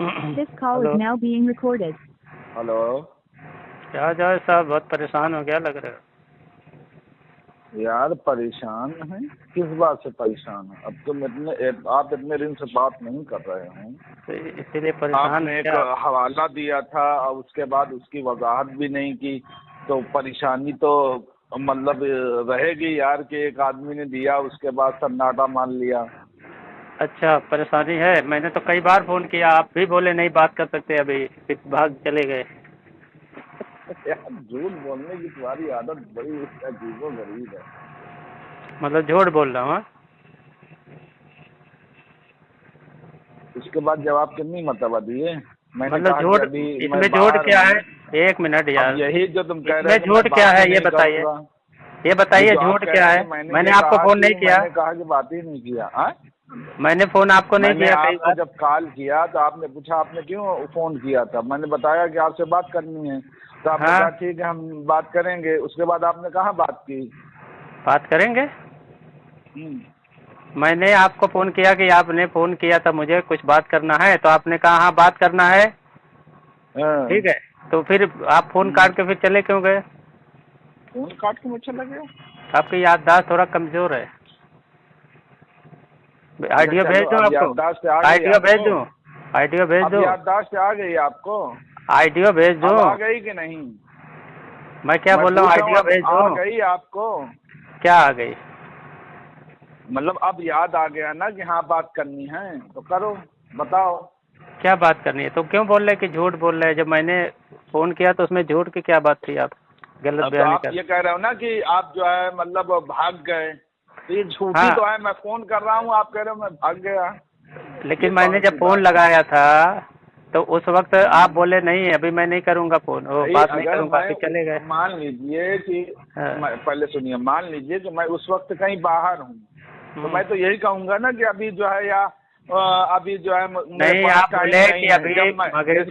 This call is now being recorded. Hello. क्या जाए साहब, बहुत परेशान हो गया लग रहा है। यार परेशान हैं, किस बात से परेशान है? अब तो आप इतने दिन से बात नहीं कर रहे हैं, तो इसीलिए परेशान। आपने एक हवाला दिया था और उसके बाद उसकी वजाहत भी नहीं की, तो परेशानी तो मतलब रहेगी यार कि एक आदमी ने दिया उसके बाद सन्नाटा मान लिया। अच्छा, परेशानी है। मैंने तो कई बार फोन किया, आप भी बोले नहीं बात कर सकते, अभी फिर भाग चले गए। यार झूठ बोलने की तुम्हारी आदत बड़ी अजीबोगरीब है। मतलब झूठ बोल रहा हूँ? उसके बाद जवाब कितनी मरतबा दिए? मैंने मतलब कहा झूठ, कि इसमें झूठ क्या है? एक मिनट यार, यही जो तुम कह रहे हो झूठ क्या है ये बताइए, ये बताइए झूठ क्या है? मैंने आपको फोन नहीं किया। मैंने कहा कि बात ही नहीं किया। मैंने फोन आपको नहीं किया। आपको जब कॉल किया तो आपने पूछा आपने क्यों फोन किया था, मैंने बताया कि आपसे बात करनी है, तो आपने कहा ठीक है हम बात करेंगे। उसके बाद आपने कहाँ बात की? बात करेंगे? मैंने आपको फोन किया कि आपने फोन किया था मुझे कुछ बात करना है, तो आपने कहा हाँ बात करना है। ठीक है, तो फिर आप फोन काट के फिर चले क्यों गए? फोन काट के मुझे लगे आपकी याददाश्त थोड़ा कमजोर है। आइडियो भेज दूं आपको? आइडियो भेज दूं? आइडियो भेज दूं? याददाश्त आ गई आपको? आइडियो भेज दूं? आ गई कि नहीं? मैं क्या बोल रहा हूँ, आइडियो भेज दूं? आ गई आपको? क्या आ गई? मतलब अब याद आ गया ना कि हाँ बात करनी है, तो करो, बताओ क्या बात करनी है। तो क्यों बोल रहे कि झूठ बोल रहे हैं? जब मैंने फोन किया तो उसमें झूठ की क्या बात थी? आप गलत बयानी कर। ये कह रहे हो ना कि आप जो है मतलब भाग गए, तो ये झूठी तो है। मैं फोन कर रहा हूँ, आप कह रहे हो मैं भाग गया। लेकिन मैंने जब फोन लगाया था तो उस वक्त आप बोले नहीं अभी मैं नहीं करूंगा फोन, वो बात नहीं करूंगा, फिर चले गए। मान लीजिए कि पहले सुनिए, मान लीजिए कि मैं उस वक्त कहीं बाहर हूँ, तो मैं तो यही कहूंगा ना कि अभी जो है या अभी जो है नहीं, आप बोले कि अभी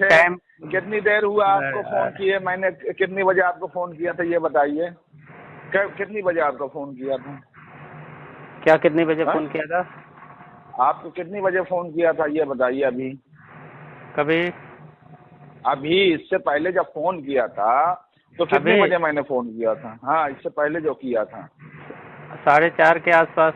टाइम कितनी देर हुआ आपको फोन किए? मैंने कितनी बजे आपको फोन किया था ये बताइए। कितनी बजे आपको फोन किया था? क्या कितनी बजे फोन किया था? आपको कितनी बजे फोन किया था ये बताइए। अभी कभी अभी इससे पहले जब फोन किया था तो कितने बजे मैंने फोन किया था? हाँ, इससे पहले जो किया था 4:30 के आसपास।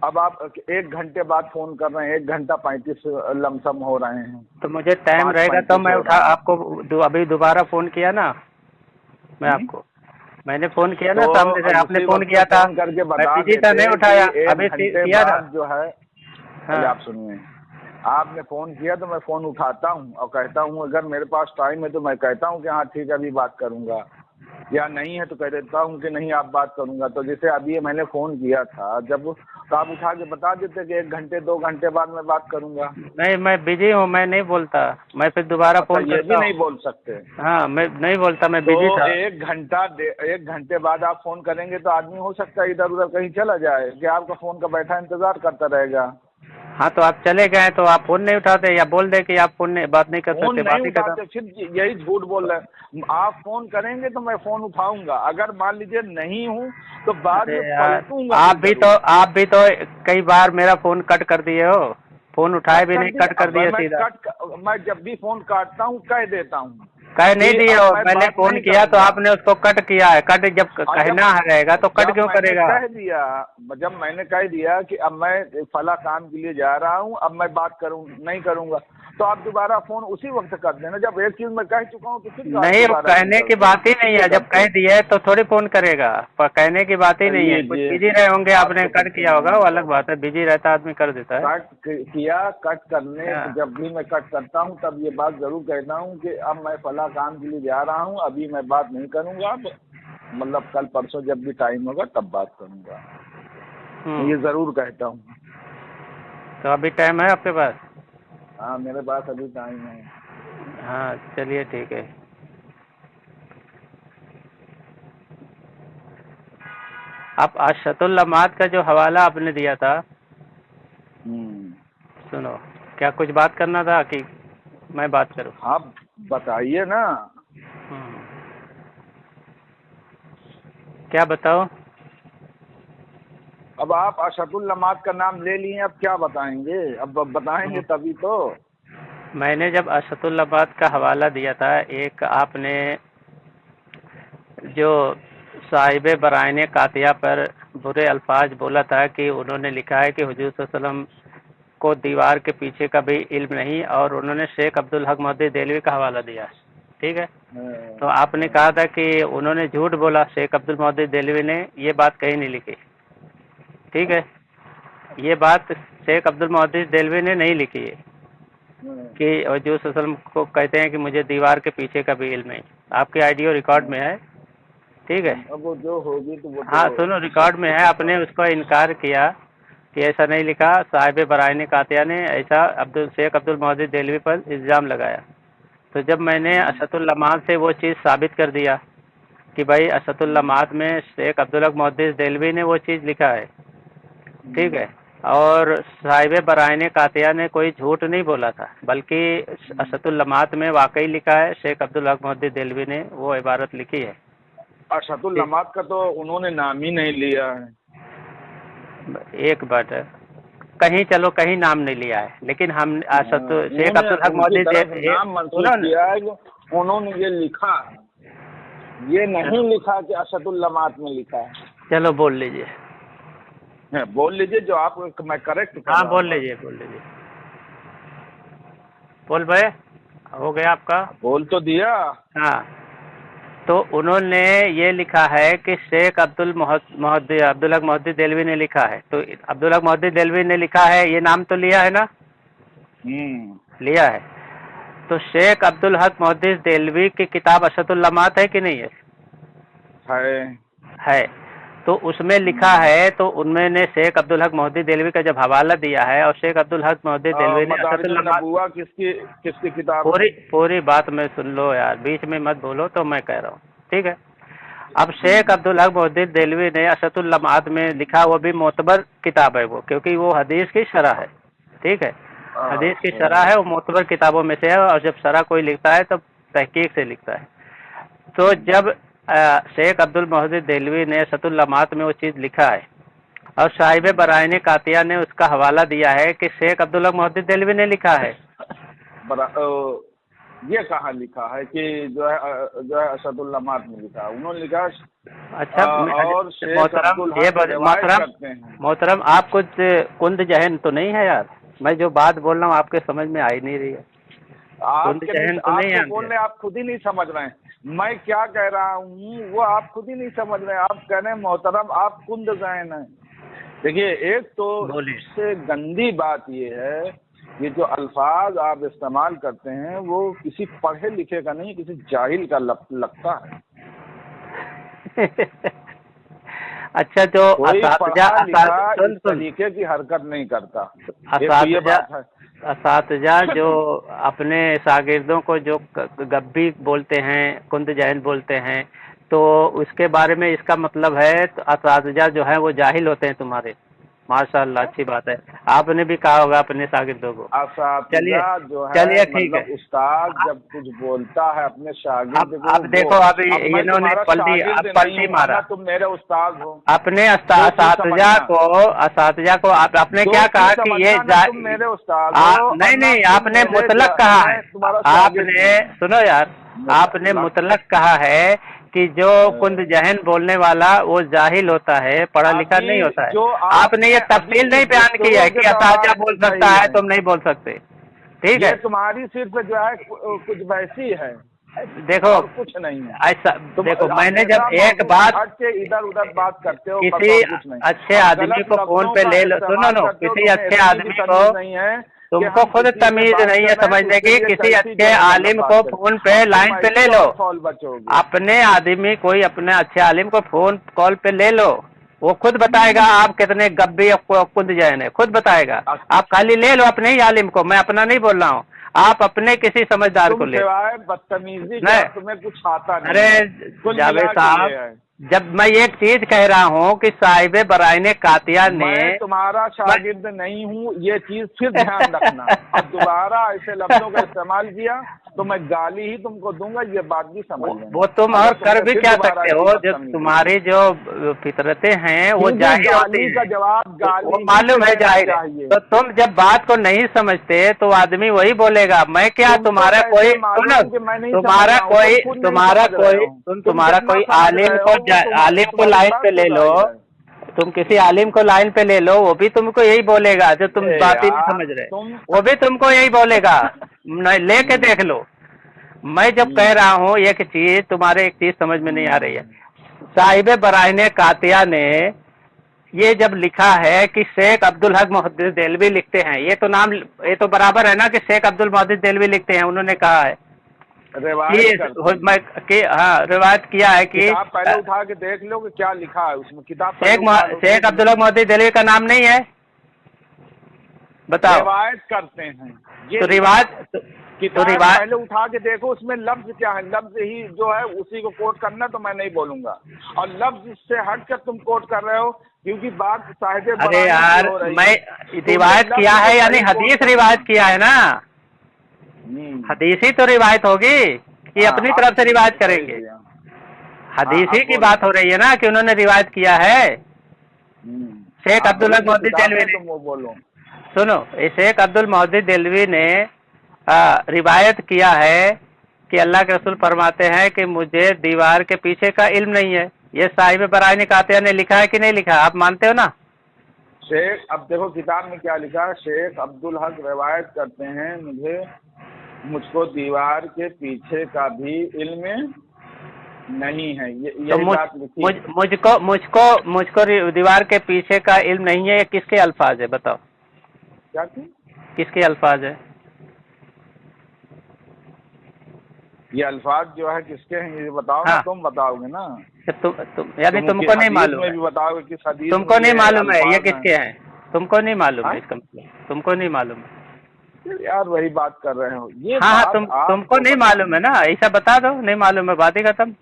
अब आप 1 घंटे बाद फोन कर रहे हैं, 1 घंटा 35 लमसम हो रहे हैं। तो मुझे टाइम रहेगा तो मैं उठा आपको अभी दोबारा फोन किया ना मैं आपको। मैंने फोन किया ना सामने से, आपने फोन किया था, करके मैं बिजी था नहीं उठाया। अभी किया था जो है। आप सुनिए, आपने फोन किया तो मैं फोन उठाता हूँ और कहता हूँ अगर मेरे पास टाइम है तो मैं कहता हूँ कि हाँ ठीक है अभी बात करूँगा, या नहीं है तो कह देता हूँ कि नहीं आप बात करूँगा। तो जैसे अभी मैंने फोन किया था जब, तो आप उठा के बता देते कि 1 घंटे 2 घंटे बाद मैं बात करूँगा। नहीं, मैं बिजी हूँ, मैं नहीं बोलता, मैं फिर दोबारा फोन करता हूँ। ये भी नहीं बोल सकते? हाँ, मैं नहीं बोलता, मैं बिजी था। 1 घंटे बाद आप फोन करेंगे तो आदमी हो सकता है इधर उधर कहीं चला जाए कि आपका फोन का बैठा इंतजार करता रहेगा। हाँ, तो आप चले गए तो आप फोन नहीं उठाते, या बोल दे कि आप फोन बात नहीं कर सकते, बात नहीं करते, फिर यही झूठ बोल रहे हैं। आप फोन करेंगे तो मैं फोन उठाऊंगा, अगर मान लीजिए नहीं हूँ तो बाद में पलटूंगा। आप भी तो कई बार मेरा फोन कट कर दिए हो, फोन उठाए भी नहीं, कट कर दिए सीधा। मैं जब भी फोन काटता हूँ कह देता हूँ, कह नहीं दिए हो। मैंने फोन किया तो आपने उसको कट किया है। कट जब कहना रहेगा तो कट क्यों करेगा? कह दिया, जब मैंने कह दिया कि अब मैं फला काम के लिए जा रहा हूँ, अब मैं बात नहीं करूँगा, तो आप दोबारा फोन उसी वक्त कर देना। जब एक चीज मैं कह चुका हूँ तो फिर नहीं, कहने की बात ही नहीं है। जब कह दिया तो थोड़ी फोन करेगा, पर कहने की बात ही नहीं है। कुछ बिजी रहे होंगे, आपने कट किया होगा, वो अलग बात है। बिजी रहता आदमी कर देता है। कट करने जब भी मैं कट करता हूँ तब ये बात जरूर कहता हूँ कि अब मैं फला काम के लिए जा रहा हूँ, अभी मैं बात नहीं करूँगा, मतलब कल परसों जब भी टाइम होगा तब बात करूँगा। ये जरूर कहता हूँ। तो अभी टाइम है आपके पास? हाँ, मेरे पास अभी टाइम है। हाँ, चलिए ठीक है। आप अशतुल लम्हात का जो हवाला आपने दिया था, सुनो, क्या कुछ बात करना था कि मैं बात करूं? आप बताइए ना। क्या बताओ? अब आप अशतुल लम्हात का नाम ले लिए, अब क्या बताएंगे? अब बताएंगे तभी तो। میں نے جب اسداللمات کا حوالہ دیا تھا، ایک آپ نے جو صاحب برائن قاطعہ پر برے الفاظ بولا تھا کہ انہوں نے لکھا ہے کہ حضور صلی اللہ علیہ وسلم کو دیوار کے پیچھے کا بھی علم نہیں، اور انہوں نے شیخ عبدالحق محدث دہلوی کا حوالہ دیا، ٹھیک ہے؟ تو آپ نے کہا تھا کہ انہوں نے جھوٹ بولا، شیخ عبدالمحدث دہلوی نے یہ بات کہیں نہیں لکھی، ٹھیک ہے؟ یہ بات شیخ عبدالمحدث دہلوی نے نہیں لکھی ہے کہ حضور صلی اللہ علیہ وسلم کو کہتے ہیں کہ مجھے دیوار کے پیچھے کا بھی علم نہیں، آپ کے آڈیو ریکارڈ میں ہے، ٹھیک ہے؟ وہ جو ہوگی تو وہ ہاں سنو، ریکارڈ میں ہے، آپ نے اس کو انکار کیا کہ ایسا نہیں لکھا، صاحب برائن قاطعہ نے ایسا شیخ عبدالمحدث دہلوی پر الزام لگایا۔ تو جب میں نے اسداللمات سے وہ چیز ثابت کر دیا کہ بھائی اسداللمات میں شیخ عبدالحق محدث دہلوی نے وہ چیز لکھا ہے، ٹھیک ہے، اور صاحب برائن قاطعہ نے کوئی جھوٹ نہیں بولا تھا، بلکہ اسداللمات میں واقعی لکھا ہے، شیخ عبدالحق محدث دہلوی نے وہ عبارت لکھی ہے۔ اسداللمات کا تو انہوں نے نام ہی نہیں لیا ہے۔ ایک بات ہے، کہیں چلو کہیں نام نہیں لیا ہے، لیکن ہم شیخ عبدالحق محدث نام منسوخ کیا ہے کہ انہوں نے یہ لکھا ہے، یہ نہیں لکھا کہ اسداللمات میں لکھا ہے۔ چلو بول لیجئے، بول لیجئے جو آپ میں کریکٹ ہاں بول لیجئے، بول لیجئے، بول بھائی، ہو گیا آپ کا؟ بول تو دیا۔ ہاں، تو انہوں نے یہ لکھا ہے کہ شیخ عبدالحق محدث دہلوی نے لکھا ہے، تو عبدالحق محدث دہلوی نے لکھا ہے، یہ نام تو لیا ہے نا؟ لیا ہے۔ تو شیخ عبدالحق محدث دہلوی کی کتاب اسداللمات ہے کہ نہیں ہے؟ ہے۔ تو اس میں لکھا ہے، تو ان میں نے شیخ عبدالحق محدث دہلوی کا جب حوالہ دیا ہے، اور شیخ عبدالحق محدث دہلوی نے اسداللمات کس کی کتاب؟ پوری بات میں سن لو یار، بیچ میں مت بولو، تو میں کہہ رہا ہوں، ٹھیک ہے؟ اب شیخ عبدالحق محدث دہلوی نے اسداللمات میں لکھا، وہ بھی معتبر کتاب ہے وہ، کیونکہ وہ حدیث کی شرح ہے، ٹھیک ہے؟ حدیث کی شرح ہے، وہ معتبر کتابوں میں سے ہے، اور جب شرح کوئی لکھتا ہے تو تحقیق سے لکھتا ہے۔ تو جب شیخ عبدالمحدث دہلوی نے اسداللمات میں وہ چیز لکھا ہے، اور صاحب برائن قاطعہ نے اس کا حوالہ دیا ہے کہ شیخ عبدالحق محدث دہلوی نے لکھا ہے، یہ کہاں لکھا ہے کہ جو ہے اسداللمات میں لکھا ہے؟ انہوں نے لکھا۔ اچھا محترم، آپ کچھ کند ذہن تو نہیں ہے یار؟ میں جو بات بول رہا ہوں آپ کے سمجھ میں آ ہی نہیں رہی ہے۔ آپ خود ہی نہیں سمجھ رہے ہیں میں کیا کہہ رہا ہوں، وہ آپ خود ہی نہیں سمجھ رہے ہیں۔ آپ کہہ رہے ہیں محترم آپ کند ذہن ہیں۔ دیکھیے، ایک تو اس سے گندی بات یہ ہے، یہ جو الفاظ آپ استعمال کرتے ہیں وہ کسی پڑھے لکھے کا نہیں، کسی جاہل کا لگتا ہے۔ اچھا، جو طریقے کی حرکت نہیں کرتا اساتذہ جو اپنے شاگردوں کو جو گبی بولتے ہیں، کند جاہل بولتے ہیں، تو اس کے بارے میں اس کا مطلب ہے اساتذہ جو ہیں وہ جاہل ہوتے ہیں تمہارے؟ ماشاء اللہ، اچھی بات ہے، آپ نے بھی کہا ہوگا اپنے شاگردوں کو۔ چلیے ٹھیک ہے، استاد جب کچھ بولتا ہے اپنے شاگرد کو، اب دیکھو اب انہوں نے پلٹی مارا، تم میرے استاد ہو۔ اپنے اساتذہ کو آپ نے کیا کہا کہ یہ میرے استاد نہیں، آپ نے مطلق کہا ہے، آپ نے سنو یار، آپ نے مطلق کہا ہے کہ جو کند ذہن بولنے والا وہ جاہل ہوتا ہے، پڑھا لکھا نہیں ہوتا ہے۔ آپ نے یہ تفصیل نہیں بیان کی ہے کہ اساتذہ بول سکتا ہے، تم نہیں بول سکتے، ٹھیک ہے؟ تمہاری صرف جو ہے کچھ ویسی ہے، دیکھو کچھ نہیں ہے۔ ایسا دیکھو، میں نے جب ایک بات ادھر ادھر بات کرتے ہو، کسی اچھے آدمی کو فون پہ لے لو، سنو، کسی اچھے آدمی کو، تم کو خود تمیز نہیں ہے سمجھنے کی، کسی اچھے عالم کو فون پہ لائن پہ لے لو، اپنے آدمی کوئی اپنے اچھے عالم کو فون کال پہ لے لو، وہ خود بتائے گا آپ کتنے گبی کند جاہل ہیں، خود بتائے گا۔ آپ خالی لے لو اپنے ہی عالم کو، میں اپنا نہیں بول رہا ہوں، آپ اپنے کسی سمجھدار کو لے۔ بدتمیزی تمہیں کچھ آتا نہیں۔ ارے جاوید صاحب، जब मैं एक चीज कह रहा हूँ कि साहिब बराइन कातिया ने, मैं तुम्हारा शागिर्द नहीं हूँ, ये चीज फिर ध्यान रखना। अब दोबारा ऐसे लफ्जों का इस्तेमाल किया तो मैं गाली ही तुमको दूंगा, ये बात भी समझ लेना। वो तुम और कर भी क्या सकते हो, जो तुम्हारी जो फितरतें हैं वो जाहिर होती हैं, का जवाब गाली मालूम है जाहिर है। तो तुम जब बात को नहीं समझते तो आदमी वही बोलेगा। मैं क्या तुम्हारा कोई तुम्हारा कोई आलिम को लाइन पे ले लो, तुम किसी आलिम को लाइन पे ले लो, वो भी तुमको यही बोलेगा। जो तुम बात ही नहीं समझ रहे, वो भी तुमको यही बोलेगा। लेके देख लो। मैं जब कह रहा हूँ एक चीज, तुम्हारे एक चीज समझ में नहीं आ रही है। साहिब बराइन कातिया ने ये जब लिखा है कि शेख अब्दुल हक मुहद्दिस देलवी लिखते हैं, ये तो नाम, ये तो बराबर है ना कि शेख अब्दुल मुहद्दिस देलवी लिखते हैं। उन्होंने कहा है रिवायत किया है कि आप पहले उठा के देख लो कि क्या लिखा है उसमें। किताब शेख अब्दुल हक मुहद्दिस देलवी का नाम नहीं है, बताओ। रिवायत करते हैं ये, तो रिवायत पहले उठा के देखो उसमें लफ्ज क्या है। लफ्ज ही जो है उसी को कोट करना, तो मैं नहीं बोलूंगा। और लफ्ज से हट कर तुम कोट कर रहे हो, क्योंकि बात साहिब। अरे यार, मैं रिवायत किया है यानी हदीस रिवायत किया है ना, हदीस ही तो रिवायत होगी कि अपनी तरफ से रिवायत करेंगे। हदीस ही की बात हो रही है ना कि उन्होंने रिवायत किया है। शेख अब्दुल हक मुहद्दिस देलवी ने, बोलो सुनो, शेख अब्दुल मुहद्दिस देलवी ने रिवायत किया है कि अल्लाह के रसूल फरमाते हैं कि मुझे दीवार के पीछे का इल्म नहीं है। ये साहिब बराइन कातिया ने लिखा है कि नहीं लिखा, आप मानते हो ना? शेख, अब देखो किताब में क्या लिखा है। शेख अब्दुल हक रिवायत करते हैं, मुझको दीवार के पीछे का भी इल्म नहीं है। ये बात लिखी। मुझको दीवार के पीछे का इल्म नहीं है, ये किसके अल्फाज है बताओ? क्या किसके अल्फाज है? ये अल्फाज जो है किसके हैं ये बताओ। हाँ। ना तुम बताओगे ना। तुम यानी तुमको नहीं मालूम है, भी बताओगे किस हदीस, तुमको नहीं मालूम है ये किसके हैं, तुमको नहीं मालूम है इसका मतलब, तुमको नहीं मालूम है यार। वही बात कर रहे हो ये। हाँ, तुमको नहीं मालूम है ना, ऐसा बता दो नहीं मालूम है, बात ही खत्म।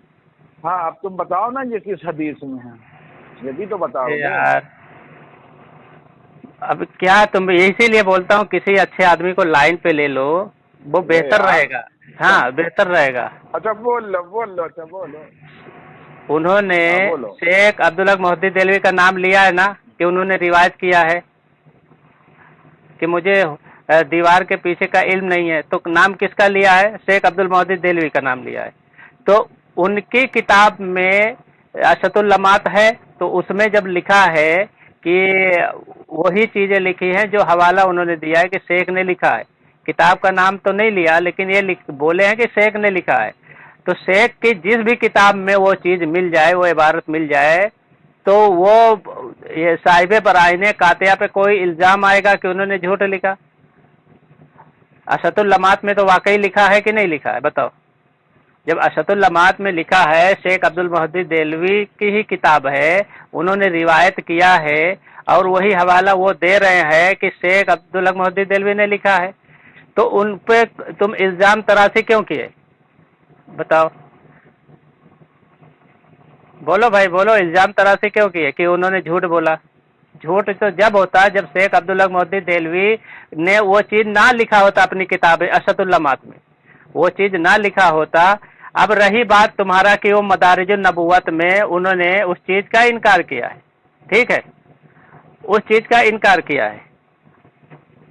हाँ, अब तुम बताओ ना ये किस हदीस में है, ये भी तो बताओ यार। अब क्या, तुम इसीलिए बोलता हूँ किसी अच्छे आदमी को लाइन पे ले लो, वो बेहतर रहेगा। हाँ, बेहतर रहेगा। अच्छा बोलो। अच्छा बोलो। उन्होंने शेख अब्दुल हक मुहद्दिस देलवी का नाम लिया है ना कि उन्होंने रिवायत किया है कि मुझे दीवार के पीछे का इल्म नहीं है। तो नाम किसका लिया है? शेख अब्दुल मुहद्दिस देलवी का नाम लिया है। तो उनकी किताब में अशतुल लमात है, तो उसमें जब लिखा है कि वही चीजें लिखी हैं जो हवाला उन्होंने दिया है कि शेख ने लिखा है। किताब का नाम तो नहीं लिया, लेकिन ये बोले हैं कि शेख ने लिखा है। तो शेख की जिस भी किताब में वो चीज मिल जाए, वो इबारत मिल जाए, तो वो ये साहिब बराइन कातिया पे कोई इल्जाम आएगा कि उन्होंने झूठ लिखा। अशतुल लमात में तो वाकई लिखा है कि नहीं लिखा है बताओ? जब अशतुल लमात में लिखा है, शेख अब्दुल मुहद्दिस देलवी की ही किताब है, उन्होंने रिवायत किया है और वही हवाला वो दे रहे हैं कि शेख अब्दुल हक मुहद्दिस देलवी ने लिखा है, तो उन पे तुम इल्जाम तराशी क्यों किए बताओ? बोलो भाई बोलो, इल्जाम तराशी क्यों किए कि उन्होंने झूठ बोला? झूठ तो जब होता है जब शेख अब्दुल हक मुहद्दिस देलवी ने वो चीज ना लिखा होता अपनी किताब अशतुल लमात में, वो चीज ना लिखा होता। अब रही बात तुम्हारा कि वो मदारिजुन नबुव्वत में उन्होंने उस चीज का इनकार किया है, ठीक है, उस चीज का इनकार किया है,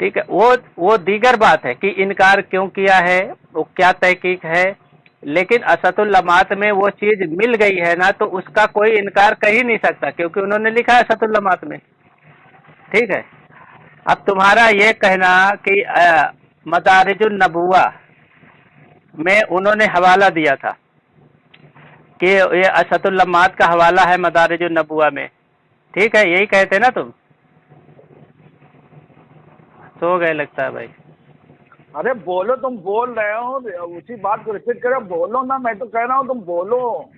ठीक है, वो दीगर बात है कि इनकार क्यों किया है, वो क्या तहकीक है। लेकिन अशतुल लमात में वो चीज मिल गई है ना, तो उसका कोई इनकार कर ही नहीं सकता क्योंकि उन्होंने लिखा है अशतुल लमात में, ठीक है। अब तुम्हारा ये कहना कि मदारिजुन नबुव्वा में उन्होंने हवाला दिया था कि ये अशतुल लमात का हवाला है मदारिजुन नबुव्वा में, ठीक है, यही कहते ना तुम? सो गए लगता है भाई। अरे बोलो, तुम बोल रहे हो, उसी बात को रिपीट करो, बोलो ना। मैं तो कह रहा हूँ तुम बोलो।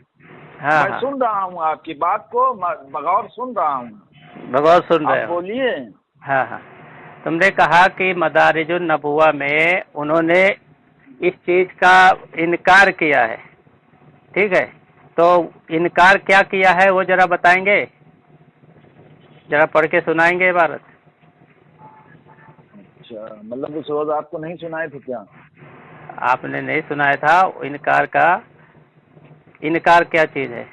हाँ, मैं सुन रहा हूँ आपकी बात को, बगौर सुन रहा हूँ। बगौर सुन रहे हो? बोलिए। हाँ हाँ, तुमने कहा कि मदारिजुन नबुव्वा में उन्होंने इस चीज का इनकार किया है, ठीक है, تو انکار کیا کیا ہے وہ ذرا بتائیں گے؟ ذرا پڑھ کے سنائیں گے عبارت؟ اچھا، مطلب اس روز آپ کو نہیں سنائے تھے کیا؟ آپ نے نہیں سنایا تھا انکار کا؟ انکار کیا چیز ہے؟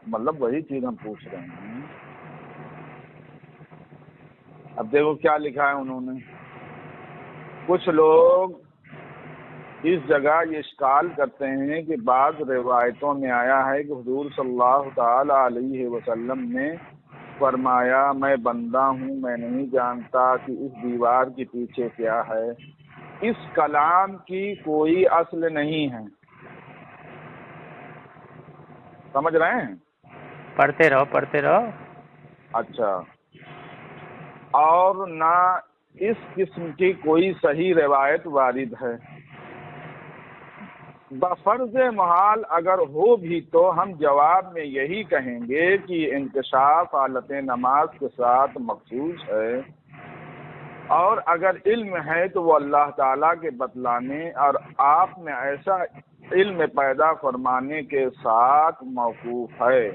مطلب وہی چیز ہم پوچھ رہے ہیں. اب دیکھو کیا لکھا ہے انہوں نے. کچھ لوگ اس جگہ یہ اشکال کرتے ہیں کہ بعض روایتوں میں آیا ہے کہ حضور صلی اللہ تعالی علیہ وسلم نے فرمایا میں بندہ ہوں، میں نہیں جانتا کہ اس دیوار کے پیچھے کیا ہے. اس کلام کی کوئی اصل نہیں ہے. سمجھ رہے ہیں؟ پڑھتے رہو پڑھتے رہو. اچھا. اور نہ اس قسم کی کوئی صحیح روایت وارد ہے. بفرض محال اگر ہو بھی تو ہم جواب میں یہی کہیں گے کہ انکشاف حالت نماز کے ساتھ مخصوص ہے، اور اگر علم ہے تو وہ اللہ تعالیٰ کے بتلانے اور آپ میں ایسا علم پیدا فرمانے کے ساتھ موقوف ہے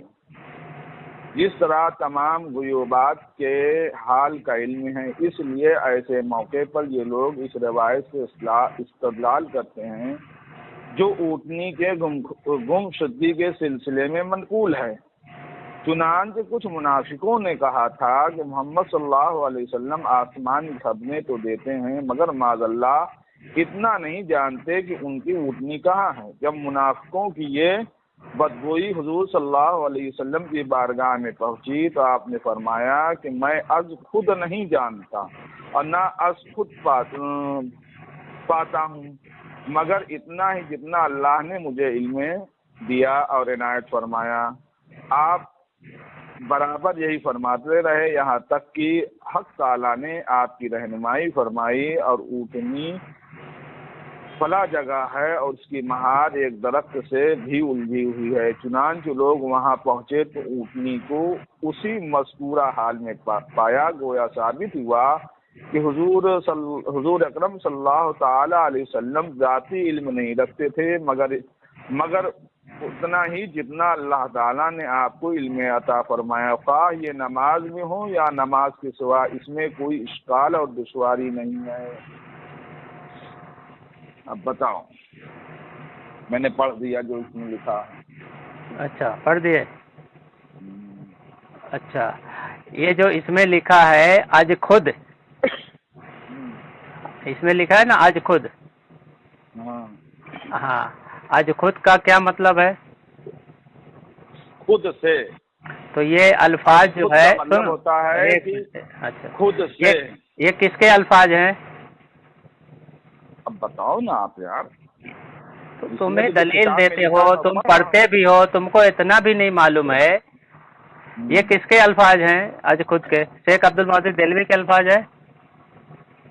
جس طرح تمام غیوبات کے حال کا علم ہے. اس لیے ایسے موقع پر یہ لوگ اس روایت سے استدلال کرتے ہیں جو اونٹنی کے گم شدگی کے سلسلے میں منقول ہے. چنانچہ کچھ منافقوں نے کہا تھا کہ محمد صلی اللہ علیہ وسلم آسمان خبریں تو دیتے ہیں مگر معاذ اللہ اتنا نہیں جانتے کہ ان کی اونٹنی کہاں ہے. جب منافقوں کی یہ بدگوئی حضور صلی اللہ علیہ وسلم کی بارگاہ میں پہنچی تو آپ نے فرمایا کہ میں از خود نہیں جانتا اور نہ از خود پاتا ہوں مگر اتنا ہی جتنا اللہ نے مجھے علم دیا اور عنایت فرمایا. آپ برابر یہی فرماتے رہے یہاں تک کہ حق تعالیٰ نے آپ کی رہنمائی فرمائی اور اونٹنی فلاں جگہ ہے اور اس کی مہار ایک درخت سے بھی الجھی ہوئی ہے. چنانچہ لوگ وہاں پہنچے تو اونٹنی کو اسی مذکورہ حال میں پایا. گویا ثابت ہوا کہ حضور اکرم صلی اللہ تعالی علیہ وسلم ذاتی علم نہیں رکھتے تھے مگر اتنا ہی جتنا اللہ تعالیٰ نے آپ کو علم عطا فرمایا. خواہ یہ نماز میں ہو یا نماز کے سوا اس میں کوئی اشکال اور دشواری نہیں ہے. اب بتاؤ. میں نے پڑھ دیا جو اس میں لکھا. اچھا پڑھ دیے. اچھا یہ جو اس میں لکھا ہے آج خود، اس میں لکھا ہے نا آج خود. ہاں آج خود کا کیا مطلب ہے؟ خود سے. تو یہ الفاظ جو ہے مطلب ہوتا ہے اچھا خود سے. یہ کس کے الفاظ ہیں؟ اب بتاؤ نا آپ یار. تو تمہیں دلیل دیتے ہو، تم پڑھتے بھی ہو، تم کو اتنا بھی نہیں معلوم ہے. یہ کس کے الفاظ ہیں آج خود کے؟ شیخ عبد المحسن دہلوی کے الفاظ ہیں.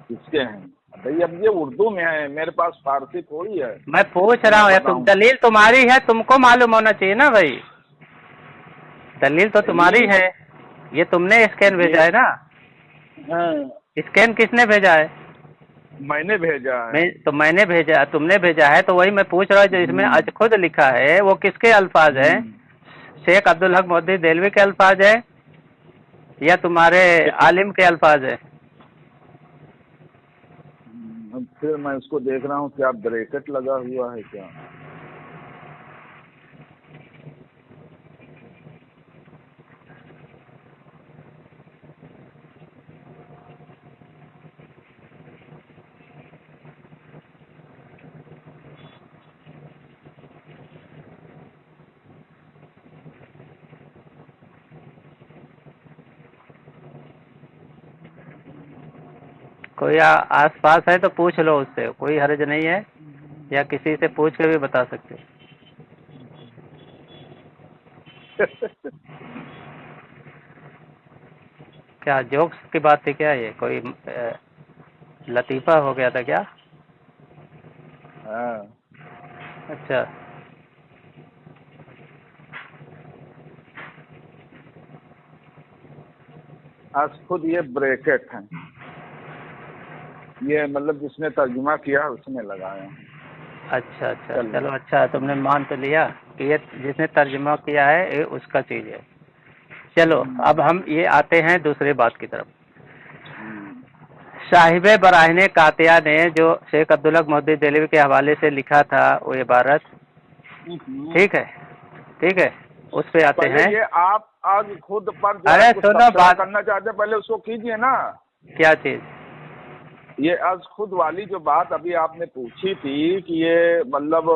کس کے ہیں بھائی؟ اب یہ اردو میں ہے، میرے پاس فارسی تھوڑی ہے. میں پوچھ رہا ہوں تم دلیل تمہاری ہے، تم کو معلوم ہونا چاہیے نا بھائی. دلیل تو تمہاری ہے. یہ تم نے اسکین بھیجا ہے نا. اسکین کس نے بھیجا ہے؟ میں نے بھیجا ہے. تو میں نے بھیجا، تم نے بھیجا ہے تو وہی میں پوچھ رہا ہوں جو اس میں آج خود لکھا ہے وہ کس کے الفاظ ہیں؟ شیخ عبدالحق محدث دہلوی کے الفاظ ہیں یا تمہارے عالم کے الفاظ ہیں؟ پھر میں اس کو دیکھ رہا ہوں کیا بریکٹ لگا ہوا ہے کیا. کوئی آس پاس ہے تو پوچھ لو اس سے، کوئی حرج نہیں ہے، یا کسی سے پوچھ کے بھی بتا سکتے. کیا جوکس کی بات تھی کیا؟ یہ کوئی لطیفہ ہو گیا تھا کیا؟ اچھا آج خود یہ بریکٹ ہیں، یہ مطلب جس نے ترجمہ کیا اس نے لگایا. اچھا اچھا چلو اچھا تم نے مان تو لیا کہ یہ جس نے ترجمہ کیا ہے یہ اس کا چیز ہے. چلو اب ہم یہ آتے ہیں دوسری بات کی طرف. صاحب براہین قاطعہ نے جو شیخ عبدالحق محدث دہلوی کے حوالے سے لکھا تھا وہ عبارت ٹھیک ہے اس پہ آتے ہیں. یہ آپ آج خود پر ارے سنو بات کرنا چاہتے ہیں پہلے اس کو کیجئے نا. کیا چیز؟ یہ از خود والی جو بات ابھی آپ نے پوچھی تھی کہ یہ مطلب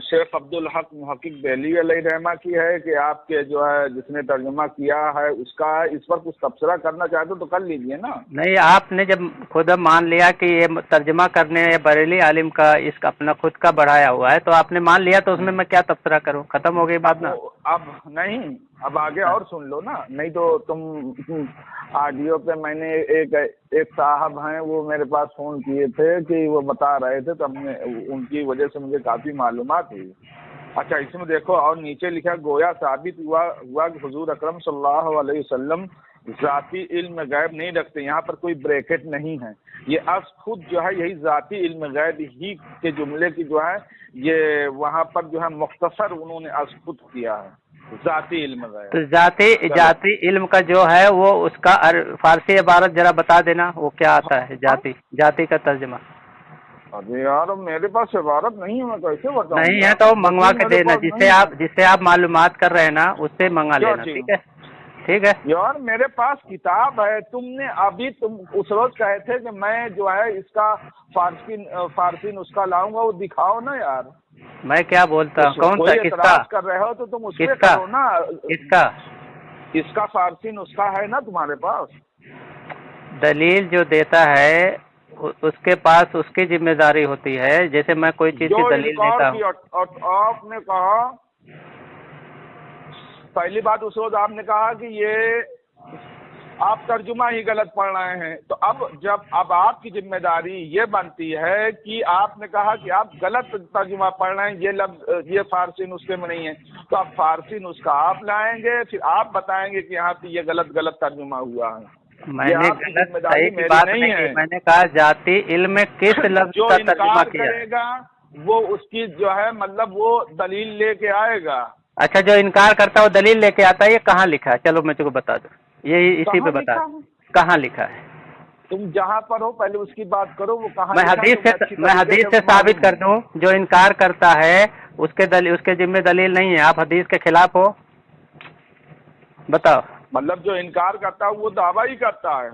شیخ عبدالحق محقق دہلوی علیہ رحمہ کی ہے کہ آپ کے جو ہے جس نے ترجمہ کیا ہے اس کا ہے، اس پر کچھ تبصرہ کرنا چاہتے تو کر لیجئے نا. نہیں آپ نے جب خود مان لیا کہ یہ ترجمہ کرنے بریلی عالم کا اس کا اپنا خود کا بڑھایا ہوا ہے تو آپ نے مان لیا تو اس میں کیا تبصرہ کروں؟ ختم ہو گئی بات نا. اب نہیں اب آگے اور سن لو نا. نہیں تو تم آڈیو پہ میں نے ایک صاحب ہیں وہ میرے پاس فون کیے تھے کہ وہ بتا رہے تھے تو ہم نے ان کی وجہ سے مجھے کافی معلومات ہوئی. اچھا اس میں دیکھو اور نیچے لکھا گویا ثابت ہوا کہ حضور اکرم صلی اللہ علیہ وسلم ذاتی علم غیب نہیں رکھتے. یہاں پر کوئی بریکٹ نہیں ہے. یہ از خود جو ہے یہی ذاتی علم غیب ہی کے جملے کی جو ہے یہ وہاں پر جو ہے مختصر انہوں نے از خود کیا ہے ذاتی علم غیب. تو ذاتی علم کا جو ہے وہ اس کا فارسی عبارت ذرا بتا دینا وہ کیا آتا ہے ذاتی کا ترجمہ. ابھی یار میرے پاس عبارت نہیں ہے میں کیسے بتاؤں؟ نہیں ہے تو منگوا کے دینا جس سے آپ معلومات کر رہے ہیں نا اس سے منگا لینا. ٹھیک ہے یار میرے پاس کتاب ہے. تم نے ابھی تم اس روز کہے تھے کہ میں جو ہے اس کا فارسی نسخہ لاؤں گا وہ دکھاؤ نا یار. میں کیا بولتا ہوں کون سا کس کا کر رہے ہو تو تم اس پہ کرو نا. اس کا فارسی نسخہ ہے نا تمہارے پاس؟ دلیل جو دیتا ہے اس کے پاس اس کی ذمہ داری ہوتی ہے. جیسے میں کوئی چیز کی دلیل دیتا ہوں. آپ نے کہا پہلی بات اس روز آپ نے کہا کہ یہ آپ ترجمہ ہی غلط پڑھ رہے ہیں. تو اب آپ کی ذمہ داری یہ بنتی ہے کہ آپ نے کہا کہ آپ غلط ترجمہ پڑھ رہے ہیں یہ لفظ یہ فارسی نسخے میں نہیں ہے تو اب فارسی نسخہ آپ لائیں گے پھر آپ بتائیں گے کہ یہاں پہ یہ غلط ترجمہ ہوا ہے. میں نے غلط صحیح کی بات نہیں ہے. میں نے کہا ذاتی علم میں کس لفظ کا ترجمہ کیا کرے گا وہ اس کی جو ہے مطلب وہ دلیل لے کے آئے گا. اچھا جو انکار کرتا ہے وہ دلیل لے کے آتا ہے. یہ کہاں لکھا ہے؟ چلو میں تجھے بتا دوں. یہ اسی پہ بتا کہاں لکھا ہے. تم جہاں پر ہو پہلے اس کی بات کرو. وہ کہاں؟ میں حدیث سے ثابت کر دوں. جو انکار کرتا ہے اس کے ذمہ دلیل نہیں ہے. آپ حدیث کے خلاف ہو. بتاؤ. مطلب جو انکار کرتا ہے وہ دعویٰ ہی کرتا ہے.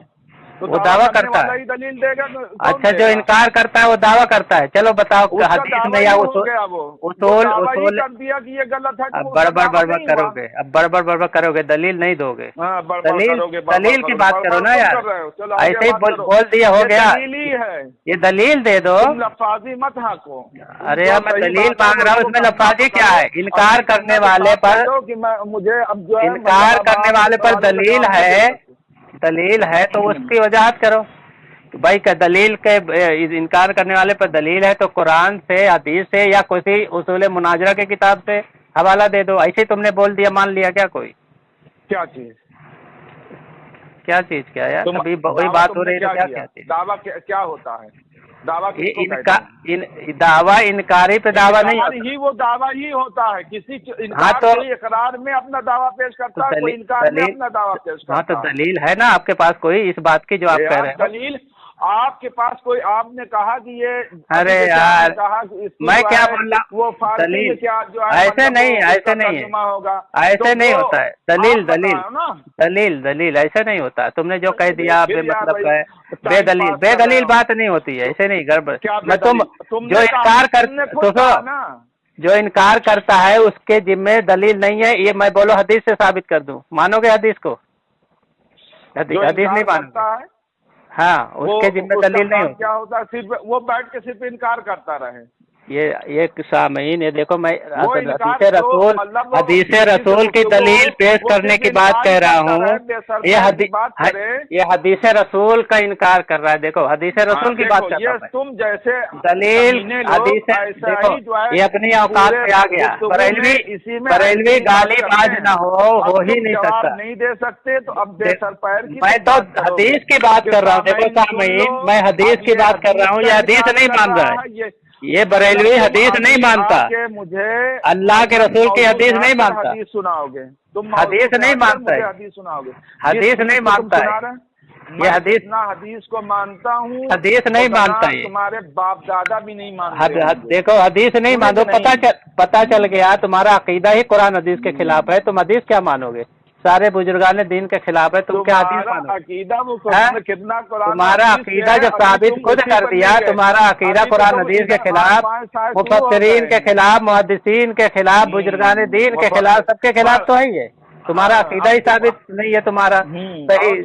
وہ دعویٰ کرتا ہے. دلیل دے گا. اچھا جو انکار کرتا ہے وہ دعویٰ کرتا ہے. چلو بتاؤ حدیث میں یا اصول کر دیا کہ یہ غلط ہے. اب بڑبڑ کرو گے. اب بڑبڑ کرو گے. دلیل نہیں دو گے. دلیل کی بات کرو نا یار. ایسے ہی بول دیا ہو گیا. یہ دلیل دے دو. لفاظی مت ہاکو. ارے اب میں دلیل مانگ رہا ہوں. اس میں لفاظی کیا ہے؟ انکار کرنے والے پر مجھے اب جو انکار کرنے والے پر دلیل ہے تو اس کی وضاحت کرو. بھائی کا دلیل کے انکار کرنے والے پر دلیل ہے تو قرآن سے حدیث سے یا کسی اصول مناظرہ کی کتاب سے حوالہ دے دو. ایسے تم نے بول دیا مان لیا کیا کوئی؟ کیا چیز کیا یار ابھی وہی بات ہو رہی ہے. کیا چیز دعویٰ کیا ہوتا ہے؟ دعویٰ انکاری پہ دعویٰ نہیں ہی وہ دعویٰ ہی ہوتا ہے. کسی اقرار میں اپنا دعویٰ پیش کرتا ہے کوئی انکار میں اپنا دعویٰ پیش کرتا ہے. ہاں تو دلیل ہے نا آپ کے پاس کوئی اس بات کی جو آپ کہہ رہے ہیں؟ دلیل آپ کے پاس کوئی آپ نے کہا کہ یہ ارے یار میں کیا بول رہا وہ دلیل ایسے نہیں ہوگا. ایسے نہیں ہوتا ہے. دلیل ایسے نہیں ہوتا. تم نے جو کہہ دیا بے مطلب ہے. بے دلیل بات نہیں ہوتی ہے. ایسے نہیں گڑبڑ. جو انکار کرتا ہے اس کے ذمہ دلیل نہیں ہے. یہ میں بولو حدیث سے ثابت کر دوں. مانو گے حدیث کو؟ حدیث نہیں مانتا ہے. ہاں اس کے ذمہ دلیل نہیں ہوتا. کیا ہوتا ہے صرف وہ بیٹھ کے صرف انکار کرتا رہے. یہ سامعین یہ دیکھو میں حدیث رسول کی دلیل پیش کرنے کی بات کہہ رہا ہوں. یہ حدیث رسول کا انکار کر رہا ہے. دیکھو حدیث رسول کی بات کر رہا ہے. تم جیسے دلیل حدیث دیکھو یہ اپنی اوقات پہ آ گیا. بریلوی گالی باز نہ ہو ہی نہیں سکتا. نہیں دے سکتے تو اب بے سر پیر کی. میں تو حدیث کی بات کر رہا ہوں. دیکھو سامعین میں حدیث کی بات کر رہا ہوں. یہ حدیث نہیں مان رہا ہے. ये बरेलवी हदीस नहीं मानता, मुझे अल्लाह के रसूल की हदीस नहीं मानता, हदीस सुनाओगे तुम, हदीस नहीं मानता है, हदीस सुनाओगे, हदीस नहीं मानता है, ये हदीस ना हदीस को मानता हूँ, हदीस नहीं मानता है, तुम्हारे बाप दादा भी नहीं मानते। देखो हदीस नहीं मानो, पता चल गया तुम्हारा अकीदा ही कुरान हदीस के खिलाफ है, तुम हदीस क्या मानोगे? सारे बुजुर्गान दीन के खिलाफ है, तुम क्या हदीस मानोगे? अकीदा वो कितना तुम्हारा अकीदा जब साबित खुद कर दिया, तुम्हारा अकीदा कुरान हदीस के खिलाफ, मुफस्सिरीन के खिलाफ, मुहद्दिसीन के खिलाफ, बुजुर्गान दीन के खिलाफ, सबके खिलाफ तो है ये, तुम्हारा अकीदा ही साबित नहीं है तुम्हारा सही।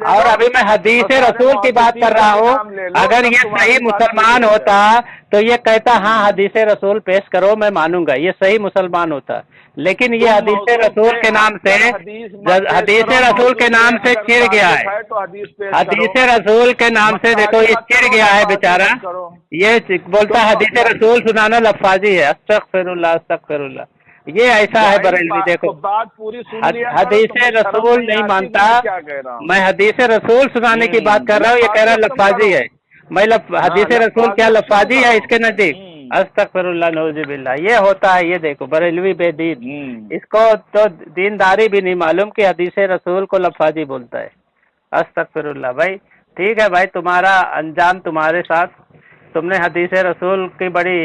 और अभी मैं हदीस रसूल की बात कर रहा हूँ, अगर ये सही मुसलमान होता तो ये कहता हाँ हदीस रसूल पेश करो मैं मानूंगा, ये सही मुसलमान होता, लेकिन ये हदीस रसूल के नाम से, हदीस रसूल के नाम से चिढ़ गया है, हदीस रसूल के नाम से देखो ये चिढ़ गया है बेचारा, ये बोलता है हदीस रसूल सुनाना लफाजी है, अस्तगफिरुल्लाह अस्तगफिरुल्लाह, ये ऐसा है बरेलवी। देखो बात पूरी सुन लिया, हदीस रसूल नहीं मानता, मैं हदीस रसूल सुनाने की बात कर रहा हूँ, ये कह रहा है लफाजी है, मैं हदीस रसूल क्या लफाजी है इसके नजदीक? अस्तगफिरुल्लाह नऊजुबिल्लाह, ये होता है। ये देखो बरेलवी बेदीन, इसको तो दीनदारी भी नहीं मालूम कि हदीस रसूल को लफाजी बोलता है। अस्तगफिरुल्लाह। भाई ठीक है भाई, तुम्हारा अंजाम तुम्हारे साथ, तुमने हदीस रसूल की बड़ी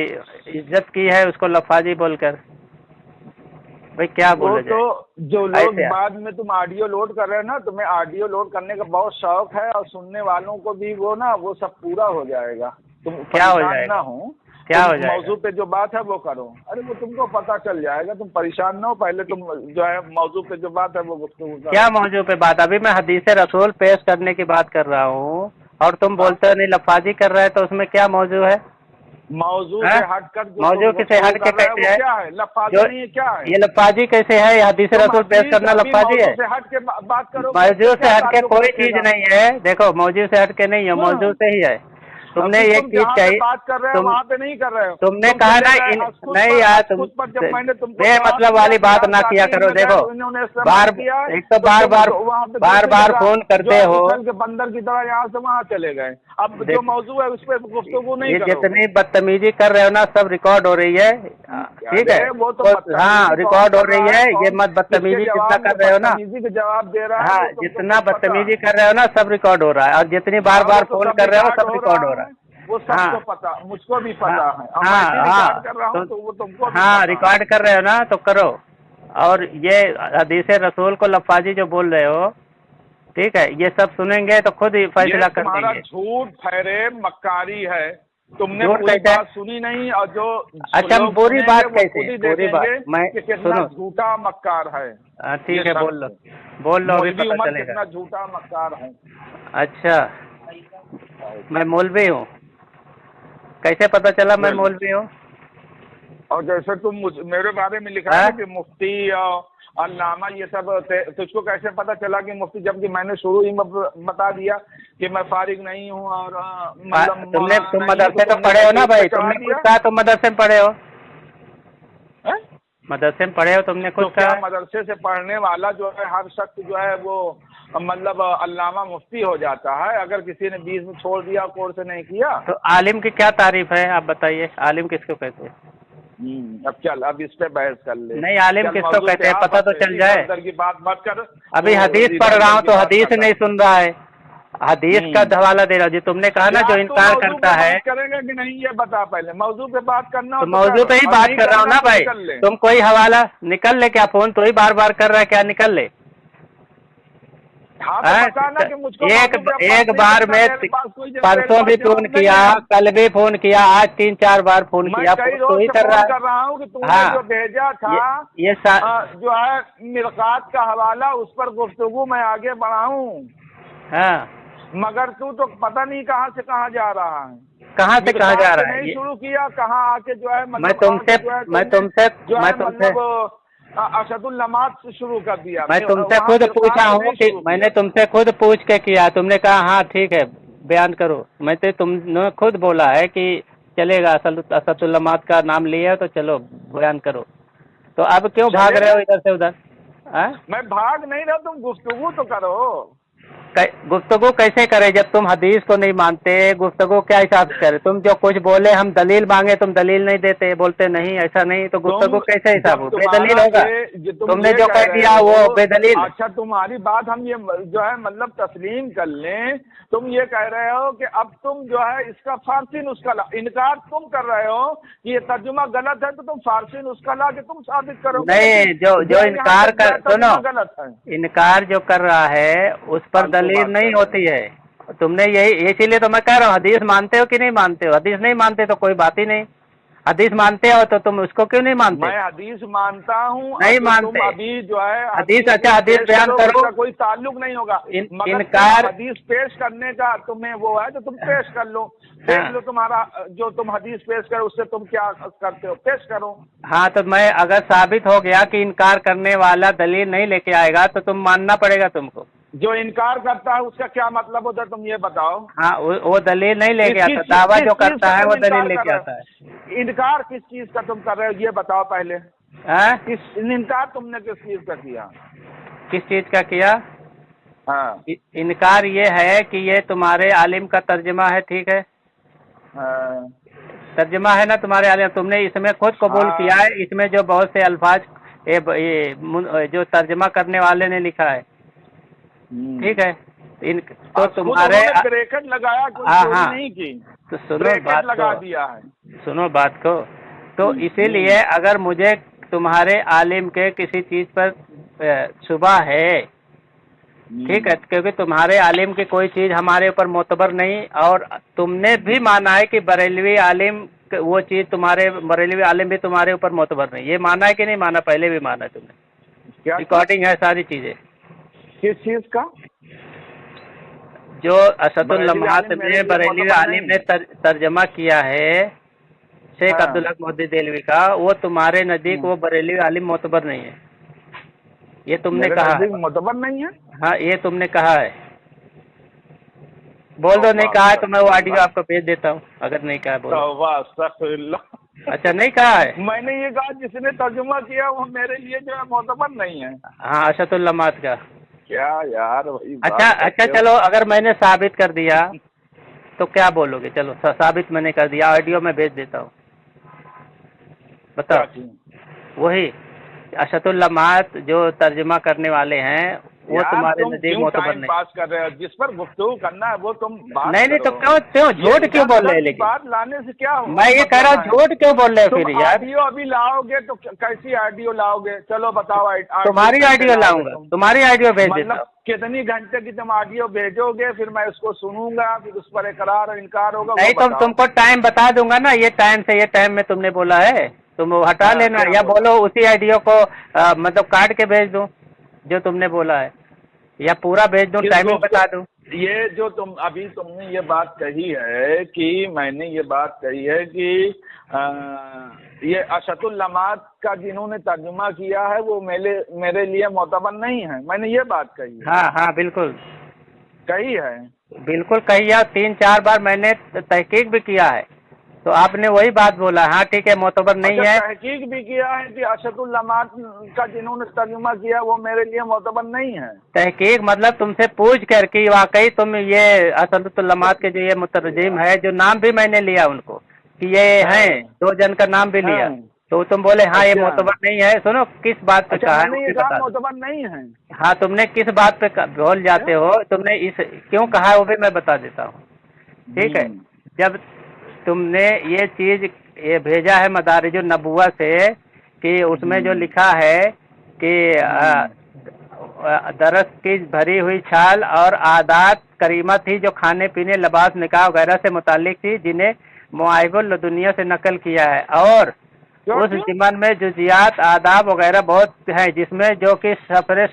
इज्जत की है, उसको लफाजी बोलकर भाई क्या बोले तो जो लोग बाद में तुम ऑडियो लोड कर रहे हो ना, तुम्हें ऑडियो लोड करने का बहुत शौक है और सुनने वालों को भी वो ना वो सब पूरा हो जाएगा, तुम क्या हो जाएगा ना हो, क्या हो जाएगा? मौजू पे जो बात है वो करो, अरे वो तुमको पता चल जाएगा, तुम परेशान ना हो, पहले तुम जो है मौजू पे जो बात है वो गुफ्तगू करो। क्या मौजू पे बात? अभी मैं हदीस रसूल पेश करने की बात कर रहा हूँ और तुम बोलते हो नहीं लफाजी कर रहे है, तो उसमें क्या मौजू है? मौजू से हटकर मौजू से हट के कैसे है? क्या है लफाजी नहीं है, क्या है ये लफाजी कैसे है? हदीस रसूल पेश करना लफाजी है? हट के बात करो, मौजू से हट के कोई चीज नहीं है, देखो मौजू से हट के नहीं है, मौजू से ही है। तुमने एक चीज कही, बात कर रहे हो वहाँ पे नहीं कर रहे हो, तुमने कहा ना नहीं यार, तुम बेमतलब वाली बात ना किया करो। देखो एक तो बार बार फोन करते हो, बंदर की तरह यहाँ से वहाँ चले गए, अब जो मौजू है उस पर गुफ्तगू नहीं करो। जितनी बदतमीजी कर रहे हो ना सब रिकॉर्ड हो रही है, ठीक है? वो तो हाँ रिकॉर्ड हो रही है, ये मत बदतमीजी जितना कर रहे हो ना, जवाब दे रहा है, हाँ जितना बदतमीजी कर रहे हो ना सब रिकॉर्ड हो रहा है, और जितनी बार बार फोन कर रहे हो सब रिकॉर्ड हो रहा है। वो सबको पता, मुझको भी पता है। हाँ कर रहा हूँ तो वो तुमको हाँ रिकॉर्ड कर रहे हो ना तो करो। और ये हदीस रसूल को लफाजी जो बोल रहे हो, ठीक है, ये सब सुनेंगे तो खुद ही फैसला कर देंगे। झूठ फैरेब मक्कारी है, तुमने पूरी बात सुनी नहीं, और जो अच्छा पूरी बात कैसे, पूरी बात मैं कितना झूठा मक्कार है। ठीक है बोल लो अभी पता चलेगा कितना झूठा मक्कार है। अच्छा मैं मौलवी हूँ, कैसे पता चला मैं मौलवी हूँ? और जैसे तुम मेरे बारे में लिखा है कि मुफ्ती अल्लामा ये सब, तुझको कैसे पता चला कि मुफ्ती, जबकि मैंने शुरू ही बता दिया कि मैं फारिग नहीं हूँ। और तुम मदरसे तो पढ़े हो ना भाई, तुमने खुद कहा तुम मदरसे में पढ़े हो, मदरसे में पढ़े हो तुमने खुद कहा। मदरसे से पढ़ने वाला जो है हर शख्स जो है वो मतलब अल्लामा मुफ्ती हो जाता है, अगर किसी ने बीच में छोड़ दिया, कोर्स नहीं किया। तो आलिम की क्या तारीफ है आप बताइए, आलिम किसको कहते हैं? अब चल अब इस पे बहस कर ले। नहीं आलिम किसको कहते हैं पता तो चल जाए। की बात मत कर, अभी हदीस पढ़ रहा हूँ तो हदीस नहीं सुन रहा है, हदीस का हवाला दे रहा हूँ। जी तुमने कहा ना जो इनकार करता है, करेगा कि नहीं ये बता, पहले मौजू पे बात करना। तो मौजू पे ही बात कर रहा हूँ ना भाई, तुम कोई हवाला निकल ले क्या, फोन तो ही बार बार कर रहा है, क्या निकल ले? एक बार में परसों भी फोन किया, कल भी फोन किया, आज 3-4 बार फोन किया, तो ही कर रहा हूँ कि तुमने जो भेजा था ये जो है मिरकात का हवाला, उस पर गुफ्तगू मैं आगे बढ़ाऊं। हाँ मगर तू तो पता नहीं कहाँ से कहाँ जा रहा है, कहाँ से कहाँ जा रहा है, नहीं शुरू किया, कहाँ आके जो है मैं तुमसे अशदुल नमाज से शुरू कर दिया। मैं तुमसे खुद पूछा हूँ कि मैंने तुमसे खुद पूछ के किया, तुमने कहा हाँ ठीक है बयान करो। मैं तो तुमने खुद बोला है कि चलेगा, असदुल नमाज का नाम लिया तो चलो बयान करो, तो अब क्यों भाग रहे हो इधर से उधर? मैं भाग नहीं रहा, तुम गुफ्तगू तो करो। गुफ्तगू कैसे करे जब तुम हदीस को नहीं मानते? गुफ्तगू क्या हिसाब से करे? तुम जो कुछ बोले हम दलील मांगे तुम दलील नहीं देते, बोलते नहीं ऐसा नहीं, तो गुफ्तगू कैसे हिसाब हो? बेदलील होगा। तुमने जो कह दिया वो बेदलील। अच्छा तुम्हारी बात हम ये जो है मतलब तस्लीम कर लें, तुम ये कह रहे हो कि अब तुम जो है इसका फारसी नुस्खा ला, इनकार तुम कर रहे हो कि ये तर्जुमा गलत है, तो तुम फारसी नुस्खा ला के तुम साबित करो। नहीं, जो इनकार कर, सुनो, गलत है, इनकार जो कर रहा है उस पर दलील नहीं होती है। तुमने यही, इसीलिए तो मैं कह रहा हूँ हदीस मानते हो कि नहीं मानते हो? हदीस नहीं मानते तो कोई बात ही नहीं। हदीस मानते हो तो तुम उसको क्यों नहीं मानते? मैं हदीस मानता हूँ, नहीं मानते। तुम अभी जो है हदीस, अच्छा हदीस बयान करो, कोई ताल्लुक नहीं होगा। इनकार हदीस पेश करने का तुम्हें वो है तो तुम पेश कर लो, देख लो तुम्हारा जो तुम हदीस पेश करो उससे तुम क्या करते हो, पेश करो। हाँ, तो मैं अगर साबित हो गया कि इनकार करने वाला दलील नहीं लेके आएगा तो तुम मानना पड़ेगा तुमको। जो इनकार करता है उसका क्या मतलब होता है तुम ये बताओ? हाँ, वो दलील नहीं लेके आता, दावा जो करता है वो दलील लेके आता है। इनकार किस चीज का तुम कर रहे हो ये बताओ पहले। इनकार तुमने किस चीज का किया? किस चीज का किया? हाँ, इनकार ये है कि ये तुम्हारे आलिम का तर्जमा है, ठीक है? हाँ, तर्जमा है ना तुम्हारे आलिम, तुमने इसमें खुद कबूल किया है, इसमें जो बहुत से अल्फाज ये जो तर्जमा करने वाले ने लिखा है, ठीक है? तो तुम्हारे ब्रैकेट लगाया, हाँ, नहीं की तो सुनो बात लगा दिया है, सुनो बात को। तो इसीलिए अगर मुझे तुम्हारे आलिम के किसी चीज पर शुबा है, ठीक है, क्योंकि तुम्हारे आलिम की कोई चीज हमारे ऊपर मोतबर नहीं, और तुमने भी माना है कि बरेलवी आलिम वो चीज तुम्हारे, बरेलवी आलिम भी तुम्हारे ऊपर मोतबर नहीं, ये माना है कि नहीं माना? पहले भी माना तुमने, रिकॉर्डिंग है सारी चीजें। किस चीज का? जो असदुल लम्हात में बरेलवी आलिम ने तर्जमा किया है शेख अब्दुल हक मोहद्दिस देलवी का, वो तुम्हारे नजदीक वो बरेलवी आलिम मोतबर नहीं है, ये तुमने कहा है। मोतबर नहीं है? हाँ, ये तुमने कहा है। बोल दो नहीं कहा है तो मैं वो ऑडियो आपको भेज देता हूँ, अगर नहीं कहा बोलो। अच्छा, नहीं कहा है? मैंने ये कहा जिसने तर्जुमा किया वो मेरे लिए जो है मोतबर नहीं है। हाँ, असदुल लम्हात का। क्या यार वही अच्छा चलो, अगर मैंने साबित कर दिया तो क्या बोलोगे? चलो साबित मैंने कर दिया, ऑडियो में भेज देता हूँ, बताओ। वही असदुल लम्हात जो तर्जुमा करने वाले हैं वो तुम्हारे नजदीक मोतबर नहीं। पास कर रहे हो, जिस पर गुफ्तगू करना है वो तुम बात नहीं तो क्यों झूठ क्यों बोल रहे हैं? लेकिन बात लाने से क्या हो? मैं ये कह रहा हूँ झूठ क्यों बोल रहे हो फिर यार? ऑडियो अभी लाओगे तो कैसी ऑडियो लाओगे? चलो बताओ। तुम्हारी ऑडियो लाऊंगा, तुम्हारी ऑडियो भेज देता हूँ। कितनी घंटे की तुम ऑडियो भेजोगे, फिर मैं उसको सुनूंगा, फिर उस पर इकरार और इनकार होगा? नहीं, तुमको टाइम बता दूंगा ना, ये टाइम से ये टाइम में तुमने बोला है, तुम हटा लेना, या बोलो उसी ऑडियो को मतलब काट के भेज दूं जो तुमने बोला है, या पूरा भेज दूं, टाइमिंग बता दूं? ये जो तुमने ये बात कही है कि मैंने ये बात कही है कि ये असदुल लम्हात का जिन्होंने तर्जुमा किया है वो मेरे लिए मोतबर नहीं है, मैंने ये बात कही है। हाँ, बिल्कुल कही है, बिल्कुल कही है, 3-4 बार मैंने तहकीक भी किया है, तो आपने वही बात बोला। हाँ ठीक है, मोतबर नहीं है। तहकीक भी किया है कि असदुल लम्हात का जिन्होंने तर्जुमा किया वो मेरे लिए मोतबर नहीं है। तहकीक मतलब तुमसे पूछ कर कि वाकई तुम ये असदुल लम्हात के जो ये मुतरजिम है, जो नाम भी मैंने लिया उनको कि ये हैं, 2 जन का नाम भी लिया, तो तुम बोले हाँ ये मोतबर नहीं है। सुनो किस बात पे कहा है? मोतबर नहीं है। हाँ, तुमने किस बात पे बोल जाते हो, तुमने इस क्यों कहा है वो भी मैं बता देता हूँ, ठीक है? जब तुमने ये चीज ये भेजा है मदारिजुन नबुव्वा से कि उसमें जो लिखा है कि दरस की भरी हुई छाल और आदात करीमा थी जो खाने पीने, लिबास, निकाह वगैरह से मुतालिक थी, जिन्हें मुआइबुल दुनिया से नकल किया है, और उस ज़िमन में जुजियात आदाब वगैरह बहुत हैं, जिसमें जो कि सफर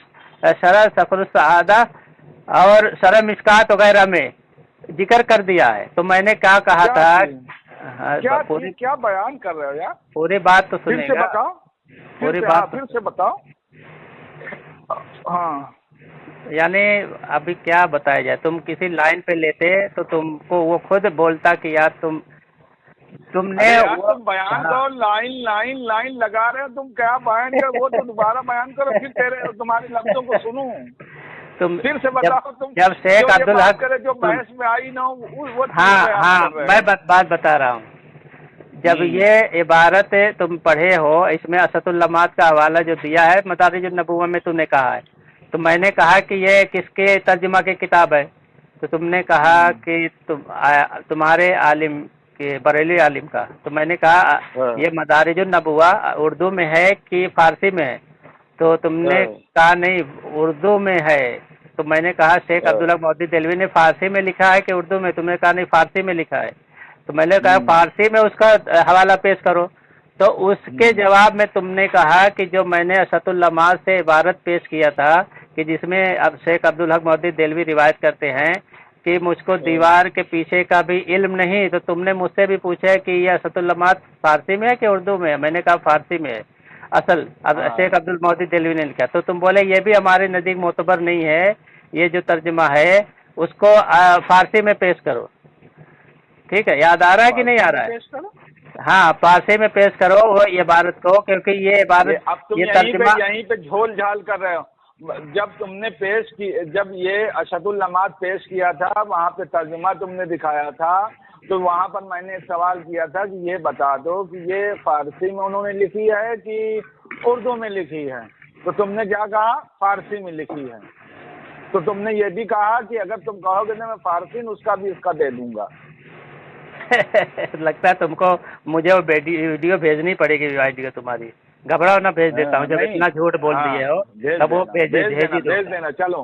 सआदा और शर मिस्कात वगैरह में जिक्र कर दिया है। तो मैंने क्या कहा था? क्या बयान कर रहे हो यार? पूरी बात तो सुनेगा। फिर से बताओ, पूरी बात फिर से बताओ। हाँ, यानी अभी क्या बताया जाए, तुम किसी लाइन पे लेते तो तुमको वो खुद बोलता कि यार तुमने तुम बयान करो, लाइन लगा रहे हो तुम, क्या बयान करो वो तो दोबारा बयान करो, फिर तुम्हारे लफ्जों को सुनूं। तुम फिर से बताओ तुम जब शेख जो ये अब्दुल बात हक करे जो बहस में आई ना वो चीज़ हाँ पे आप हाँ कर रहे मैं हो। बात बता रहा हूँ। जब ये इबारत तुम पढ़े हो, इसमें असदुल्लमात का हवाला जो दिया है मदारिजुन नबुव्वा में तुमने कहा है, तो मैंने कहा कि ये किसके तर्जुमा की किताब है, तो तुमने कहा कि तुम्हारे आलिम के बरेली आलिम का, तो मैंने कहा ये मदारिजुन नबुव्वा उर्दू में है कि फारसी में है, तो तुमने कहा नहीं उर्दू में है। तो मैंने कहा शेख अब्दुल हक मोहद्दिस देलवी ने फारसी में लिखा है कि उर्दू में, तुमने कहा नहीं फारसी में लिखा है। तो मैंने कहा फारसी में उसका हवाला पेश करो, तो उसके जवाब में तुमने कहा कि जो मैंने असदुल्लमात से इबारत पेश किया था कि जिसमें अब शेख अब्दुल हक मोहद्दिस देलवी रिवायत करते हैं कि मुझको दीवार के पीछे का भी इल्म नहीं, तो तुमने मुझसे भी पूछा कि ये असदुल्लमात फारसी में है कि उर्दू में है, मैंने कहा फारसी में है असल। अब शेख अब्दुल मोहद्दिस देलवी ने लिखा, तो तुम बोले ये भी हमारे नज़दीक मोतबर नहीं है, ये जो तर्जुमा है उसको फारसी में पेश करो। ठीक है, याद आ रहा है कि नहीं आ रहा है? हाँ, फारसी में पेश करो वो इबारत को, क्योंकि ये इबारत अब तुम ये यहीं पे झोल झाल कर रहे हो। जब तुमने पेश की, जब ये असदुल्लमात पेश किया था वहाँ पे तर्जुमा तुमने दिखाया था, तो वहाँ पर मैंने एक सवाल किया था कि ये बता दो कि ये फारसी में उन्होंने लिखी है कि उर्दू में लिखी है, तो तुमने क्या कहा? फारसी में लिखी है। तो तुमने ये भी कहा कि अगर तुम कहोगे ना मैं फारसी उसका भी इसका दे दूंगा। लगता है तुमको मुझे वो वीडियो भेजनी पड़ेगी वीडियो तुम्हारी। घबराओ ना, भेज देता हूँ। जब इतना झूठ बोल दिए हो तब वो भेज देना। चलो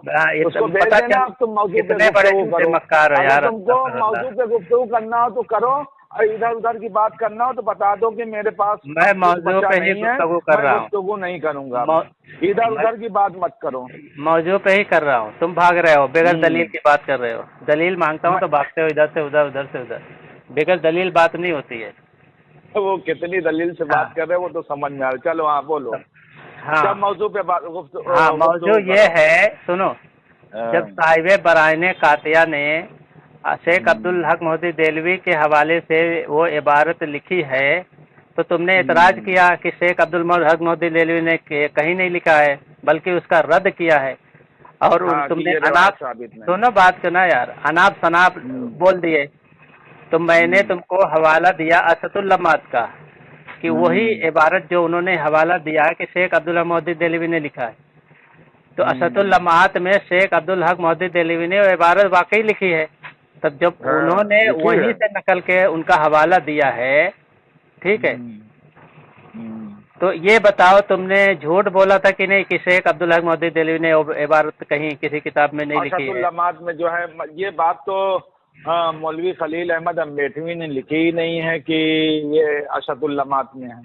उसको भेज पता देना। अब तुम मौजूद कितने बड़े मक्कार हो यार। तुमको मौजूद पे गुफ्तगू करना हो तो करो, और इधर उधर की बात करना हो तो बता दो कि मेरे पास मैं मौजूद पे ही गुफ्तगू कर रहा हूँ, गुफ्तगू नहीं करूँगा। इधर उधर की बात मत करो, मौजूद पे ही कर रहा हूँ। तुम भाग रहे हो, बगैर दलील की बात कर रहे हो। दलील मांगता हूँ तो भागते हो इधर से उधर, उधर से उधर। बगैर दलील बात नहीं होती है। वो कितनी दलील से बात कर रहे हो वो तो समझ में आ रहा। चलो हाँ बोलो। हाँ मौजू पे बात। हाँ मौजू ये है, सुनो। जब साहिब बराइन कातिया ने शेख अब्दुल हक मोहद्दिस देलवी के हवाले से वो इबारत लिखी है, तो तुमने एतराज किया कि शेख अब्दुल हक मोहद्दिस देलवी ने कहीं नहीं लिखा है, बल्कि उसका रद्द किया है। और तुमने अनाप, सुनो बात करना यार, अनाप शनाप बोल दिए। तो मैंने तुमको हवाला दिया असदुल्लमात का कि वही इबारत जो उन्होंने हवाला दिया है कि शेख अब्दुल हक मोहद्दिस देलवी ने लिखा है, तो असदुल्लमात में शेख अब्दुल हक मोहद्दिस देलवी ने वो इबारत वाकई लिखी है। तब जब उन्होंने वहीं से नकल के उनका हवाला दिया है, ठीक है, तो ये बताओ तुमने झूठ बोला था कि नहीं कि शेख अब्दुल हक मोहद्दिस देलवी ने इबारत कहीं किसी किताब में नहीं लिखी है? असदुल्लमात में जो है ये बात तो मौलवी खलील अहमद अम्बेठवी ने लिखी ही नहीं है कि ये असदुल्लमात में है।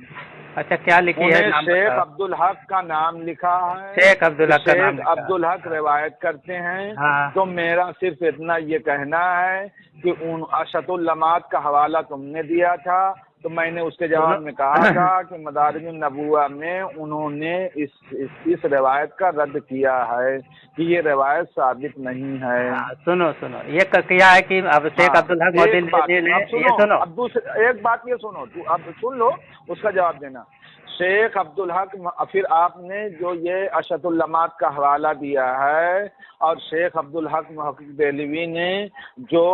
अच्छा, क्या लिखी है? शेख अब्दुल हक का नाम लिखा है। शेख अब्दुल हक का नाम, अब्दुल हक रिवायत करते हैं। हाँ। तो मेरा सिर्फ इतना ये कहना है कि उन असदुल्लमात का हवाला तुमने दिया था, तो मैंने उसके जवाब में कहा था कि मदारिजुन नबुव्वा में उन्होंने इस रिवायत का रद्द किया है कि ये रिवायत साबित नहीं है। सुनो ये किया है कि अब शेख अब्दुल हक मोहद्दिस देलवी ने, ये सुनो, अब दूसरी एक बात ये सुनो, तू अब सुन लो, उसका जवाब देना। शेख अब्दुल हक, फिर आपने जो ये असदुल्लमात का हवाला दिया है और शेख अब्दुल हक मोहद्दिस देलवी ने जो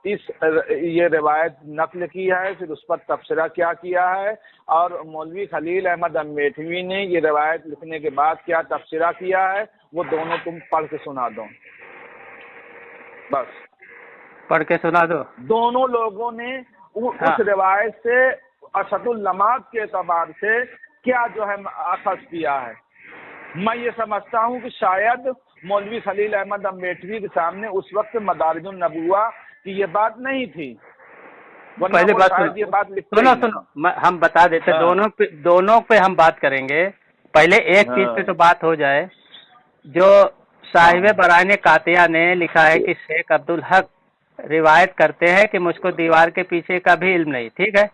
ये रिवायत नकल की है, फिर उस पर तबसरा क्या किया है, और मौलवी खलील अहमद अम्बेठवी ने ये रिवायत लिखने के बाद क्या तबसरा किया है, वो दोनों तुम पढ़ के सुना दो। बस पढ़ के सुना दो। दोनों लोगों ने उस रिवायत से असदुल्लमात के एतबार से क्या जो है अखज़ किया है। मैं ये समझता हूँ कि शायद मौलवी खलील अहमद अम्बेठवी के सामने उस वक्त मदारिजुन नबुव्वा की ये बात नहीं थी, पहले बात ये बात सुनो हम बता देते। दोनों पे हम बात करेंगे। पहले एक चीज पे तो बात हो जाए, जो साहिब बराइन कातिया ने लिखा है कि शेख अब्दुल हक रिवायत करते हैं कि मुझको दीवार के पीछे का भी इल्म नहीं, ठीक है,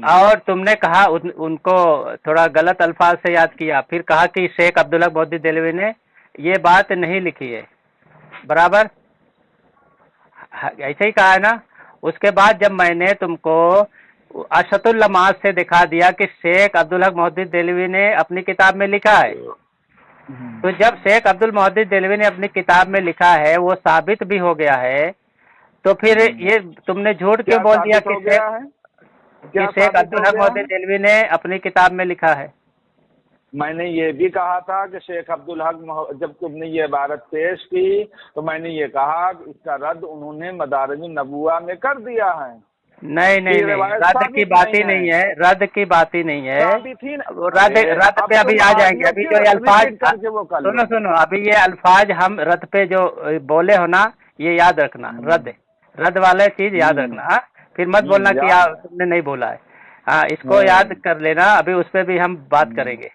और तुमने कहा उनको थोड़ा गलत अल्फाज से याद किया, फिर कहा कि शेख अब्दुल हक मोहद्दिस देलवी ने ये बात नहीं लिखी है, बराबर ऐसे ही कहा है ना। उसके बाद जब मैंने तुमको असदुल्लमात से दिखा दिया कि शेख अब्दुल हक मोहद्दिस देलवी ने अपनी किताब में लिखा है, تو जब शेख अब्दुल मोहद्दिस देलवी ने अपनी किताब में लिखा है वो साबित भी हो गया है, तो फिर ये तुमने झूठ क्यों बोल दिया कि शेख अब्दुल हक मोहद्दिस देलवी ने अपनी किताब में लिखा है? मैंने ये भी कहा था कि शेख अब्दुल हक, जब तुमने ये इबारत पेश की तो मैंने ये कहा कि इसका रद्द उन्होंने मदारिज नबुवा में कर दिया है। नहीं नहीं नहीं, रद्द की बात ही नहीं है, रद्द की बात ही नहीं है, रद्द पे अभी आ जाएंगे। अभी जो अल्फाज, सुनो, अभी ये अल्फाज हम रद्द पे जो बोले हो ना, ये याद रखना, रद्द वाला चीज याद रखना, फिर मत बोलना कि तुमने नहीं बोला है। हाँ, इसको याद कर लेना, अभी उस पर भी हम बात करेंगे।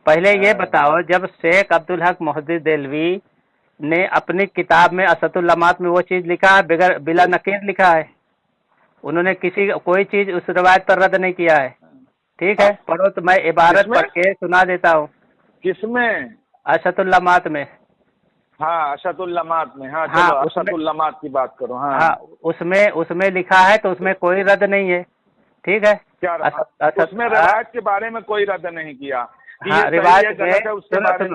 पहले ये बताओ, जब शेख अब्दुल हक मोहद्दिस देलवी ने अपनी किताब में असदुल लमात में वो चीज लिखा है, बगैर बिला नकीर लिखा है, उन्होंने कोई चीज उस रिवायत पर रद्द नहीं किया है। ठीक है, पढ़ो तो मैं इबारत पढ़ के सुना देता हूँ। किसमें? असदुल लमात में। हाँ, असदुल लमात में। हाँ, चलो असदुल लमात की बात करो। हाँ, उसमें लिखा है, तो उसमें कोई रद्द नहीं है। ठीक है, क्या उसमें रिवायत के बारे में कोई रद्द नहीं किया? हाँ, रिवायत में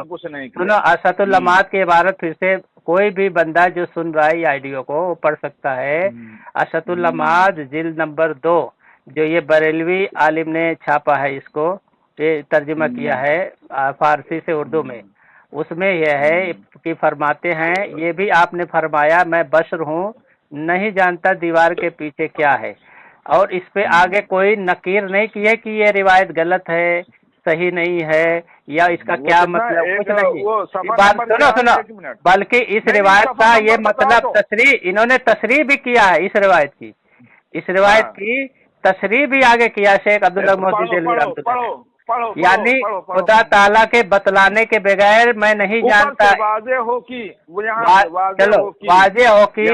कुछ नहीं किया। सुनो, असदुल लमात की इबारत फिर से कोई भी बंदा जो सुन रहा है आइडियो को वो पढ़ सकता है। असदुल लमात जिल्द नंबर 2, जो ये बरेलवी आलिम ने छापा है, इसको ये तर्जुमा किया है फारसी से उर्दू में। उसमें यह है कि फरमाते हैं, ये भी आपने फरमाया मैं बशर हूँ, नहीं जानता दीवार के पीछे क्या है, और इस पे आगे कोई नकीर नहीं की है कि ये रिवायत गलत है, सही नहीं है, या इसका क्या मतलब, कुछ नहीं। सुनो, बल्कि इस रिवायत का ये मतलब तशरीह, इन्होंने तशरीह भी किया है इस रिवायत की, इस रिवायत की तशरीह भी आगे किया शेख अब्दुल हक मोहद्दिस देलवी रहमतुल्लाह। यानी खुदा ताला के बतलाने के बगैर मैं नहीं जानता। वाज़े हो कि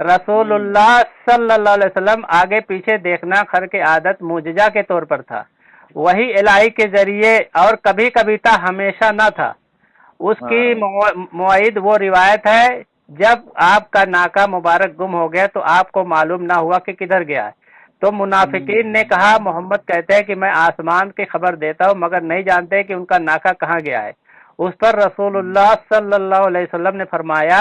रसूलुल्लाह सल्लल्लाहु अलैहि वसल्लम आगे पीछे देखना खर के आदत मुजजा के तौर पर था, वही इलाही के जरिए, और कभी कविता हमेशा न था। उसकी मुआइद वो रिवायत है, जब आपका नाका मुबारक गुम हो गया तो आपको मालूम ना हुआ कि किधर गया है, तो मुनाफिकीन ने कहा मोहम्मद कहते हैं कि मैं आसमान की खबर देता हूँ मगर नहीं जानते कि उनका नाका कहाँ गया है। उस पर रसूलुल्लाह सल्लल्लाहु अलैहि वसल्लम ने फरमाया,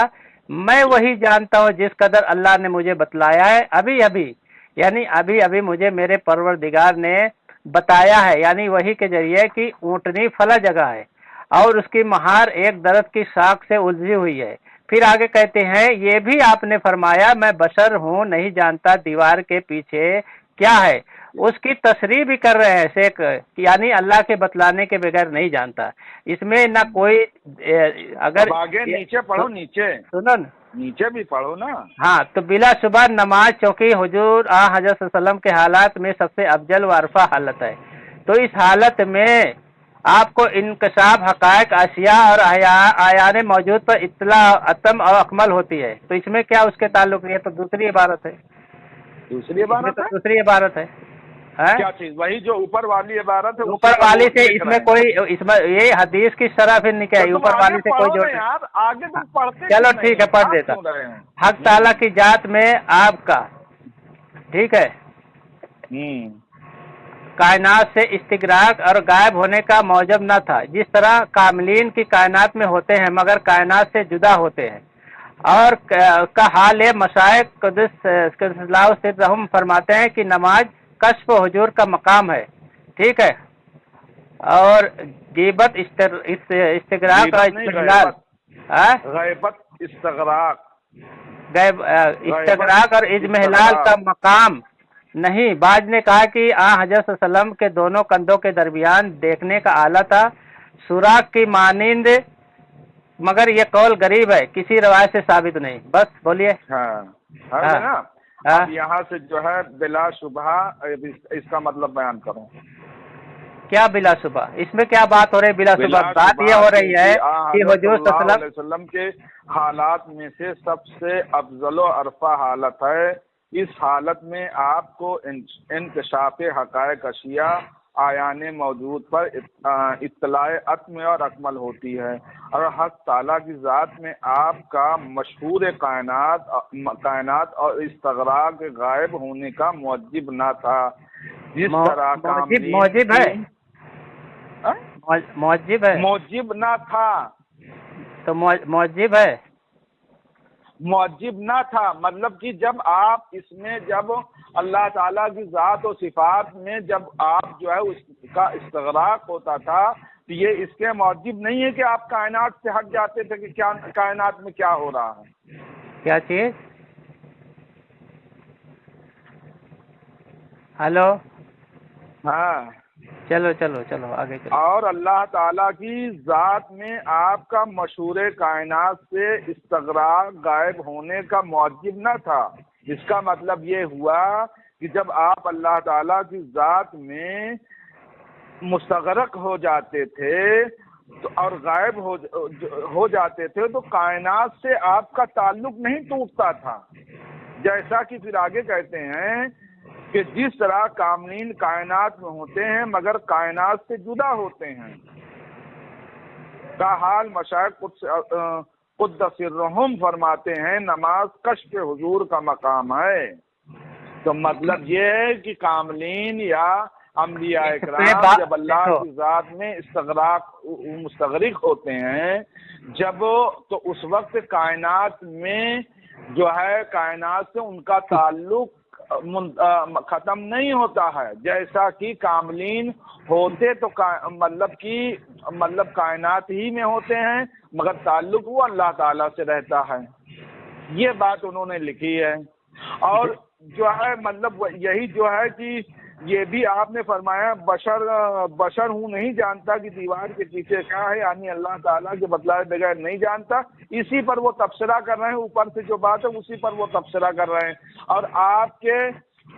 मैं वही जानता हूँ जिस कदर अल्लाह ने मुझे बतलाया है, अभी अभी, यानी अभी अभी मुझे मेरे परवरदिगार ने बताया है, यानी वही के जरिए कि ऊँटनी फला जगह है और उसकी महार एक दरख्त की शाख से उलझी हुई है। फिर आगे कहते हैं, ये भी आपने फरमाया मैं बशर हूँ, नहीं जानता दीवार के पीछे क्या है। उसकी तशरीह भी कर रहे हैं शेख, यानी अल्लाह के बतलाने के बगैर नहीं जानता। इसमें ना कोई अगर आगे नीचे पढ़ो, नीचे सुनो न, नीचे भी पढ़ो ना। हाँ, तो बिला शुबह नमाज चौकी हुजूर हज़रत सल्लल्लाहु के हालात में सबसे अफजल व अरफा हालत है। तो इस हालत में आपको इनकशाफ हकायक अशिया और आयान मौजूद पर इत्तला अतम और अकमल होती है। तो इसमें क्या उसके ताल्लुक है? तो दूसरी इबारत है, दूसरी इबारत है, दूसरी इबारत है। क्या चीज? वही जो ऊपर वाली इबारत है, ऊपर वाली से इसमें कोई, इसमें ये हदीस की शरह फिर नहीं, क्या ऊपर वाली से कोई जोड़ यार, आगे तुम पढ़ते। चलो ठीक है, पढ़ देता। हक ताला की जात में आपका, ठीक है, कायनात से इस्तिगराक और गायब होने का मौजब न था, जिस तरह कामिलीन की कायनात में होते हैं मगर कायनात से जुदा होते हैं। और का हाल मशाइख कुद्दस फरमाते हैं कि नमाज कश्फ हुजूर का मकाम है, ठीक है, और गीबत इस्तिगराक और इस्तिगराक और इजमहलाल का मकाम नहीं। बाज ने कहा कि हज़रत सल्लम के दोनों कंधों के दरमियान देखने का आला था, सुराख की मानिंद, मगर ये कौल गरीब है, किसी रवायत से साबित नहीं। बस बोलिए। अब यहाँ से जो है बिला शुबह इसका मतलब बयान करो। क्या बिला शुबह? इसमें क्या बात हो रही है? बिला शुबह बात ये हो रही है कि हुजूर सल्लल्लाहु अलैहि वसल्लम के हालात में से सबसे अफजल व अरफा हालत है। इस हालत में आपको इंकशाफ हकायक अशिया आयान मौजूद पर इत्तलाए अत्म और अकमल होती है, और हक ताला की ज़ात में आपका मशहूर कायनात और इस्तगराक गायब होने का मौजिब ना था। जिस तरह मौजिब है, मुअज्जिब है, मुअज्जिब ना था, तो मुअज्जिब है। मुअज्जिब ना था मतलब कि जब आप इसमें जब अल्लाह ताला की ज़ात और सिफात में जब आप जो है उसका इस्तगराक होता था, तो ये इसके मुअज्जिब नहीं है कि आप कायनात से हट जाते थे कि क्या कायनात में क्या हो रहा है। क्या चीज? हेलो, हाँ, चलो चलो चलो आगे चलो। और अल्लाह ताला की ज़ात में आपका मशहूर कायनात से इस्तगराक गायब होने का मुअज्जिब न था। इसका मतलब ये हुआ कि जब आप अल्लाह ताला की ज़ात में मुस्तगरक हो जाते थे तो और गायब हो जाते थे तो कायनात से आपका ताल्लुक नहीं टूटता था। जैसा कि फिर आगे कहते हैं कि जिस तरह कामनीन कायनात में होते हैं मगर कायनात से जुदा होते हैं, का हाल मशाइख कुद्दसिर्रहुम फरमाते हैं, नमाज कश्फ हुजूर का मकाम है। तो मतलब ये है कि कामलीन या अम्बिया इकराम जब अल्लाह की ज़ात में इस्तगराक मुस्तगरिक होते हैं जब, तो उस वक्त कायनात में जो है कायनात से उनका ताल्लुक ख़त्म नहीं होता है। जैसा कि कामलीन होते तो मतलब कायनात ही में होते हैं मगर ताल्लुक वो अल्लाह ताला से रहता है। ये बात उन्होंने लिखी है। और जो है मतलब यही जो है कि ये भी आपने फरमाया बशर हूँ, नहीं जानता कि दीवार के पीछे क्या है, यानी अल्लाह ताला के बतलाए बगैर नहीं जानता। इसी पर वो तबसरा कर रहे हैं, ऊपर से जो बात है उसी पर वो तबसरा कर रहे हैं। और आपके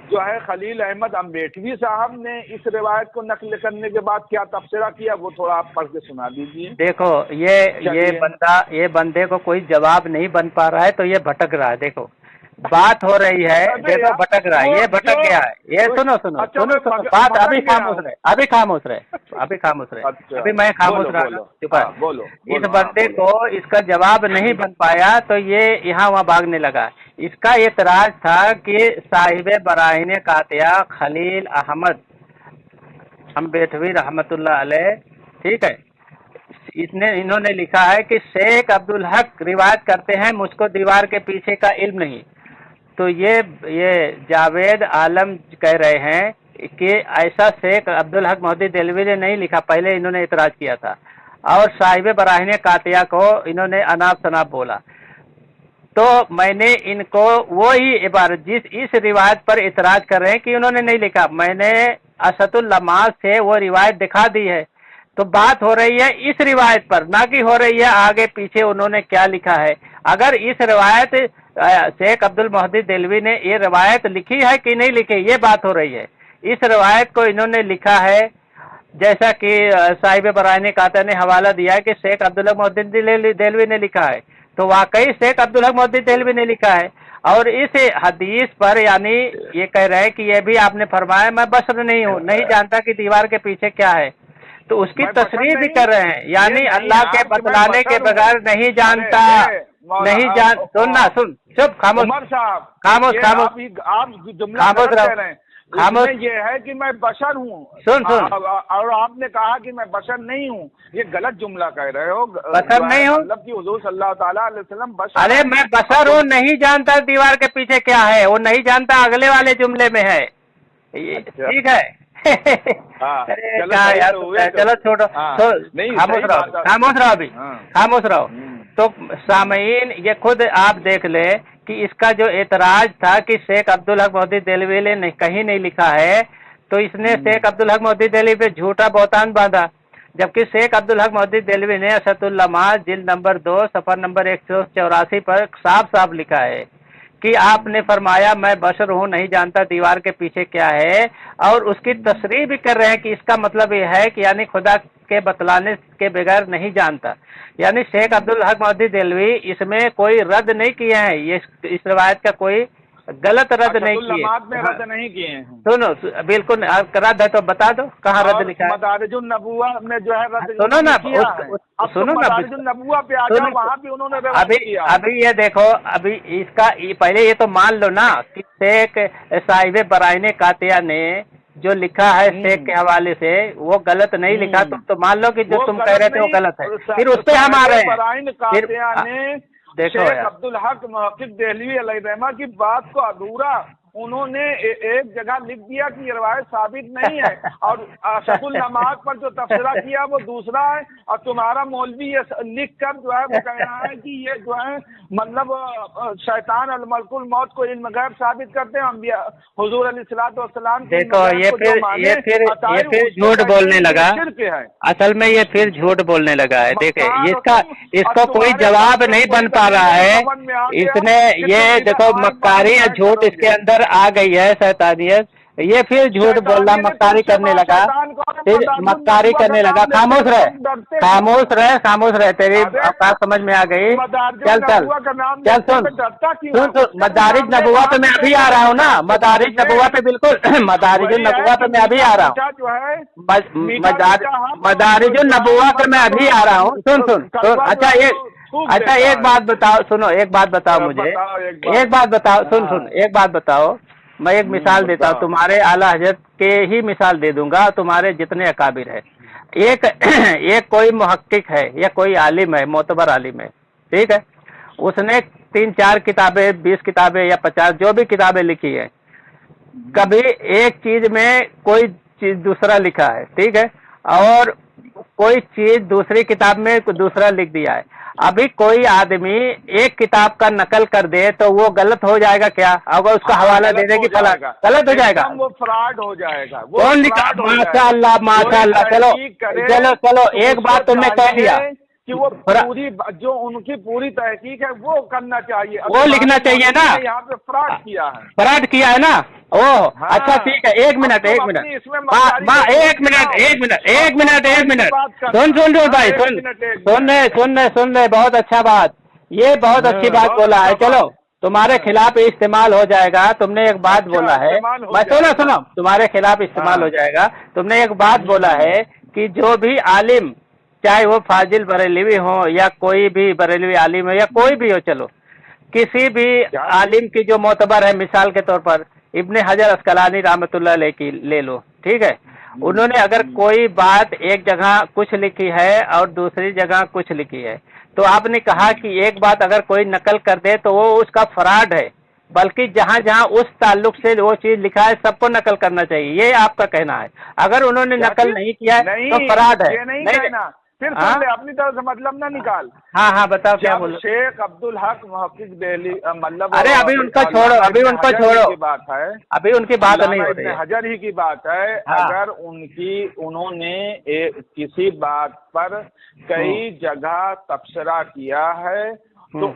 जो है खलील अहमद अम्बेटवी साहब ने इस रिवायत को नकल करने के बाद क्या तबसरा किया वो थोड़ा आप पढ़ के सुना दीजिए। देखो ये बंदे को कोई जवाब नहीं बन पा रहा है तो ये भटक रहा है। देखो बात हो रही है, देखो भटक रहा है, ये भटक गया है। ये सुनो सुनो अच्छा, सुनो सुनो बात, अभी खामोश रहे, अभी खामोश रहे, अभी खामोश रहे। अच्छा, अभी मैं खामोश रहा, चुप है। बोलो, इस बंदे को इसका जवाब नहीं बन पाया तो ये यहाँ वहाँ भागने लगा। इसका एतराज था कि साहिब बराहीन कातिया खलील अहमद अम्बेटवी रहमतुल्लाह अलैह, ठीक है, इन्होंने लिखा है कि शेख अब्दुल हक रिवायत करते हैं मुझको दीवार के पीछे का इल्म नहीं। तो ये जावेद आलम कह रहे हैं कि ऐसा शेख अब्दुल हक मोहद्दी देलवी ने नहीं लिखा, पहले इन्होंने इतराज किया था। और साहिब बराहीन कातिया को इन्होंने अनाब शनाब बोला। तो मैंने इनको वो ही इबारत इस रिवायत पर इतराज कर रहे हैं कि उन्होंने नहीं लिखा, मैंने असदुल लमाज से वो रिवायत दिखा दी है। तो बात हो रही है इस रिवायत पर, ना कि हो रही है आगे पीछे उन्होंने क्या लिखा है। अगर इस रिवायत शेख अब्दुल मोहद्दी देलवी ने ये रिवायत लिखी है कि नहीं लिखी, ये बात हो रही है। इस रिवायत को इन्होंने लिखा है जैसा कि साहिब बराहीन कातिया ने हवाला दिया है कि शेख अब्दुल हक मोहद्दी देलवी ने लिखा है। तो वाकई शेख अब्दुल हक मोहद्दी देलवी ने लिखा है। और इस हदीस पर यानी ये कह रहे हैं कि ये भी आपने फरमाया मैं बशर नहीं हूँ, नहीं जानता कि दीवार के पीछे क्या है। तो उसकी तशरीह भी कर रहे हैं, यानी अल्लाह के बतलाने के बगैर नहीं जानता, नहीं जान। सुनना सुन, चुप, खामोश खामोश खामोश, आप जुमला कह रहे हैं, खामोश। ये है कि मैं बशर हूँ, सुन सुन, और आपने कहा कि मैं बशर नहीं हूँ, ये गलत जुमला कह रहे हो। बशर नहीं हूँ मतलब कि हुजूर सल्लल्लाहु ताला अलैहि वसल्लम बशर। अरे मैं बशर हूँ, नहीं जानता दीवार के पीछे क्या है, वो नहीं जानता अगले वाले जुमले में है, ठीक है। चलो छोड़ो, खामोश रहो, खामोश रहो, अभी खामोश रहो। तो सामईन ये खुद आप देख ले कि इसका जो एतराज था कि शेख अब्दुल हक मोहद्दी देलवी ने कहीं नहीं लिखा है, तो इसने शेख अब्दुल हक मोहद्दी देलवी पे झूठा बहतान बांधा। जबकि शेख अब्दुल हक मोहद्दी देलवी ने असदुल लमाज जिल्द नंबर 2 सफर नंबर 184 पर साफ साफ लिखा है कि आपने फरमाया मैं बशर हूँ, नहीं जानता दीवार के पीछे क्या है। और उसकी तशरीह भी कर रहे हैं कि इसका मतलब ये है कि यानी खुदा के बतलाने के बगैर नहीं जानता। यानी शेख अब्दुल हक मोहद्दी देलवी इसमें कोई रद्द नहीं किए हैं, ये इस रवायत का कोई गलत रद्द नहीं किए, रद्द नहीं किए हैं। सुनो बिल्कुल रद्द है तो बता दो कहाँ रद्द लिखा है। मदारिजुन नबुव्वा में जो है रद्द सुनो ना, सुनो ना, नबुव्वा पे आ जाओ, वहाँ भी उन्होंने अभी ये देखो, अभी इसका पहले ये तो मान लो ना कि शेख साहिब बराहीन कातिया ने जो लिखा है शेख के हवाले से वो गलत नहीं लिखा, तो मान लो कि जो तुम कह रहे थे वो गलत है, फिर उस पे हम आ रहे हैं। फिर देखो शेख अब्दुल हक मुहक्किक देहलवी अलैहिर्रहमा की बात को अधूरा उन्होंने एक जगह लिख दिया कि ये रवायत साबित नहीं है, और शकुल नमाज पर जो तफसीरा किया वो दूसरा है, और तुम्हारा मौलवी ये लिख कर जो है वो कह रहा है कि ये जो है मतलब शैतान अल मलकुल मौत को इल्म गैब साबित करते हैं हुजूर अलैहिस्सलाम। देखो ये फिर झूठ बोलने लगा, असल में ये फिर झूठ बोलने लगा है। देखे इसको कोई जवाब नहीं बन पा रहा है, इसने ये देखो मक्कारी या झूठ इसके अंदर आ गई है, शैतानियत। ये फिर झूठ बोलना, मक्कारी करने लगा, फिर मक्कारी करने लगा। खामोश रहे, तेरी बात समझ में आ गई। चल सुन, मदारिज नबुवा पे मैं अभी आ रहा हूँ ना, मदारिज नबुवा पे बिल्कुल मदारिज नबुवा पे मैं अभी आ रहा हूँ, मदारिज नबुवा पे मैं अभी आ रहा हूँ। सुन। अच्छा एक बात बताओ, सुनो, एक बात बताओ मुझे, एक बात बताओ, सुन, एक बात बताओ। मैं एक मिसाल देता हूँ, तुम्हारे आला हजरत के ही मिसाल दे दूंगा, तुम्हारे जितने अकाबिर है। एक कोई मुहक्किक है या कोई आलिम है, मोतबर आलिम है, ठीक है, उसने 3-4 किताबें, 20 किताबें या 50 जो भी किताबें लिखी है, कभी एक चीज में कोई चीज दूसरा लिखा है, ठीक है, और कोई चीज दूसरी किताब में दूसरा लिख दिया है। अभी कोई आदमी एक किताब का नकल कर दे तो वो गलत हो जाएगा क्या? अगर उसका हवाला दे देगी फला, गलत हो जाएगा, वो फ्रॉड हो जाएगा। कौन लिखा? माशाअल्लाह। चलो एक बात तुमने कह दिया कि वो पूरी जो उनकी पूरी तहकीक है वो करना चाहिए, वो लिखना चाहिए ना। यहाँ पे फ्रॉड किया है ना। ओह अच्छा ठीक है, एक मिनट सुन ले, बहुत अच्छा बात, ये बहुत अच्छी बात बोला है। चलो तुम्हारे खिलाफ इस्तेमाल हो जाएगा, तुमने एक बात बोला है, मैं सुनो तुम्हारे खिलाफ इस्तेमाल हो जाएगा। तुमने एक बात बोला है कि जो भी आलिम, चाहे वो फाजिल बरेलवी हो या कोई भी बरेलवी आलिम हो या कोई भी हो, चलो किसी भी आलिम की जो मोतबर है, मिसाल के तौर पर इब्ने हजर अस्कलानी रहमतुल्लाह अलैह की ले लो, ठीक है, उन्होंने अगर कोई बात एक जगह कुछ लिखी है और दूसरी जगह कुछ लिखी है, तो आपने कहा कि एक बात अगर कोई नकल कर दे तो वो उसका फ्रॉड है, बल्कि जहाँ जहाँ उस ताल्लुक से वो चीज लिखा है सबको नकल करना चाहिए, ये आपका कहना है। अगर उन्होंने नकल नहीं किया है तो फ्रॉड है। नहीं फिर अपनी तरफ से मतलब ना निकाल। हाँ बताओ क्या बोलो। शेख अब्दुल हक मुहक्किक देहली मतलब, अरे अभी उनको छोड़ो की बात है, अभी उनकी बात नहीं हो रही है, हजर ही की बात है। अगर उन्होंने किसी बात पर कई जगह तबसरा किया है तो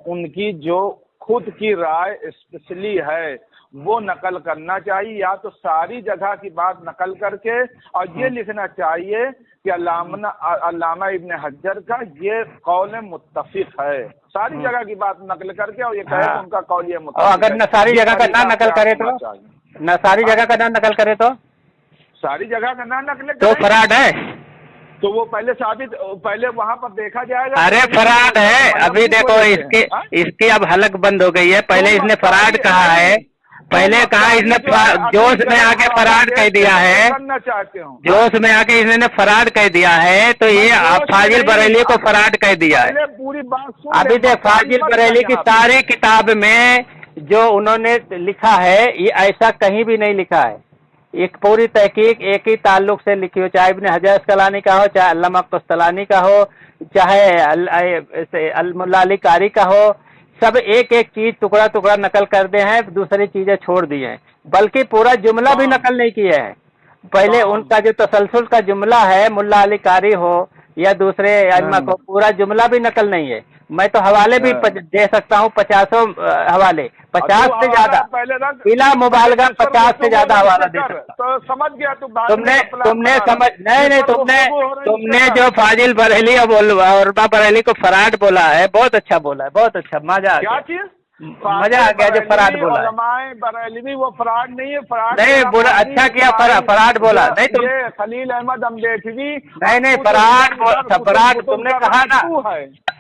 उनकी जो खुद की राय स्पेशली है वो नकल करना चाहिए, या तो सारी जगह की बात नकल करके और ये लिखना चाहिए कि अल्लामा इब्ने हज्जर का ये कौल मुत्तफिक है, सारी जगह की बात नकल करके, और ये कहे उनका कौल ये मुत्तफिक। अगर न सारी जगह का ना नकल करे तो, सारी जगह का ना नकल करे तो, सारी जगह का ना नकल तो फ्रॉड है, तो वो पहले वहाँ पर देखा जाएगा। अरे फ्रॉड है, अभी देखो इसकी अब हलक बंद हो गई है। पहले इसने फ्रॉड कहा है, पहले कहा इसने जोश में आके फराड कह दिया है, जोश में आके इसने फराड कह दिया है, तो ये फाजिल बरेली को फराड कह दिया है। पूरी बात अभी देख, फाजिल बरेली की सारी किताब में जो उन्होंने लिखा है ये ऐसा कहीं भी नहीं लिखा है। एक पूरी तहकीक एक ही ताल्लुक से लिखी हो, चाहे इब्ने हजर अस्कलानी का हो, चाहे अल्लामा कस्तलानी का हो, चाहे अल-मुल्ला अली कारी का हो, सब एक एक चीज टुकड़ा टुकड़ा नकल कर दे हैं, दूसरी चीजें छोड़ दी हैं, बल्कि पूरा जुमला भी नकल नहीं किया है। पहले उनका जो तसलसल का जुमला है, मुल्ला अली कारी हो या दूसरे अइम्मा को, पूरा जुमला भी नकल नहीं है। मैं तो हवाले भी दे सकता हूँ, 50 हवाले, 50 से ज्यादा, बिला मुबालगा 50 से ज्यादा हवाला दे सकता। तो समझ गया तुमने समझ नहीं, तुमने जो फाजिल बरेली और बरेली को फराड बोला है, बहुत अच्छा बोला है, बहुत अच्छा, मजा आ गया, मजा आ गया जो फराड बोला है। बरेली वो फराड नहीं है, फराड नहीं बोला, अच्छा किया फराड बोला नहीं तुम, खलील अहमद अमदेठवी नहीं फराड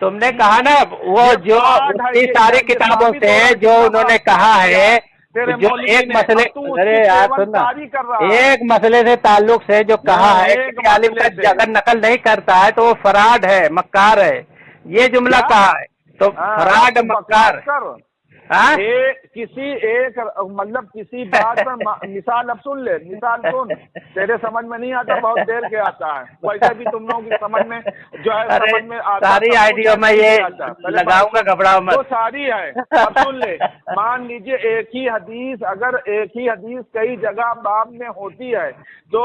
तुमने कहा ना वो जो सारी किताबों से जो उन्होंने कहा है तेरे जो मौलवी एक ने, मसले, अब तू अरे उसकी यार सुनना, पेशकारी कर रहा है। एक मसले से ताल्लुक से जो कहा है एक कि आलिम का मसले से। अगर नकल नहीं करता है तो वो फराड है, मक्कार है, ये जुमला क्या? कहा है, तो हाँ, फराड तू मक्कार। बकवास कर। हाँ किसी एक मतलब किसी बात पर मिसाल अब सुन ले, मिसाल सुन, तेरे समझ में नहीं आता, बहुत देर के आता है, वैसे भी तुम लोगों की समझ में जो है अरे समझ में आता, सारी आइडिया में ये लगाऊंगा, घबराओ वो मत। सारी है। अब सुन ले, मान लीजिए एक ही हदीस, अगर एक ही हदीस कई जगह बाब में होती है तो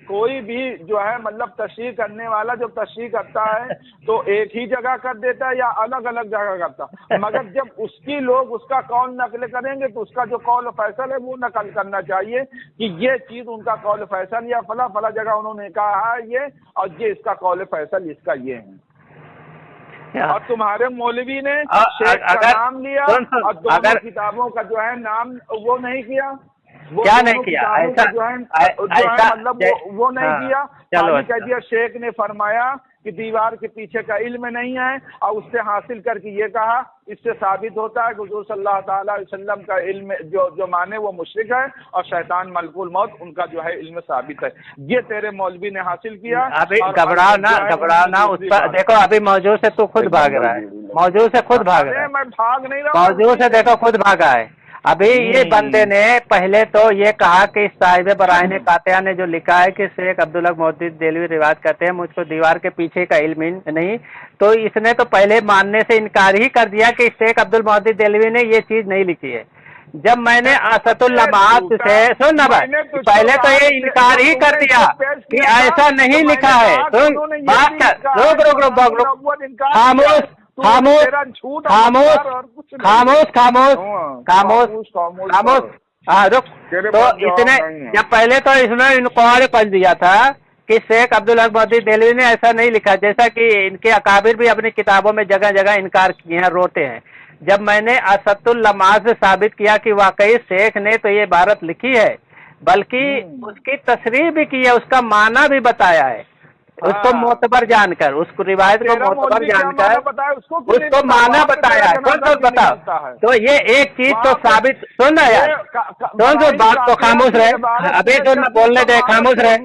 कोई भी जो है मतलब तशरीह करने वाला जो तशरीह करता है तो एक ही जगह कर देता है या अलग अलग जगह करता, मगर जब उसकी लोग उसका कौल नकल करेंगे तो उसका जो कौल फैसल है वो नकल करना चाहिए कि ये चीज उनका कौल फैसल या फला फला जगह उन्होंने कहा है ये, और ये इसका कौल फैसल इसका ये है। और तुम्हारे मौलवी ने शेख का नाम लिया और दोनों किताबों का जो है नाम वो नहीं किया, वो क्या नहीं किया, ऐसा जो है मतलब वो नहीं किया, चलो कह दिया शेख ने फरमाया कि दीवार के पीछे का इल्म नहीं है, और उससे हासिल करके ये कहा, इससे साबित होता है कि हुजूर सल्लल्लाहु अलैहि वसल्लम का इल्म जो माने वो मुशरिक है और शैतान मलकुल मौत उनका जो है इल्म साबित है। ये तेरे मौलवी ने हासिल किया। अभी घबराओ ना उस पर, देखो अभी मौजूद से तू खुद भाग रहा है, मौजूद से खुद भाग रहा है, मैं भाग नहीं रहा, मौजूद से देखो खुद भागा है। अभी ये बंदे ने पहले तो ये कहा कि साहिब बराइन कातिया ने जो लिखा है कि शेख अब्दुल हक मोहद्दिस देलवी रिवायत करते हैं मुझको दीवार के पीछे का इल्म नहीं, तो इसने तो पहले मानने से इनकार ही कर दिया कि शेख अब्दुल मोहद्दिस देलवी ने ये चीज नहीं लिखी है। जब मैंने असतुल लमात से, सुन ना भाई, पहले तो ये इनकार ही कर दिया कि ऐसा नहीं लिखा है। सुन बात कर, रोक खामोश खामोश खामोश खामोश खामोश खामोश खामोश, हाँ रुक। तो इसने जब पहले तो इसने इनकार कर दिया था कि शेख अब्दुल हक मोहद्दिस देलवी ने ऐसा नहीं लिखा, जैसा कि इनके अकाबिर भी अपनी किताबों में जगह जगह इनकार किए हैं, रोते हैं। जब मैंने असतुल लमात से साबित किया कि वाकई शेख ने तो ये इबारत लिखी है, बल्कि उसकी तशरीह भी की है, उसका माना भी बताया है, उसको मोतबर जानकर, उसको रिवायत को मोतबर जानकर उसको माना बताया है। कौन बताओ, तो ये एक चीज तो साबित, सुन ना यार, सुन जो बात को खामोश रहे, अभी तो न बोलने दे, खामोश रहे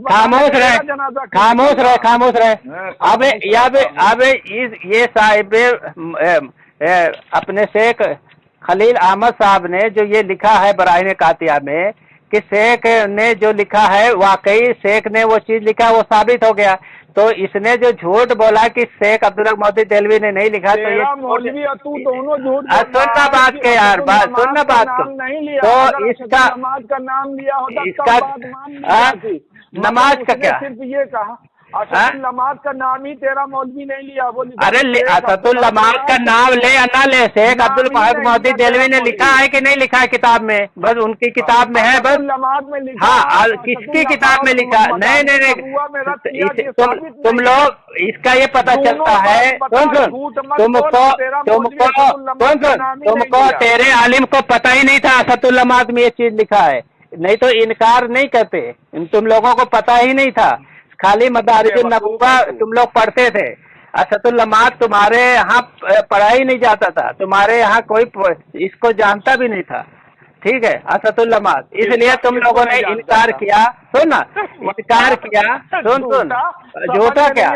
खामोश रहे खामोश रहे खामोश रहे। अब ये साहिब अपने शेख खलील अहमद साहब ने जो ये लिखा है बराइन कातिया में कि शेख ने जो लिखा है वाकई शेख ने वो चीज लिखा, वो साबित हो गया। तो इसने जो झूठ बोला कि शेख अब्दुल हक मोहद्दिस देलवी ने नहीं लिखा, तो ये मौलवी और तू दोनों झूठ, सुनना बात के यार, बात सुनना बात को, तो इसका नमाज का नाम लिया होता, इसका नमाज का क्या, सिर्फ ये कहा असतुल लमात का नाम ही तेरा मौलवी नहीं लिया, वो अरे असतुल लमात का नाम ले या ना ले, शेख अब्दुल हक मोहद्दिस देलवी ने लिखा है कि नहीं लिखा है किताब में, बस उनकी किताब में है, बस लमात में लिखा। हाँ, किसकी किताब में लिखा, नहीं तुम लोग इसका ये पता चलता है, तुमको तेरे आलिम को पता ही नहीं था असतुल लमात में ये चीज लिखा है, नहीं तो इनकार नहीं करते, तुम लोगों को पता ही नहीं था, खाली मदारिज नबुवा तुम लोग पढ़ते थे, असतुल लमात तुम्हारे यहाँ पढ़ा ही नहीं जाता था, तुम्हारे यहाँ कोई इसको जानता भी नहीं था, ठीक है, असतुल लमात, इसलिए तुम लोगों ने इनकार किया। सुन ना, इनकार किया, सुन झूठा क्या,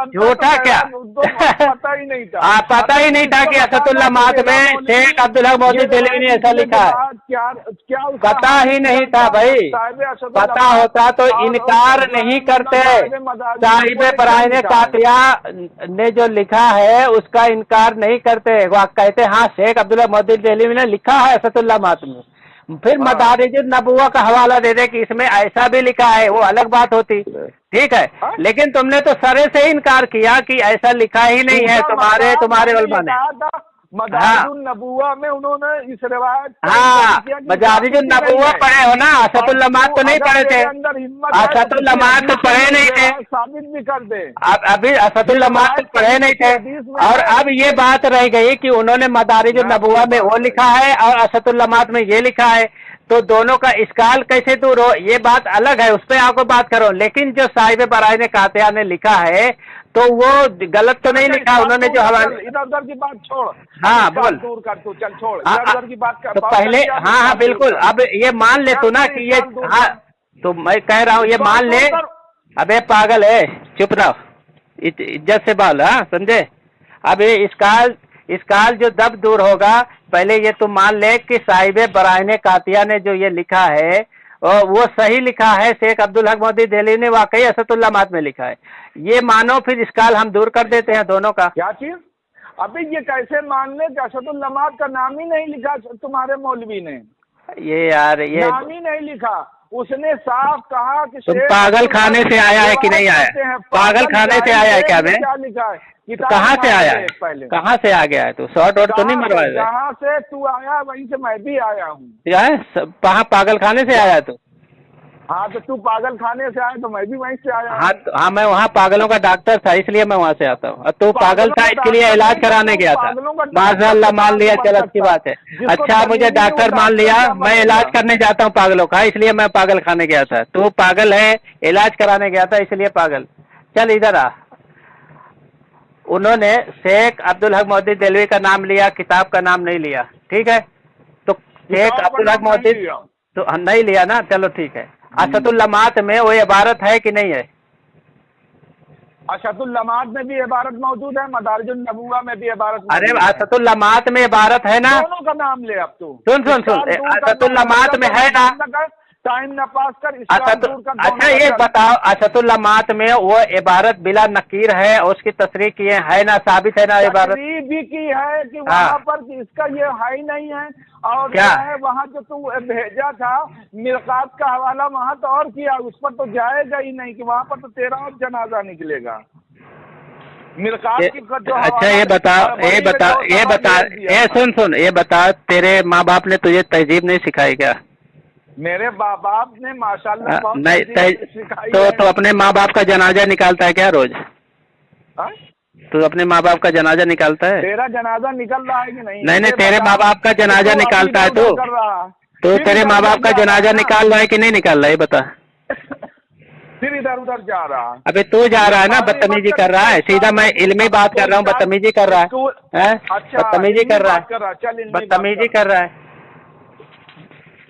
झूठा क्या, पता ही नहीं था, पता ही नहीं था कि असतुल लमात में शेख अब्दुल हक मोहद्दिस देलवी ने ऐसा लिखा है, पता ही नहीं था भाई, पता होता तो इनकार नहीं करते। साहिब बराइन कातिया ने जो लिखा है उसका इनकार नहीं करते, वह कहते हाँ शेख अब्दुल हक मोहद्दिस देलवी ने लिखा है असतुल लमात में, फिर मदारिज नबुवा का हवाला दे दे कि इसमें ऐसा भी लिखा है, वो अलग बात होती, ठीक है, लेकिन तुमने तो सरे से इनकार किया कि ऐसा लिखा ही नहीं है तुम्हारे उलमा ने। मदारिजुन नबुवा में उन्होंने इस रिवायत, हाँ मदारिजुन नबुवा पढ़े हो ना, असतुल लमात तो नहीं पढ़े थे, असतुल लमात तो पढ़े नहीं थे, साबित भी कर दे, अभी असतुल लमात तो पढ़े नहीं थे, और अब ये बात रह गई कि उन्होंने मदारिजुन नबुवा में वो लिखा है और असतुल लमात में ये लिखा है, तो दोनों का इश्काल कैसे दूर हो, ये बात अलग है, उस पर आपको बात करो। लेकिन जो साहिब बराइन कातिया ने लिखा है तो वो गलत तो नहीं लिखा, उन्होंने जो हवाले, इधर उधर की बात छोड़, हाँ बोल, दूर कर तू, चल छोड़ इधर उधर की बात कर। तो पहले हाँ बिल्कुल, अब ये मान ले तू ना कि ये, हाँ तो मैं कह रहा हूँ ये मान ले। अबे पागल है, चुप रहो, इज्जत से बोल, हाँ समझे। अब ये इसकाल जो दब दूर होगा, पहले ये तुम मान ले कि साहिब बराइन कातिया ने जो ये लिखा है वो सही लिखा है, शेख अब्दुल हक मोहद्दिस देहलवी ने वाकई असदुल्लमात में लिखा है, ये मानो, फिर इसकाल हम दूर कर देते हैं दोनों का। क्या चीज? अभी ये कैसे मान ले कि असदुल्लमात का नाम ही नहीं लिखा तुम्हारे मौलवी ने? ये यार ये नाम ही नहीं लिखा, उसने साफ कहा कि तुम पागल खाने से आया है कि नहीं आया? पागल खाने से आया है क्या? मैं क्या लिखा है? कहाँ से आया है? कहाँ से आ गया है तू? शॉर्ट वोट तो नहीं मरवाया? जहाँ से तू आया वहीं से मैं भी आया हूँ। कहाँ पागल खाने से आया तू? हाँ तो तू पागल खाने से आया तो मैं भी वहीं से आया। हाँ मैं वहाँ पागलों का डॉक्टर था इसलिए मैं वहाँ से आता हूँ, और तू पागल था इसके लिए इलाज कराने गया था। माशाअल्लाह मान लिया, चल अच्छी बात है। अच्छा मुझे डॉक्टर मान लिया, मैं इलाज करने जाता हूँ पागलों का, इसलिए मैं पागल खाने गया था। तू पागल है, इलाज कराने गया था इसलिए पागल। चल इधर आ। उन्होंने शेख अब्दुल हक मोहद्दिस देहलवी का नाम लिया, किताब का नाम नहीं लिया, ठीक है। तो शेख अब्दुल हक मोहद्दिस तो नहीं लिया ना, चलो ठीक है। असदुल्लमात में वो इबारत है कि नहीं है? असदुल्लमात में भी इबारत मौजूद है, मदारिजुन नबुवा में भी इबारत। अरे असदुल्लमात में इबारत है ना, दोनों का नाम ले अब तू। सुन असदुल्लमात में है ना, टाइम न पास कर। अच्छा ये बताओ, असदुल्लमात में वो इबारत बिला नकीर है और उसकी तस्रीह किए है ना, साबित है ना इबारत? भी की है कि वहाँ पर इसका ये है ही नहीं है। और क्या है वहाँ जो तू भेजा था मिलकात का हवाला, वहाँ तो और किया, उस पर तो जाएगा ही नहीं कि वहाँ पर तो तेरा और जनाजा निकलेगा। मिलकात की जो अच्छा ये बता, सुन ये बता, तेरे माँ बाप ने तुझे तहजीब नहीं सिखाई क्या? मेरे बाप ने माशाल्लाह नहीं तो अपने माँ बाप का जनाजा निकालता है क्या रोज? तू अपने माँ बाप का जनाजा निकालता है? तेरा जनाजा निकल रहा है कि नहीं? नहीं तेरे माँ बाप का जनाजा निकालता है तू? तो तेरे माँ बाप का जनाजा निकाल रहा है कि नहीं निकाल रहा है बता? फिर इधर उधर जा रहा। अबे तू जा रहा है ना, बदतमीजी कर रहा है। सीधा मैं इल्मी बात कर रहा हूँ, बदतमीजी कर रहा है, बदतमीजी कर रहा है, बदतमीजी कर रहा है।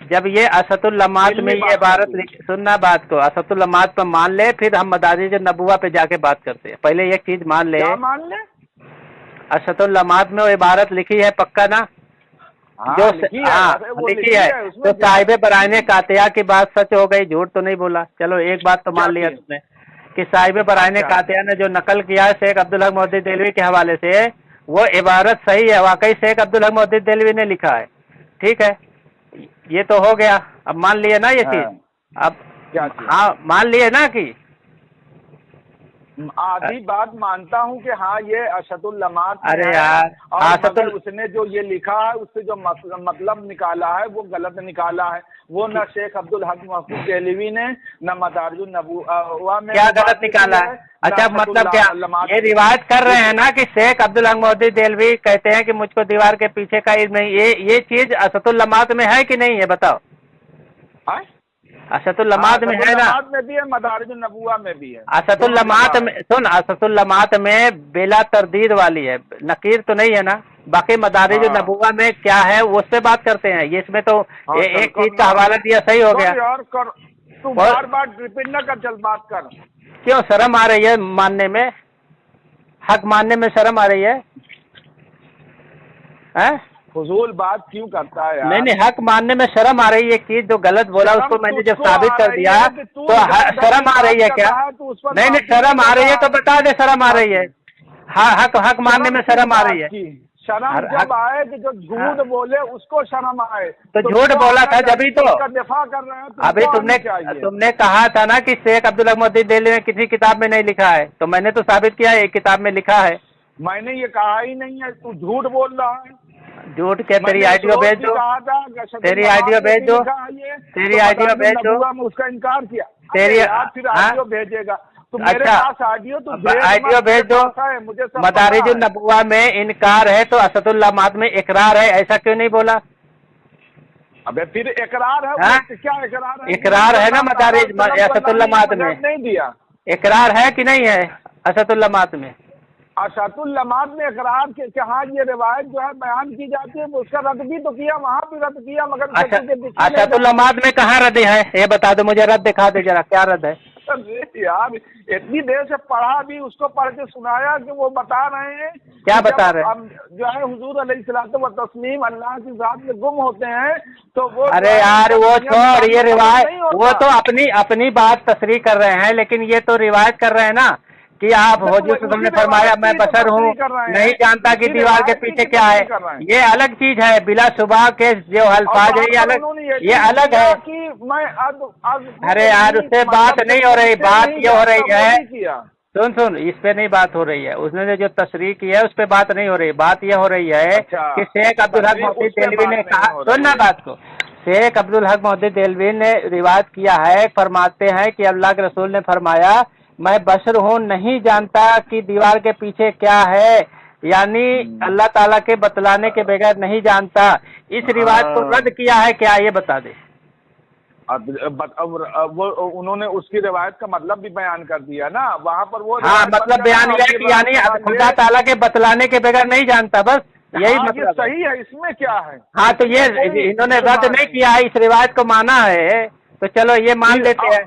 जब ये असदुल्लमात में ये इबारत सुनना बात को, असदुल्लमात पर मान ले, फिर हम मदारिज नबुवा पे जाके बात करते हैं। पहले एक चीज मान ले, असदुल्लमात में वो इबारत लिखी है पक्का ना? जो लिखी है तो साहिब बराइन कातिया की बात सच हो गई, झूठ तो नहीं बोला। चलो एक बात तो मान लिया तुमने कि साहिब बराइन कातिया ने जो नकल किया है शेख अब्दुल हक मोहद्दिस देहलवी के हवाले से, वो इबारत सही है, वाकई शेख अब्दुल हक मोहद्दिस देहलवी ने लिखा है, ठीक है। ये तो हो गया, अब मान लिए ना ये चीज। अब हाँ मान लिए ना कि आधी बात मानता हूँ कि हाँ ये असदुल्लमात। अरे यार और उसने जो ये लिखा है उससे जो मतलब निकाला है वो गलत निकाला है। वो न शेख अब्दुल हक मोहद्दिस देहलवी ने न मदारिजुन नबुवा में क्या गलत निकाला है? अच्छा मतलब क्या ये रिवायत कर रहे हैं ना कि शेख अब्दुल हक मोहद्दिस देहलवी कहते हैं कि मुझको दीवार के पीछे का इल्म नहीं, ये चीज असदुल्लमात में है कि नहीं है बताओ? असदुल्लमात में है ना, में भी है, मदारिजुन नबुवा में भी है। असदुल्लमात में सुन, असदुल्लमात में बेला तरदीद वाली है, नकीर तो नहीं है ना। बाकी मदारिजुन नबुवा में क्या है उससे बात करते हैं, ये इसमें तो एक चीज का हवाला दिया, सही हो गया। तू बार बार रिपीट न कर, चल बात कर। क्यों शर्म आ रही है मानने में? हक मानने में शर्म आ रही है? फजूल बात क्यों करता है यार? नहीं हक मानने में शर्म आ रही है। एक चीज जो गलत बोला उसको मैंने जब साबित कर दिया तो शर्म आ रही है क्या? नहीं शर्म आ रही है तो बता दे शर्म आ रही है। हक मानने में शर्म आ रही है। शर्म जब आए कि जो झूठ बोले उसको शर्म आए, तो झूठ बोला था जब ही तो दफा कर रहे हैं। अभी तुमने कहा था ना कि शेख अब्दुल हक मोहद्दिस देहलवी ने किसी किताब में नहीं लिखा है, तो मैंने तो साबित किया एक किताब में लिखा है। मैंने ये कहा ही नहीं है, तू झूठ बोल रहा है। झूठ क्या? तेरी आइडियो भेज दो, तेरी आइडियो भेज दो, तेरी आइडियो भेज दो। उसका इनकार किया, तेरी फिर आइडियो भेजेगा। अच्छा आइडियो भेज दो। मदारिजुन नबुवा में इनकार है तो असदुल्लमात में इकरार है, ऐसा क्यों नहीं बोला? अबे फिर इकरार है, हाँ? क्या इकरार है? इकरार है ना मदारिज असतुल्लमात में, नहीं दिया, इकरार है कि नहीं है असतुल्लमात में? असतुल्लमात में इकरार के हाँ ये रिवायत जो है बयान की जाती है, उसका रद्द भी तो किया, वहाँ भी रद्द किया, मगर असतुल्लमात में कहाँ रद्द है ये बता दो मुझे, रद्द दिखा दे जरा, क्या रद्द है? यार इतनी देर से पढ़ा भी, उसको पढ़ के सुनाया कि वो बता रहे हैं, क्या बता रहे हैं? जो है हुजूर अलैहिस्सलातु व तस्लीम अल्लाह की जात में गुम होते हैं, तो वो अरे यार वो छोड़, ये रिवायत, वो तो अपनी बात तस्रीह कर रहे हैं, लेकिन ये तो रिवायत कर रहे हैं ना कि आप हुजूर ने फरमाया मैं बशर हूँ, नहीं जानता कि दीवार के पीछे क्या है। ये अलग चीज है, बिला सुबह के जो अल्फाज है ये अलग है कि मैं अरे यार उससे बात नहीं हो रही, बात ये हो रही है, सुन इस पे नहीं बात हो रही है, उसने जो तशरीह की है उस पे बात नहीं हो रही, बात ये हो रही है कि शेख अब्दुल हक मोहद्दिस देलवी ने कहा, सुनना बात को, शेख अब्दुल हक मोहद्दिस देलवी ने रिवायत किया है, फरमाते हैं कि अल्लाह के रसूल ने फरमाया मैं बशर हूँ, नहीं जानता कि दीवार के पीछे क्या है, यानी अल्लाह ताला के बतलाने के बगैर नहीं जानता। इस रिवायत को रद्द किया है क्या, ये बता दे। वो उन्होंने उसकी रिवायत का मतलब भी बयान कर दिया ना वहाँ पर, वो हाँ मतलब बयान यह है कि यानी खुदा ताला के बतलाने के बगैर नहीं जानता, बस यही मतलब सही है, इसमें क्या है? हाँ तो ये इन्होंने रद्द नहीं किया है, इस रिवायत को माना है, तो चलो ये मान लेते हैं,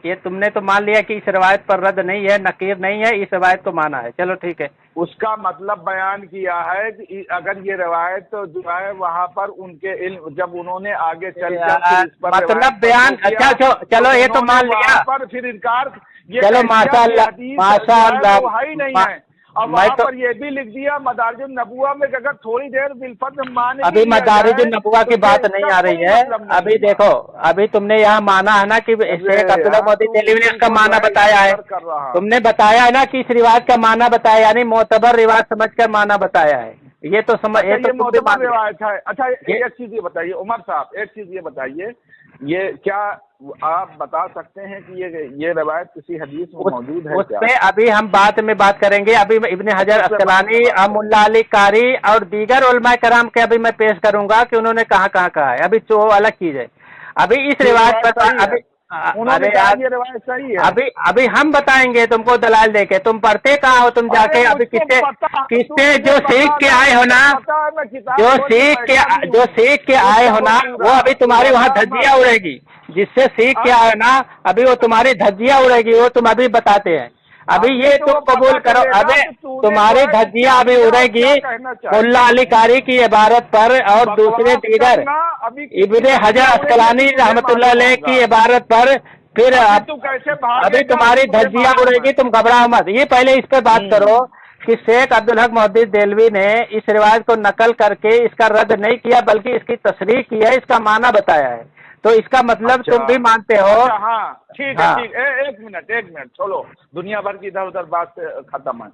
ये तुमने तो मान लिया कि इस रिवायत पर रद्द नहीं है, नकीर नहीं है, इस रिवायत को माना है, चलो ठीक है। उसका मतलब बयान किया है कि अगर ये रिवायत तो जो है वहाँ पर उनके इल्म, जब उन्होंने आगे चल मतलब बयान, अच्छा चलो ये तो मान लिया, पर फिर इनकार, चलो माशाअल्लाह ही नहीं है। अब वहाँ पर ये भी लिख दिया मदारिज नबुवा में, अगर थोड़ी देर बिलफर्ज माने, अभी मदारिज नबुवा की बात नहीं आ रही है, अभी देखो, अभी तुमने यहाँ माना है ना कि शेख अब्दुल हक मोहद्दिस देलवी ने इसका माना बताया है, तुमने बताया है ना कि इस रिवायत का माना बताया, यानी मोतबर रिवायत समझकर माना बताया है, ये तो समझ, ये तो मोतबर रिवायत है। अच्छा एक चीज ये बताइए उमर साहब, एक चीज ये बताइए, ये क्या आप बता सकते हैं कि ये रवायत किसी हदीस में मौजूद है? उसपे अभी हम बाद में बात करेंगे, अभी इब्न हजर अस्कलानी, मुल्ला अली कारी और दीगर उलमा कराम के अभी मैं पेश करूंगा कि उन्होंने कहाँ कहा है, अभी तो अलग चीज है, अभी इस रिवायत पर अभी अरे यार ये रिवायत सही है, अभी हम बताएंगे तुमको दलाल देके, तुम पढ़ते कहाँ हो तुम जाके, अभी किससे जो सीख के आए हो ना, जो सीख के आए हो ना, वो अभी तुम्हारी वहाँ धज्जियाँ उड़ेगी, जिससे सीख के आए ना अभी वो तुम्हारी धज्जियाँ उड़ेगी, वो तुम अभी बताते हैं, अभी ये तुम कबूल करो, अबे तुम्हारी धज्जियाँ अभी उड़ेगी मुल्ला अली कारी की इबारत पर और दूसरे दीगर इब्ने हजर अस्कलानी रहमतुल्लाह अलैह की इबारत पर, फिर अभी तुम्हारी धज्जियाँ उड़ेगी, तुम घबराओ मत। ये पहले इस पे बात करो कि शेख अब्दुल हक मोहद्दिस देलवी ने इस रिवायत को नकल करके इसका रद्द नहीं किया बल्कि इसकी तशरीह की है, इसका माना बताया है, तो इसका मतलब तुम भी मानते हो? हाँ ठीक है, ठीक है, एक मिनट चलो, दुनिया भर की इधर उधर बात खत्म है,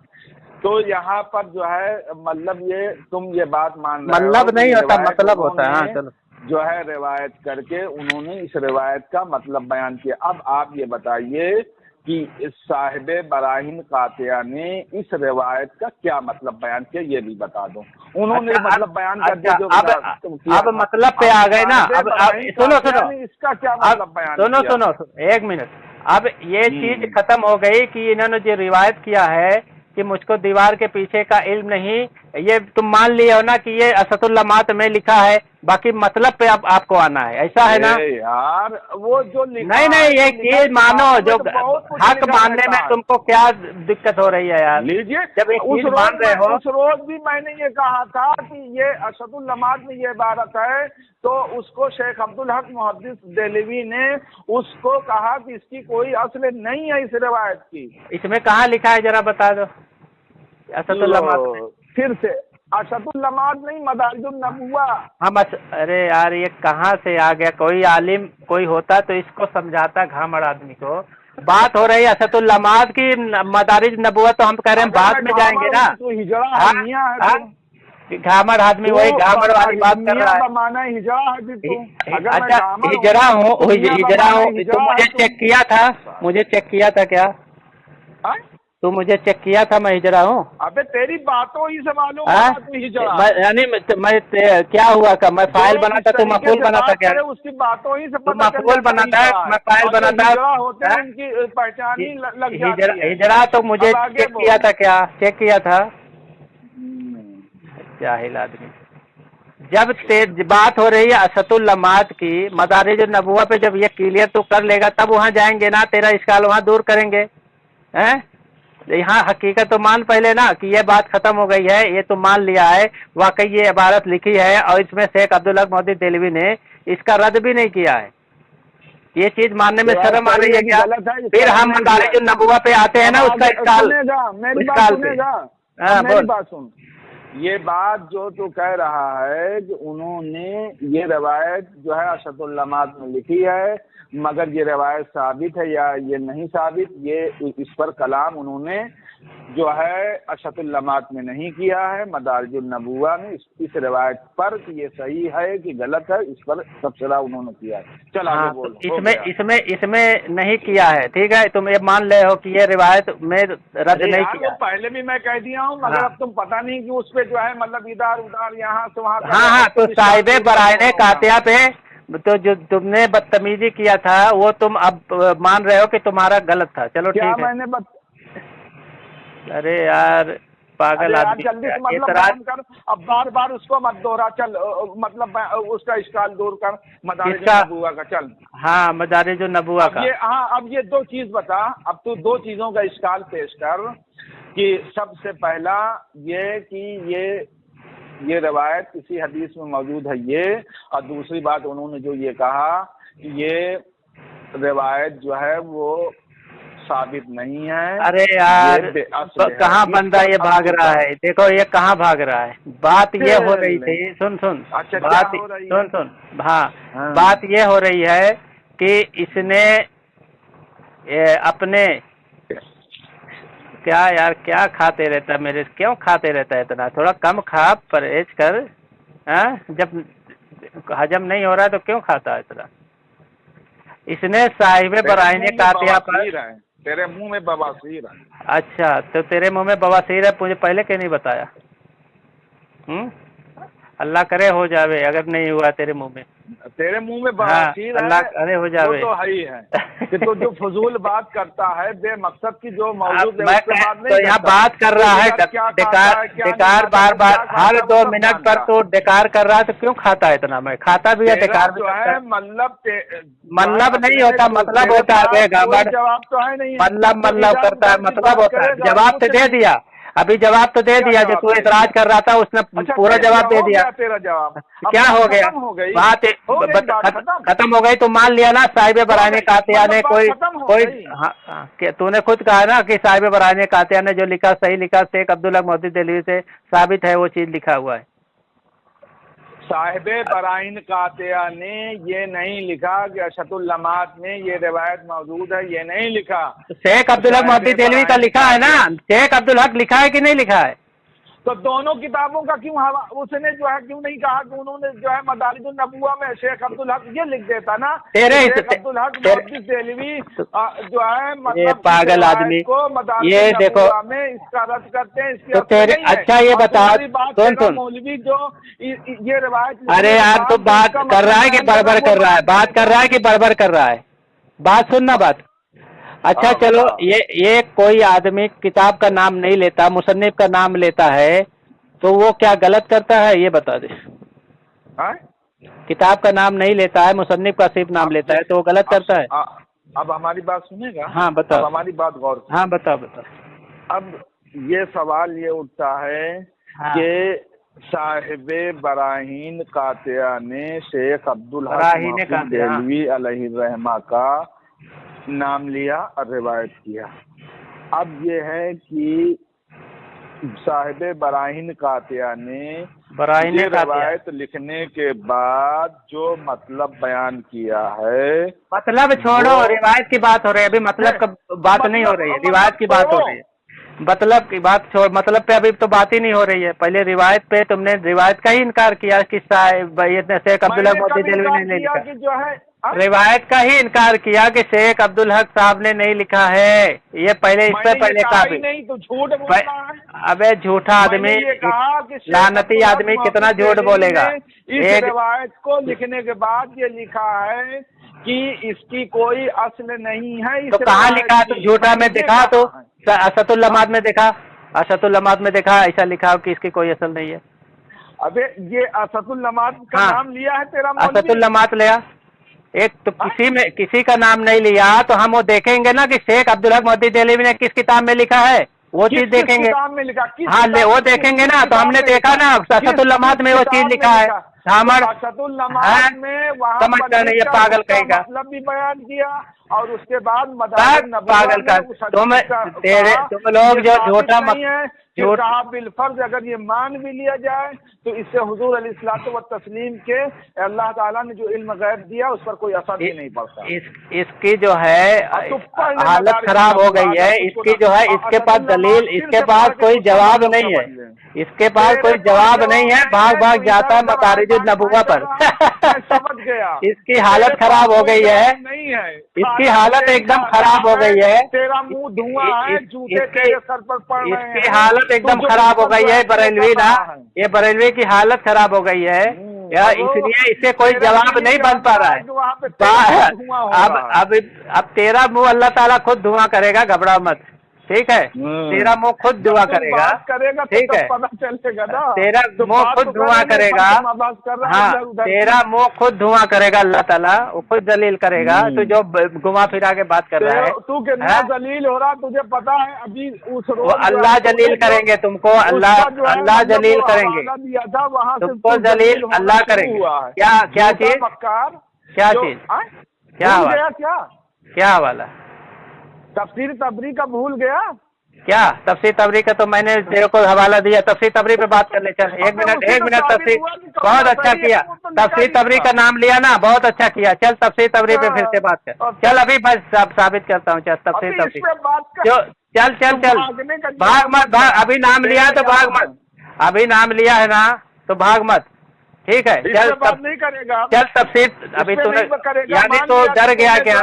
तो यहाँ पर जो है मतलब ये तुम ये बात मान रहे हो, मतलब नहीं होता, मतलब होता है। हाँ चलो, जो है रिवायत करके उन्होंने इस रिवायत का मतलब बयान किया। अब आप ये बताइए कि इस साहिब बराहिन कातिया ने इस रिवायत का क्या मतलब बयान किया, ये भी बता दो। उन्होंने मतलब बयान कर दिया जो अब मतलब पे आ गए ना, अब सुनो इसका क्या मतलब बयान, सुनो एक मिनट, अब ये चीज खत्म हो गई कि इन्होंने जो रिवायत किया है कि मुझको दीवार के पीछे का इल्म नहीं, ये तुम मान लिए हो ना कि ये असतुल्लमात में लिखा है, बाकी मतलब पे आपको आना है, ऐसा है ना यार? वो जो नहीं ये चीज मानो, जो हक मानने में तुमको क्या दिक्कत हो रही है यार? लीजिए, जब एक चीज मान रहे हो, उस रोज भी मैंने ये कहा था कि ये असदुल्लमात में ये इबारत है, तो उसको शेख अब्दुल हक मोहद्दिस देलवी ने उसको कहा कि इसकी कोई असल नहीं है इस रिवायत की। इसमें कहाँ लिखा है जरा बता दो असदुल्लमात? फिर से असदुल्लमात नहीं, मदारिजुन नबुवा। हम अरे यार ये कहाँ से आ गया? कोई आलिम कोई होता तो इसको समझाता घामड़ आदमी को। बात हो रही है असदुल्लमात की, मदारिज नबुवा तो हम कह रहे हैं बाद में जाएंगे ना। घामड़ आदमी वही घामड़ वाली बात कर रहा है। अच्छा हिजरा हूँ तो मुझे चेक किया था, क्या तू मुझे चेक किया था मैं हिजड़ा हूँ? अबे तेरी बातों ही से मालूम हाँ? हुआ तू हिजड़ा। यानी क्या हुआ का मैं फाइल बनाता तो मफूल बनाता क्या? उसकी बातों ही से तो मफूल बनाता है, मैं फाइल बनाता होते हैं, उनकी पहचान ही लग जाती है। हिजड़ा तो मुझे चेक किया था क्या? चेक किया था? जाहिल आदमी। जब बात हो रही है असतुल लमात की, मदारिज नबुवा पे जब ये क्लियर तो कर लेगा तब वहाँ जाएंगे ना, तेरा इश्काल वहाँ दूर करेंगे। हैं? यहाँ हकीकत तो मान पहले ना कि ये बात खत्म हो गई है, ये तो मान लिया है, वाकई ये इबारत लिखी है और इसमें शेख अब्दुल हक मोहद्दिस देलवी ने इसका रद्द भी नहीं किया है। ये चीज मानने में शर्म आ रही है क्या? फिर हम मदारिज नबुवा पे आते हैं ना, उसका इश्काल। मेरी बात सुन, ये बात जो तू कह रहा है कि उन्होंने ये रवायत जो है असतुल लमात में लिखी है, मगर ये रवायत साबित है या ये नहीं साबित, ये इस पर कलाम उन्होंने जो है असतुल लमात में नहीं किया है, मदारिजुन नबुवा में इस रवायत पर कि ये सही है कि गलत है, इस पर तबसरा उन्होंने किया है। चल आगे बोल। इसमें नहीं किया है, ठीक है, तुम ये मान ले हो कि ये रिवायत में रद्द नहीं किया। पहले भी मैं कह दिया हूँ, मगर अब तुम पता नहीं कि उस पे जो है मतलब इधर उधर यहाँ से वहाँ। हाँ, तो साहिबे बराइने कातिया पे तो जो तुमने बदतमीजी किया था वो तुम अब मान रहे हो कि तुम्हारा गलत था। चलो ठीक है। मैंने अरे यार पागल आदमी, जल्दी से मतलब कर, अब बार बार उसको मत दोहरा, चल मतलब उसका इश्काल दूर कर मदारिज नबुवा का। चल हाँ, मदारिज नबुवा का। हाँ, अब ये दो चीज बता, अब तू दो चीजों का इश्काल पेश कर कि सबसे पहला ये कि ये रवायत किसी हदीस में मौजूद है ये, और दूसरी बात उन्होंने जो ये कहा कि ये रवायत जो है वो साबित नहीं है। अरे यार कहाँ बंदा ये भाग रहा है, देखो ये कहाँ भाग रहा है। बात ये हो रही थी, सुन अच्छा, बात सुन हाँ, बात ये हो रही है कि इसने अपने क्या यार क्या खाते रहता है मेरे, क्यों खाते रहता है इतना? थोड़ा कम खा, परहेज कर। जब हजम नहीं हो रहा है तो क्यों खाता है इतना? इसने साहिबे बराइने कातिया पर, तेरे मुंह में बवासीर है। अच्छा, तो तेरे मुंह में बवासीर है, मुझे पहले क्यों नहीं बताया? अल्लाह करे हो जावे, अगर नहीं हुआ तेरे मुंह में बवासीर, अल्लाह करे हो जावे। तो है ही है कि तो जो फजूल बात करता है, बेमकसद की जो मौजूद है उसके बाद नहीं तो यहाँ बात कर रहा है डेकार बार हर 2 मिनट पर तो डेकार कर रहा है, तो क्यों खाता है इतना? मैं खाता भी है डेकार जो है मतलब नहीं होता, मतलब होता है। जवाब तो है नहीं, मतलब करता है, मतलब होता है। जवाब तो दे दिया, अभी जवाब तो दे दिया, जो तू इतराज कर रहा था उसने पूरा जवाब दे दिया। तेरा जवाब क्या हो गया? बात खत्म हो गई तो मान लिया ना साहिबे बराइने कातिया ने कोई तूने खुद कहा ना कि साहिबे बराइने कातिया ने जो लिखा सही लिखा, शेख अब्दुल हक मोहद्दिस देलवी से साबित है वो चीज लिखा हुआ है। साहिबे बराइन कातिया ने ये नहीं लिखा कि असतुल लमात में ये रिवायत मौजूद है, ये नहीं लिखा। शेख अब्दुल हक मोहद्दिस देलवी का लिखा है ना, शेख अब्दुल हक लिखा है कि नहीं लिखा है? तो दोनों किताबों का क्यों उसने जो है क्यों नहीं कहा कि उन्होंने जो है मदारिजुन नबुवा में शेख अब्दुल हक ये लिख देता ना, शेख अब्दुल हक मोहद्दिस देलवी जो है मतलब पागल आदमी को ये देखो में इसका रद्द करते हैं, इसकी तो तेरे अच्छा ये बता, सुन मौलवी जो ये रिवायत, अरे यार तो बात कर रहा है कि बड़बड़ कर रहा है, बात कर रहा है कि बड़बड़ कर रहा है? बात सुनना बात। अच्छा चलो, ये कोई आदमी किताब का नाम नहीं लेता, मुसन्निफ का नाम लेता है, तो वो क्या गलत करता है ये बता दे। किताब का नाम नहीं लेता है, मुसन्निफ का सिर्फ नाम लेता है, तो वो गलत करता है। अब हमारी बात सुनेगा? हाँ बताओ, हमारी बात गौर। हाँ बताओ। अब ये सवाल ये उठता है कि साहिबे बराहीन कातिया ने शेख अब्दुल हक देलवी अलैहिर्रहमा का नाम लिया और रिवायत किया। अब ये है कि साहिबे बराहीन कातिया ने ये रिवायत लिखने के बाद जो मतलब बयान किया है, मतलब छोड़ो, रिवायत की बात हो रही है अभी, मतलब का बात नहीं हो रही है, रिवायत की बात हो रही है। मतलब की बात छोड़, मतलब पे अभी तो बात ही नहीं हो रही है। पहले रिवायत पे तुमने रिवायत का ही इनकार किया कि शेख अब्दुल हक मोहद्दिस देलवी ने नहीं लिखा। जो है रिवायत का ही इनकार किया कि शेख अब्दुल हक साहब ने नहीं लिखा है, ये पहले इससे पहले कहा भी नहीं, तो झूठ बोल रहा है। अबे झूठा आदमी, लानती आदमी कितना झूठ बोलेगा। इस रिवायत को लिखने के बाद ये लिखा है कि इसकी कोई असल नहीं है। तो कहाँ लिखा? तो झूठा में दिखा, तो असतुल्लमात में देखा, असतुल्लमात में देखा ऐसा लिखा हो कि इसकी कोई असल नहीं है। अबे ये असतुल्लमात का नाम लिया है तेरा मौलवी? असतुल्लमात लिया एक तो किसी का नाम नहीं लिया, तो हम वो देखेंगे ना कि शेख अब्दुल हक मोहद्दिस देहलवी ने किस किताब में लिखा है, वो चीज देखेंगे। हाँ वो देखेंगे ना, तो हमने देखा ना असतुल्लमात में वो चीज लिखा है। असतुल्लमात में वहाँ समझता नहीं, ये पागल कहेगा, मतलब भी बयान किया, और उसके बाद पागल का तुम लोग जो झूठा कहा बिलफर्ज अगर ये मान भी लिया जाए तो इससे हुजूर अलैहिस्सलातु व तस्लीम के अल्लाह ताला ने जो इल्म गैब दिया उस पर कोई असर भी नहीं पड़ता। इसकी जो है हालत खराब हो गई है, इसकी जो है इसके पास दलील, इसके पास कोई जवाब नहीं है, इसके पास कोई जवाब नहीं है, भाग भाग जाता है मतारिजुन नबुवा पर। समझ गया, इसकी हालत खराब हो गई है, नहीं है इसकी हालत एकदम खराब हो गई है, तेरा मुंह धुआं है, जूते तेरे सर पर पड़ रहे हैं, इसकी हालत एकदम खराब हो गई है बरेलवी ना, ये बरेलवी की हालत खराब हो गई है, या इसलिए इससे कोई जवाब नहीं बन पा रहा है। अब तेरा मुंह अल्लाह ताला खुद धुआं करेगा, घबराओ मत, ठीक है, तेरा मुंह खुद दुआ करेगा, ठीक है, तेरा मुंह खुद धुआं करेगा, हाँ तेरा मुंह खुद धुआं करेगा, अल्लाह ताला वो खुद दलील करेगा। तो जो घुमा फिरा के बात कर रहा है, तू कितना जलील हो रहा तुझे पता है? अभी उस रोज अल्लाह जलील करेंगे तुमको, अल्लाह जलील करेंगे तुमको, जलील अल्लाह करेंगे। क्या चीज, क्या चीज, क्या वाला तफसीर तबरी का भूल गया क्या? तफसीर तबरी का तो मैंने तेरे को हवाला दिया, तफसीर तबरी पे बात कर ले। चल एक मिनट तफसीर, बहुत अच्छा किया, तफसीर तबरी का नाम लिया ना, बहुत अच्छा किया। चल तफसीर तबरी पे फिर से बात कर, चल अभी बस साबित करता हूँ। चल तफसीर तबरी, चल भाग मत, भाग, अभी नाम लिया तो भाग मत, अभी नाम लिया है ना तो भाग मत, ठीक है। चल नहीं करेगा, चल तफसीर, अभी तूने यानी तो डर गया क्या?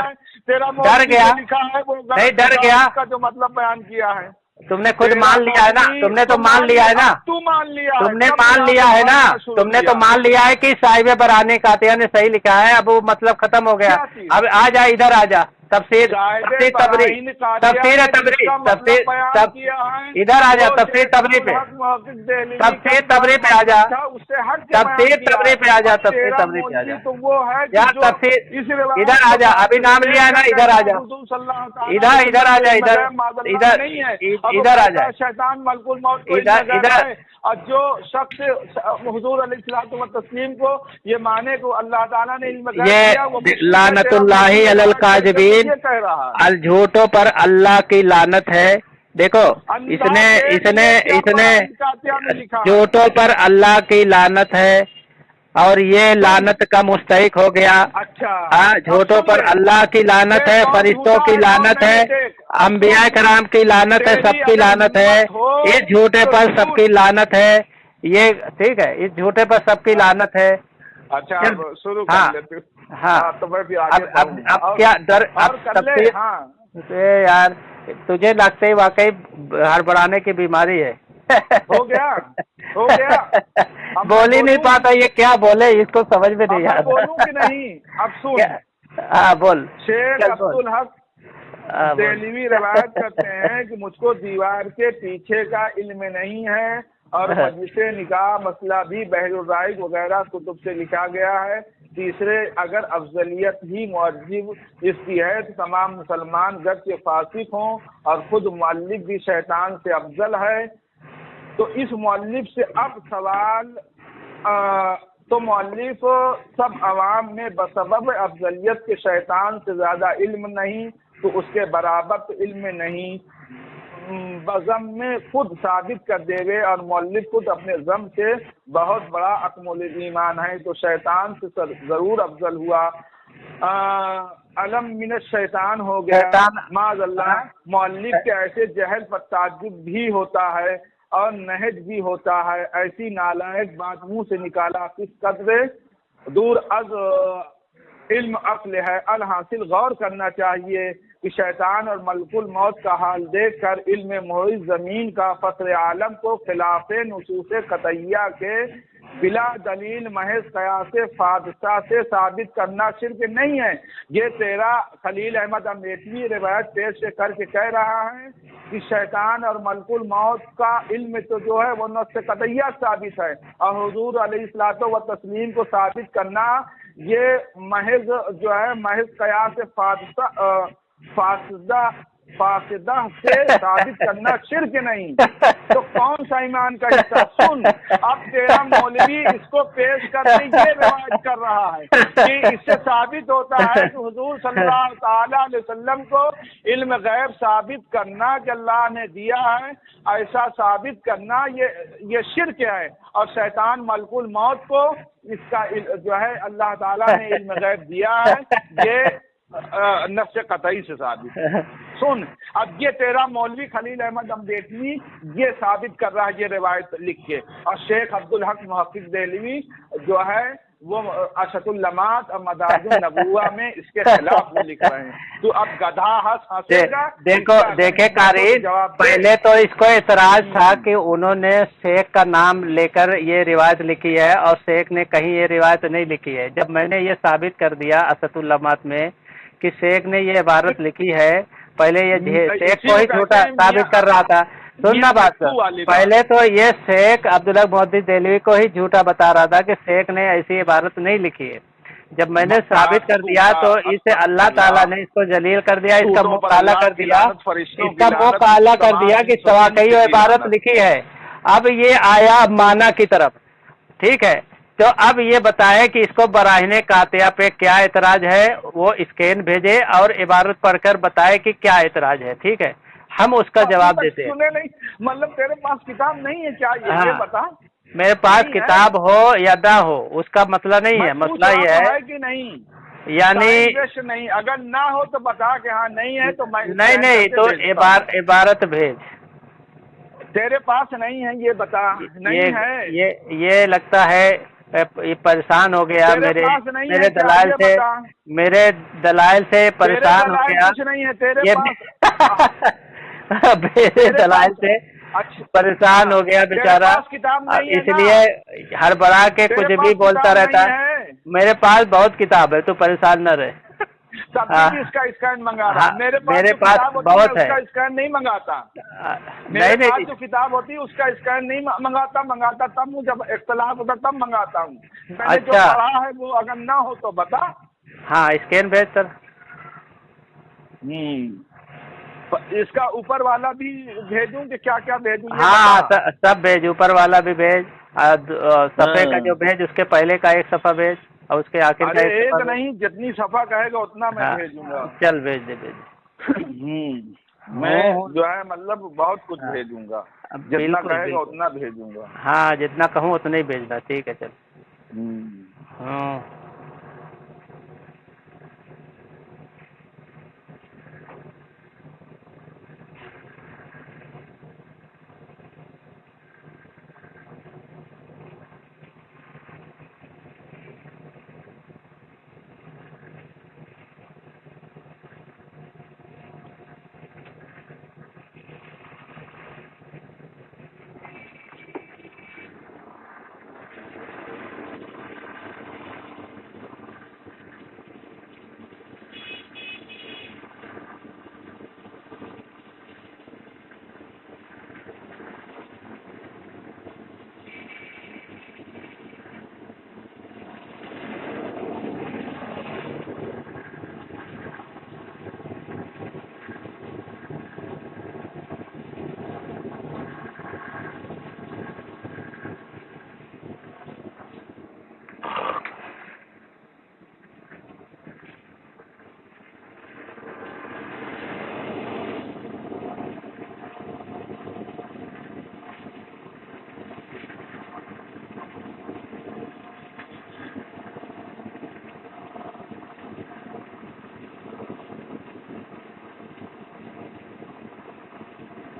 डर गया? नहीं डर गया, जो मतलब बयान किया है तुमने खुद मान लिया है ना, तुमने तो मान लिया है ना, तू मान लिया, तुमने मान लिया है ना, तुमने तो मान लिया है कि साहिब बराने कातिया ने सही लिखा है। अब वो मतलब खत्म हो गया। अब आ जा, इधर आ जा, तफसीर तबरी, तफसीर तबरी, इधर आ जा, तफसीर तबरी पे, तफसीर तबरी पे आ जा, तफसीर तबरी पे आ जा, तफसीर तबरी पे आ जा यार, तफसीर इधर आ जा, अभी नाम लिया है ना, इधर आ जा, इधर आ जा, इधर आ जा, शैतान मलकुल मौत इधर। और जो शख्स हुजूर अलैहिस्सलातु व तस्लीम को ये माने को अल्लाह ताला ने इल्म दिया, वो लानतुल्लाहि अलल काज़िबीन, अल झूठों पर अल्लाह की लानत है। देखो इसने झूठों पर अल्लाह की लानत है और ये लानत का मुस्तहिक हो गया। अच्छा हाँ, झूठों पर अल्लाह की लानत है, फरिश्तों की लानत है, अंबिया कराम की लानत है, सबकी लानत है। इस झूठे पर सबकी लानत है, ये ठीक है, इस झूठे पर सबकी लानत है। अच्छा शुरू हाँ, कर लेते। हाँ तो मैं भी आगे अब क्या डर, अब सबसे यार तुझे लगता है वाकई हड़बड़ाने की बीमारी है। हो गया बोल ही नहीं पाता, ये क्या बोले, इसको समझ में नहीं आता। बोलूं कि नहीं? अब सुन, हाँ बोल। शेख अब्दुल हक देहलवी रवायत करते हैं कि मुझको दीवार के पीछे का इल्म नहीं है, और मजलिसे निकाह मसला भी बहरुर राइक वगैरह कुतुब से लिखा गया है। तीसरे, अगर अफजलियत ही मुअज्जिब इसकी है तो तमाम मुसलमान गद के फासिक हों और खुद मुअल्लिफ भी शैतान से अफजल है। तो इस मुअल्लिफ से अब सवाल, तो मुअल्लिफ सब अवाम में बसबब अफजलियत के शैतान से ज़्यादा इल्म नहीं तो उसके बराबर तो इल्म नहीं, बज़म में खुद साबित कर देवे, और मुअल्लिफ खुद अपने ज़म से बहुत बड़ा अकमुल ईमान है तो शैतान से ज़रूर अफजल हुआ। अलम मिन शैतान हो गया माज़अल्लाह। मुअल्लिफ के ऐसे जहल पर ताज्जुब भी होता है और नहज भी होता है, ऐसी नालायक बात मुंह से निकाला किस कदर दूर अज علم عقل ہے الحاصل غور کرنا چاہیے کہ شیطان اور ملک الموت کا حال دیکھ کر علم محیط زمین کا فصل عالم کو خلاف نصوص قطعیہ کے بلا دلیل محض قیاس فاضلہ سے ثابت کرنا شرک نہیں ہے۔ یہ تیرا خلیل احمد امیتوی روایت پیش کر کے کہہ رہا ہے کہ شیطان اور ملک الموت کا علم تو جو ہے وہ نص قطعیہ ثابت ہے، اور حضور علیہ الصلوۃ والتسلیم کو ثابت کرنا یہ محض جو ہے محض قیاس فاسدہ سے ثابت کرنا شرک نہیں۔ تو کون سا ایمان کا حصہ؟ سن، اب تیرا مولوی اس کو پیش کر کے یہ روایت کر رہا ہے کہ اس سے ثابت ہوتا ہے کہ حضور صلی اللہ تعالی علیہ وسلم کو علم غیب ثابت کرنا کہ اللہ نے دیا ہے، ایسا ثابت کرنا یہ شرک ہے، اور شیطان ملک الموت کو اس کا جو ہے اللہ تعالیٰ نے علم غیب دیا ہے، یہ نفس قطعی سے ثابت ہے۔ سن، اب یہ تیرا مولوی خلیل احمد امیتوی یہ ثابت کر رہا ہے یہ روایت لکھ کے، اور شیخ عبدالحق محقق دہلوی جو ہے وہ اشد اللمات اور مدارج النبوہ میں اس کے خلاف وہ لکھ رہے ہیں۔ تو اب گدھا ہنسے گا۔ دیکھے قاری، پہلے تو اس کو اعتراض تھا کہ انہوں نے شیخ کا نام لے کر یہ روایت لکھی ہے اور شیخ نے کہیں یہ روایت نہیں لکھی ہے۔ جب میں نے یہ ثابت کر دیا اشد اللمات میں کہ شیخ نے یہ عبارت لکھی ہے، پہلے یہ شیخ کو ہی جھوٹا ثابت کر رہا تھا۔ سننا بات سر، پہلے تو یہ شیخ عبدالحق محدث دہلوی کو ہی جھوٹا بتا رہا تھا کہ شیخ نے ایسی عبارت نہیں لکھی ہے۔ جب میں نے ثابت کر دیا تو اسے اللہ تعالیٰ نے اس کو جلیل کر دیا، اس کا منہ کالا کر دیا، اس کا منہ کالا کر دیا کہ واقعی عبارت لکھی ہے۔ اب یہ آیا معنی کی طرف، ٹھیک ہے، تو اب یہ بتائے کہ اس کو براہین قاطعہ پہ کیا اعتراض ہے، وہ اسکین بھیجے اور عبارت پڑھ کر بتائے کہ کیا اعتراض ہے، ٹھیک ہے، ہم اس کا جواب دیتے ہیں۔ مطلب تیرے پاس کتاب نہیں ہے کیا؟ یہ بتا، میرے پاس کتاب ہو یا نہ ہو اس کا مسئلہ نہیں ہے، مسئلہ یہ ہے کہ نہیں، یعنی نہیں، اگر نہ ہو تو بتا کہ ہاں نہیں ہے تو میں نہیں تو عبارت بھیج۔ تیرے پاس نہیں ہے یہ بتا، نہیں ہے، یہ لگتا ہے یہ پریشان ہو گیا میرے دلائل سے، میرے دلائل سے پریشان ہو گیا، میرے دلائل سے پریشان ہو گیا بیچارہ، اس لیے ہر بڑا کے کچھ بھی بولتا رہتا ہے۔ میرے پاس بہت کتاب ہے، تو پریشان نہ رہے۔ اس کا اسکین منگا رہا، میرے پاس بہت ہے، اسکین نہیں منگاتا، نہیں جو کتاب ہوتی ہے اس کا اسکین نہیں منگاتا تب جب اختلاف ہوتا تب منگاتا ہوں۔ میں نے جو پڑھا ہے وہ اگر نہ ہو تو بتا۔ ہاں اسکین بھیج سر۔ اس کا اوپر والا بھی بھیجوں کہ کیا کیا بھیجوں؟ ہاں سب بھیج، اوپر والا بھی بھیج، صفحے کا جو بھیج اس کے پہلے کا ایک صفحہ بھیج اور اس کے آخر کا ایک نہیں، جتنی صفحہ کہے گا اتنا میں بھیجوں گا۔ چل بھیج دے میں جو ہے مطلب بہت کچھ بھیجوں گا، جتنا کہے گا اتنا بھیجوں گا۔ ہاں جتنا کہوں اتنا ہی بھیجنا، ٹھیک ہے چل۔ ہاں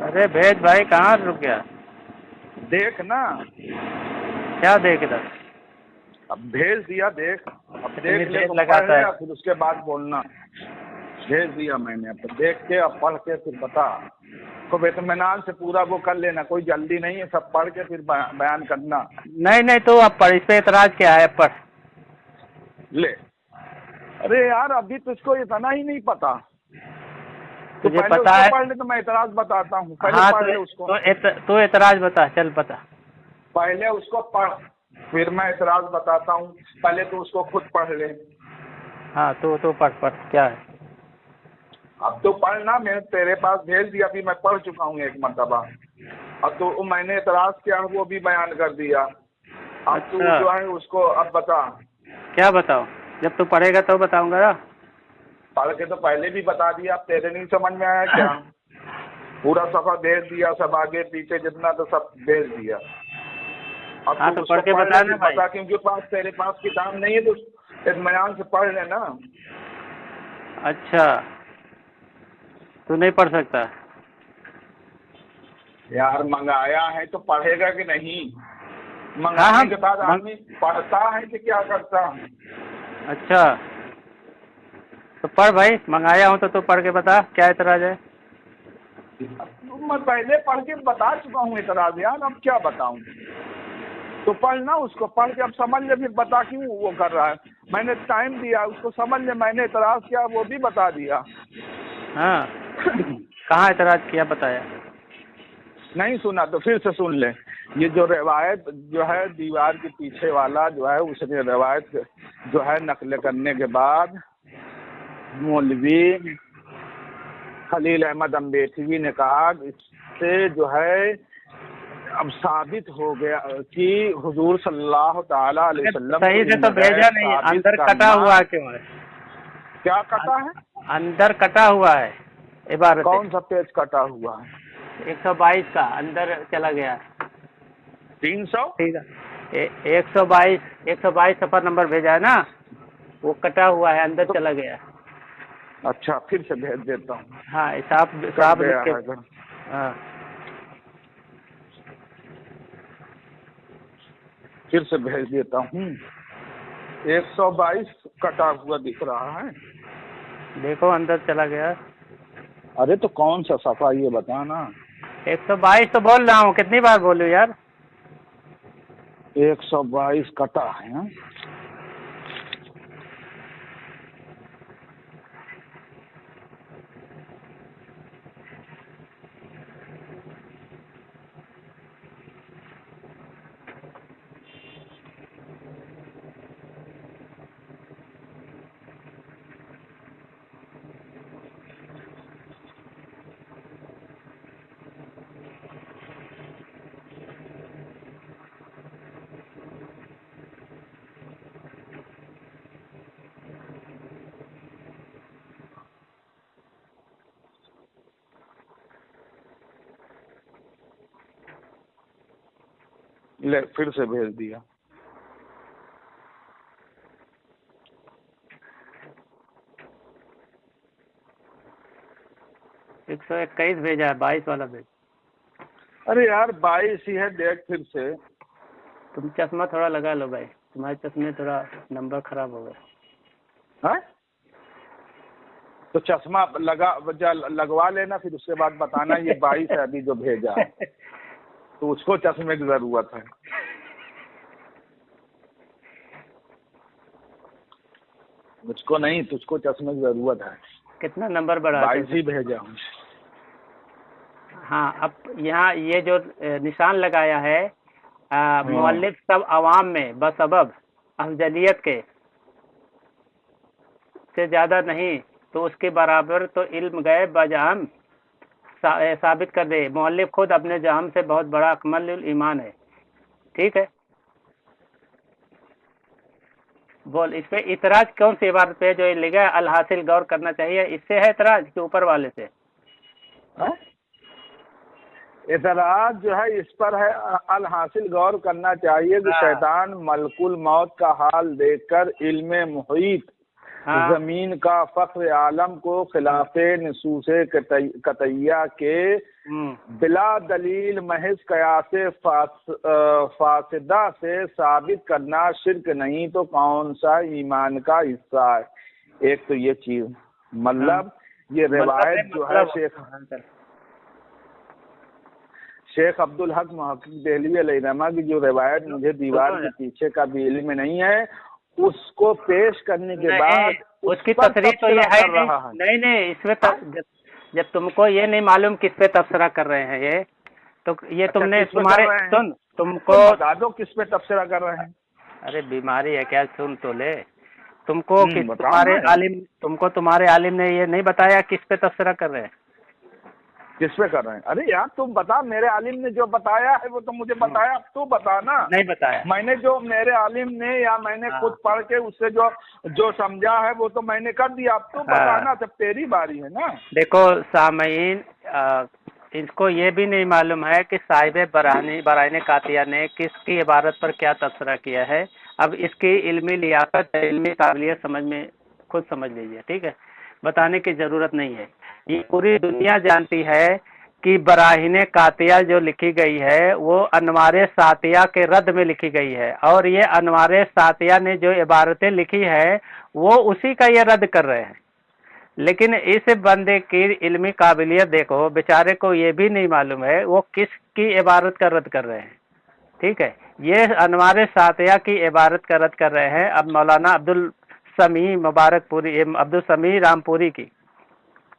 ارے بھیج بھائی، کہاں رک گیا؟ دیکھ نا کیا دیکھ ادھر؟ اب بھیج دیا، دیکھ۔ اب دیکھ لے تو پڑھ لے پھر اس کے بعد بولنا. بھیج دیا میں نے, اب دیکھ کے اب پڑھ کے پھر بتا. خوب اطمینان سے پورا وہ کر لینا, کوئی جلدی نہیں ہے, سب پڑھ کے پھر بیان کرنا. نہیں تو اب پڑھ, اس پہ اعتراض کیا ہے؟ پڑھ لے. ارے یار ابھی تجھ کو اتنا ہی نہیں پتا, تجھے پتا ہے؟ پڑھ لے تو میں اعتراض بتاتا ہوں. پہلے پڑھ لے اس کو. تو اعتراض بتا, چل بتا. پہلے اس کو پڑھ پھر میں اعتراض بتاتا ہوں. پہلے تو اس کو خود پڑھ لے. ہاں تو پڑھ کیا ہے؟ اب تو پڑھنا, میں تیرے پاس بھیج دیا, ابھی میں پڑھ چکا ہوں ایک مرتبہ. اب تو میں نے اعتراض کیا وہ بھی بیان کر دیا. اب تو جو ہے اس کو اب بتا. کیا بتاؤ؟ جب تو پڑھے گا تو بتاؤں گا. پڑھ کے تو پہلے بھی بتا دیا, اب تیرے نہیں سمجھ میں آیا کیا؟ پورا صفحہ بھیج دیا, سب آگے پیچھے جتنا تو سب بھیج دیا. اب تو پڑھ کے بتانا بھائی, کیونکہ تیرے پاس کتاب نہیں ہے تو اطمینان سے پڑھ لینا. اچھا تو نہیں پڑھ سکتا یار؟ منگایا ہے تو پڑھے گا کہ نہیں؟ منگانے کے بعد آدمی پڑھتا ہے کہ کیا کرتا ہے؟ اچھا تو پڑھ بھائی, منگایا ہوں تو پڑھ کے بتا, کیا اعتراض ہے؟ میں پہلے پڑھ کے بتا چکا ہوں اعتراض یار, اب کیا بتاؤں؟ تو پڑھنا, اس کو پڑھ کے اب سمجھ لے, پھر بتا کیوں وہ کر رہا ہے. میں نے ٹائم دیا اس کو سمجھ لے, میں نے اعتراض کیا وہ بھی بتا دیا. ہاں کہاں اعتراض کیا بتایا؟ نہیں سنا تو پھر سے سن لے. یہ جو روایت جو ہے دیوار کے پیچھے والا جو ہے, اس نے روایت جو ہے نقل کرنے کے بعد مولوی خلیل احمد امبیٹوی نے کہا اس سے جو ہے اب ثابت ہو گیا کہ حضور صلی اللہ تعالیٰ علیہ وسلم صحیح سے تو بھیجا نہیں, اندر کٹا ہوا کیوں ہے؟ کیا کٹا ہے؟ اندر کٹا ہوا ہے عبارت. کون سا پیج کٹا ہوا ہے؟ 122 کا اندر چلا گیا. 300 ٹھیک ہے, 122 سفر نمبر بھیجا ہے نا, وہ کٹا ہوا ہے, اندر چلا گیا. اچھا پھر سے بھیج دیتا ہوں. ہاں صاحب لکھ کے. ہاں پھر سے بھیج دیتا ہوں. 122 کٹا ہوا دکھ رہا ہے, دیکھو اندر چلا گیا. ارے تو کون سا صفحہ یہ بتانا. 122 تو بول رہا ہوں, کتنی بار بولوں یار. 122 کٹا ہے. لے پھر سے بھیج دیا. ایک 121 بھیجا ہے, 22 والا بھیج. ارے یار 22 ہی ہے, دیکھ پھر سے. تم چشمہ تھوڑا لگا لو بھائی, تمہارے چشمے تھوڑا نمبر خراب ہو گئے. تو چشمہ لگوا لینا, پھر اس کے بعد بتانا یہ 22 ہے ابھی جو بھیجا ہے, تو اس کو چشمے کی ضرورت ہے. مجھ کو نہیں, تجھ کو چشمے کی ضرورت ہے. کتنا نمبر بڑھا؟ 22 ہی بھیجا ہوں. ہاں اب یہاں یہ جو نشان لگایا ہے مؤلف سب عوام میں بسبب افضلیت کے سے زیادہ نہیں, تو اس کے برابر تو علم غیب بجام ثابت کر دے. مؤلف خود اپنے جام سے بہت بڑا اکمل الایمان ہے. ٹھیک ہے, بول اس پہ اعتراض کون سی عبارت پہ جو لکھا ہے الحاصل غور کرنا چاہیے, اس سے ہے اعتراض کے اوپر والے سے؟ اعتراض جو ہے اس پر ہے الحاصل غور کرنا چاہیے کہ شیطان ملک الموت کا حال دیکھ کر علم محیط زمین کا فخر عالم کو خلاف نصوص قطعیہ کے بلا دلیل محض قیاس فاسدہ سے ثابت کرنا شرک نہیں تو کون سا ایمان کا حصہ ہے؟ ایک تو یہ چیز، مطلب یہ روایت جو ہے شیخ عبدالحق محقق دہلوی علیہ رحمہ کی جو روایت مجھے دیوار کے پیچھے کا بھی علم نہیں ہے، اس کو پیش کرنے کے بعد اس کی تصریح تو یہ ہے نہیں اس میں جب تم کو یہ نہیں معلوم کس پہ تبصرہ کر رہے ہیں یہ تو یہ تم نے تمہارے تم کو بتا دو کس پہ تبصرہ کر رہے ہیں۔ ارے بیماری ہے کیا، سن تو لے، تم کو تمہارے عالم نے یہ نہیں بتایا کس پہ تبصرہ کر رہے ہیں؟ کس پہ کر رہے ہیں؟ ارے یار تم بتا، میرے عالم نے جو بتایا ہے وہ تو مجھے بتایا، تو بتا نا۔ نہیں بتایا میں نے جو میرے عالم نے یا میں نے خود پڑھ کے اس سے جو سمجھا ہے وہ تو میں نے کر دیا، اب تو بتانا، تب تیری باری ہے نا۔ دیکھو سامعین، اس کو یہ بھی نہیں معلوم ہے کہ صاحب براہین قاطعہ نے کس کی عبارت پر کیا تبصرہ کیا ہے۔ اب اس کی علمی لیاقت، علمی قابلیت خود سمجھ لیجیے، ٹھیک ہے، بتانے کی ضرورت نہیں ہے۔ یہ پوری دنیا جانتی ہے کہ براہین قاطعہ جو لکھی گئی ہے وہ انوار ساتیہ کے رد میں لکھی گئی ہے، اور یہ انوار ساتیہ نے جو عبارتیں لکھی ہے وہ اسی کا یہ رد کر رہے ہیں۔ لیکن اس بندے کی علمی قابلیت دیکھو، بیچارے کو یہ بھی نہیں معلوم ہے وہ کس کی عبارت کا رد کر رہے ہیں، ٹھیک ہے۔ یہ انوار ساتیہ کی عبارت کا رد کر رہے ہیں اب مولانا عبدالسمیع رام پوری کی،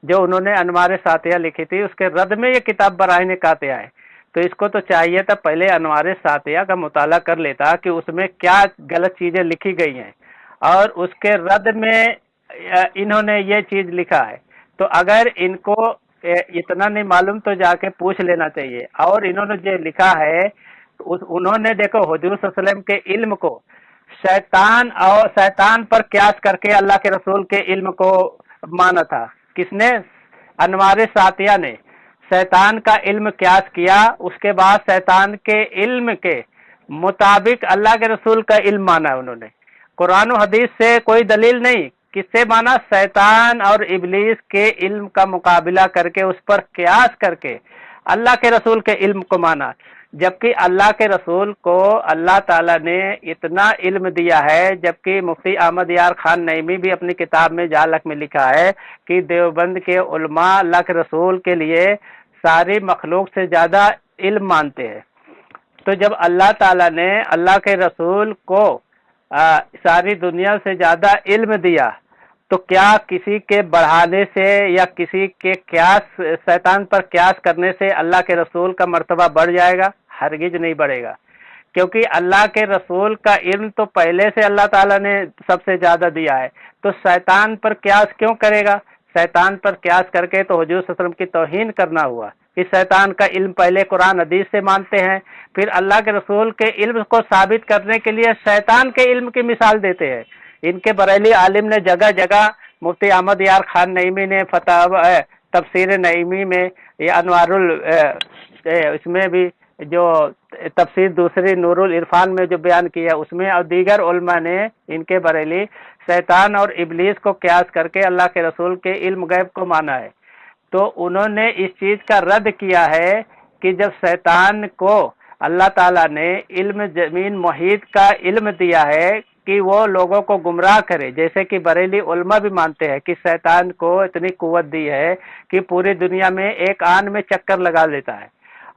جو انہوں نے انوار ساتیہ لکھی تھی، اس کے رد میں یہ کتاب براہین قاطعہ ہے۔ تو اس کو تو چاہیے تھا پہلے انوار ساتیہ کا مطالعہ کر لیتا کہ اس میں کیا غلط چیزیں لکھی گئی ہیں، اور اس کے رد میں انہوں نے یہ چیز لکھا ہے۔ تو اگر ان کو اتنا نہیں معلوم تو جا کے پوچھ لینا چاہیے۔ اور انہوں نے جو لکھا ہے انہوں نے دیکھو حضور صلی اللہ علیہ وسلم کے علم کو شیطان پر قیاس کر کے اللہ کے رسول کے علم کو مانا تھا۔ کس نے؟ انوار ساتیہ نے شیطان کا علم قیاس کیا، اس کے بعد شیطان کے علم کے مطابق اللہ کے رسول کا علم مانا ہے انہوں نے۔ قرآن و حدیث سے کوئی دلیل نہیں، کس سے مانا؟ شیطان اور ابلیس کے علم کا مقابلہ کر کے اس پر قیاس کر کے اللہ کے رسول کے علم کو مانا۔ جبکہ اللہ کے رسول کو اللہ تعالیٰ نے اتنا علم دیا ہے، جبکہ مفتی احمد یار خان نعیمی بھی اپنی کتاب میں جالک میں لکھا ہے کہ دیوبند کے علماء اللہ کے رسول کے لیے ساری مخلوق سے زیادہ علم مانتے ہیں۔ تو جب اللہ تعالیٰ نے اللہ کے رسول کو ساری دنیا سے زیادہ علم دیا تو کیا کسی کے بڑھانے سے یا کسی کے قیاس شیطان پر قیاس کرنے سے اللہ کے رسول کا مرتبہ بڑھ جائے گا؟ ہرگز نہیں بڑھے گا، کیونکہ اللہ کے رسول کا علم تو پہلے سے اللہ تعالیٰ نے سب سے زیادہ دیا ہے، تو شیطان پر قیاس کیوں کرے گا؟ شیطان پر قیاس کر کے تو حضور صلی اللہ علیہ وسلم کی توہین کرنا ہوا کہ شیطان کا علم پہلے قرآن حدیث سے مانتے ہیں، پھر اللہ کے رسول کے علم کو ثابت کرنے کے لیے شیطان کے علم کی مثال دیتے ہیں۔ ان کے بریلی عالم نے جگہ جگہ، مفتی احمد یار خان نعیمی نے تفسیر نعیمی میں، یہ انوار اس میں بھی جو تفسیر دوسری نور العرفان میں جو بیان کیا اس میں، اور دیگر علماء نے ان کے بریلی شیطان اور ابلیس کو قیاس کر کے اللہ کے رسول کے علم غیب کو مانا ہے۔ تو انہوں نے اس چیز کا رد کیا ہے کہ جب شیطان کو اللہ تعالیٰ نے علم زمین محیط کا علم دیا ہے کہ وہ لوگوں کو گمراہ کرے، جیسے کہ بریلی علماء بھی مانتے ہیں کہ شیطان کو اتنی قوت دی ہے کہ پوری دنیا میں ایک آن میں چکر لگا لیتا ہے،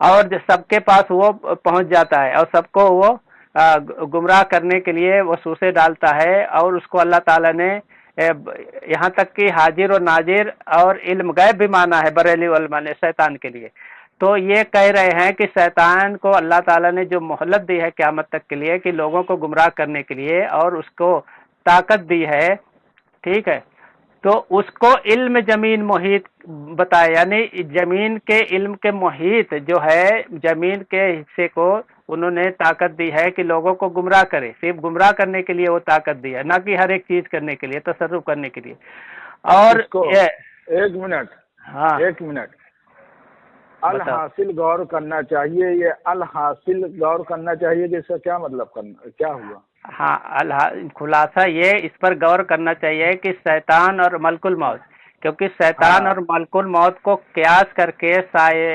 اور سب کے پاس وہ پہنچ جاتا ہے، اور سب کو وہ گمراہ کرنے کے لیے وسوسے ڈالتا ہے، اور اس کو اللہ تعالیٰ نے یہاں تک کہ حاضر و ناظر اور علم غیب بھی مانا ہے بریلی علماء نے شیطان کے لیے۔ تو یہ کہہ رہے ہیں کہ شیطان کو اللہ تعالیٰ نے جو مہلت دی ہے قیامت تک کے لیے کہ لوگوں کو گمراہ کرنے کے لیے، اور اس کو طاقت دی ہے، ٹھیک ہے، تو اس کو علم زمین محیط بتایا، یعنی زمین کے علم کے محیط جو ہے زمین کے حصے کو انہوں نے طاقت دی ہے کہ لوگوں کو گمراہ کرے، صرف گمراہ کرنے کے لیے وہ طاقت دی ہے، نہ کہ ہر ایک چیز کرنے کے لیے، تصرف کرنے کے لیے۔ اور ایک منٹ الحاصل غور کرنا چاہیے، یہ الحاصل غور کرنا چاہیے کہ اس کا کیا مطلب کیا ہوا؟ ہاں، خلاصہ یہ اس پر غور کرنا چاہیے کہ شیطان اور ملک الموت، क्योंकि शैतान और मलकुल मौत को क्यास करके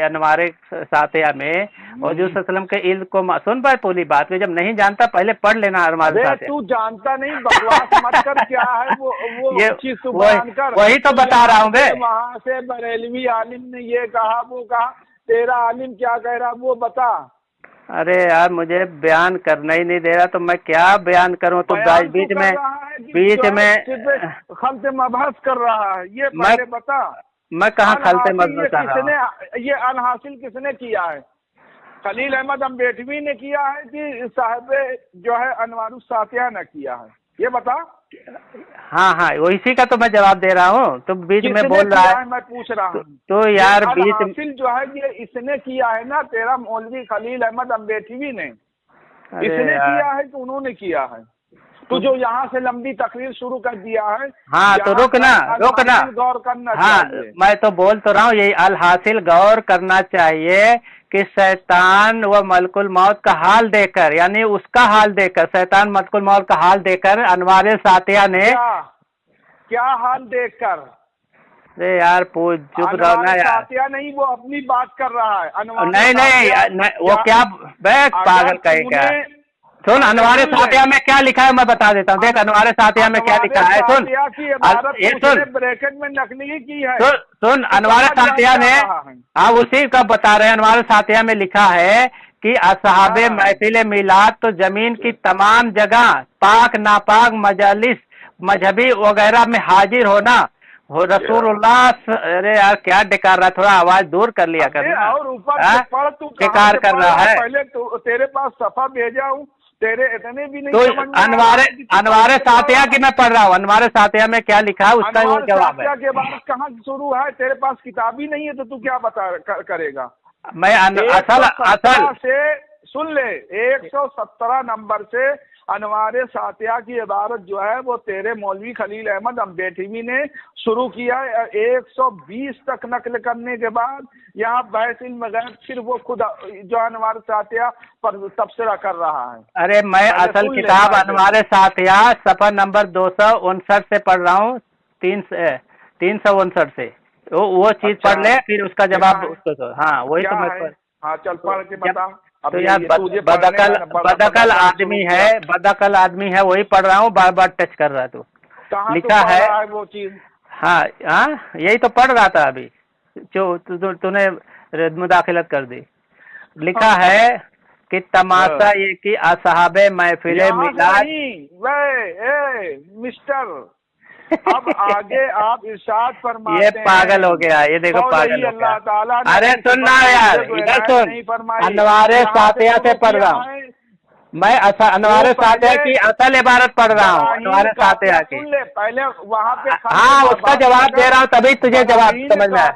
अनवारे सातिया में हुजूर सल्लम के इल्म को सुन पाए पूरी बात में, जब नहीं जानता पहले पढ़ लेना अनवारे सातिया। तू जानता नहीं, बकवास मत कर, क्या है वो ये चीज तू बयान कर। वही तो बता रहा हूँ मैं। वहाँ से बरेलवी आलिम ने ये कहा वो कहा, तेरा आलिम क्या कह रहा वो बता। अरे यार मुझे बयान करना ही नहीं दे रहा तो मैं क्या बयान करूं? तो बीच में खलते मबहस कर रहा है, ये पहले बता। मैं कहाँ खलते मबहस कर रहा हूं? ये अनहासिल किसने किया है? खलील अहमद अम्बेडवी ने किया है कि साहब जो है अनवारुस सातिया ने किया है, ये बता। हाँ इसी का तो मैं जवाब दे रहा हूँ, तो बीच में बोल रहा है। मैं पूछ रहा हूँ तो यार बीच हासिल जो है ये इसने किया है ना, तेरा मौलवी खलील अहमद अम्बेडवी ने इसने किया है कि उन्होंने किया है? तो जो यहाँ से लंबी तकरीर शुरू कर दिया है। हाँ तो रुकना गौर करना। हाँ मैं तो बोल तो रहा हूँ यही अल हासिल गौर करना चाहिए कि शैतान व मलकुल मौत का हाल देकर, यानी उसका हाल देकर, शैतान मलकुल मौत का हाल देकर अनवारे सातिया ने क्या हाल देखकर? अरे यार चुप रहो ना यार। सातिया नहीं, वो अपनी बात कर रहा है। नहीं वो क्या पागल कहे क्या? सुन अनवारे सातिया में क्या लिखा है मैं बता देता हूँ। देख अनवारे सातिया में क्या लिखा है, सुन ये सुन ब्रैकेट में नकली की है। सुन अनवारे सातिया ने, हाँ उसी का बता रहे हैं। अनवारे सातिया में लिखा है कि असहाबे महफिल मिलाद तो जमीन की तमाम जगह पाक नापाक मजलिस मजहबी वगैरह में हाजिर होना हो रसूलुल्लाह। अरे यार क्या डेकार रहा, थोड़ा आवाज दूर कर लिया कर। और ऊपर डेकार कर रहा है। पहले तेरे पास सफा भेजा हूँ, तेरे इतने भी नहीं। तो अनवारे सातिया की मैं पढ़ रहा हूँ। अनवारे सातिया में क्या लिखा है उसका वो जवाब है। के बाद कहाँ शुरू है? तेरे पास किताब ही नहीं है तो तू क्या बता करेगा? मैं असल से सुन ले, 117 नंबर से अनवारे सातिया की इबारत जो है वो तेरे मौलवी खलील अहमद अम्बेडवी ने शुरू किया है। 120 तक नकल करने के बाद यहाँ बहस इल्म गैब फिर वो खुद जो अनवारे सातिया पर तबसरा कर रहा है। अरे मैं असल किताब अनवारे सातिया सफा नंबर 259 से पढ़ रहा हूँ, 359 से। वो चीज पढ़ ले, फिर उसका जवाब उसको। हाँ वही तो मैं। हाँ चल पढ़ के बता। तो यार बदअकल आदमी है वही पढ़ रहा हूँ, बार बार टच कर रहा है। तो लिखा है वो चीज। हाँ यही तो पढ़ रहा था अभी जो तूने मुदाखिलत कर दी। लिखा है कि तमाशा ये कि असहाबे महफिले मिलाद। मिस्टर अब आगे आप इरशाद फरमाते ये पागल हो गया, ये देखो पागल हो गया। अरे सुनना यार, इधर सुन। अनवारे सातिया से पढ़ रहा हूँ मैं। अनवारे सातिया की असल इबारत पढ़ रहा हूँ, अनवारे सातिया की। पहले वहाँ पे हाँ उसका जवाब दे रहा हूँ, तभी तुझे जवाब समझ में आया।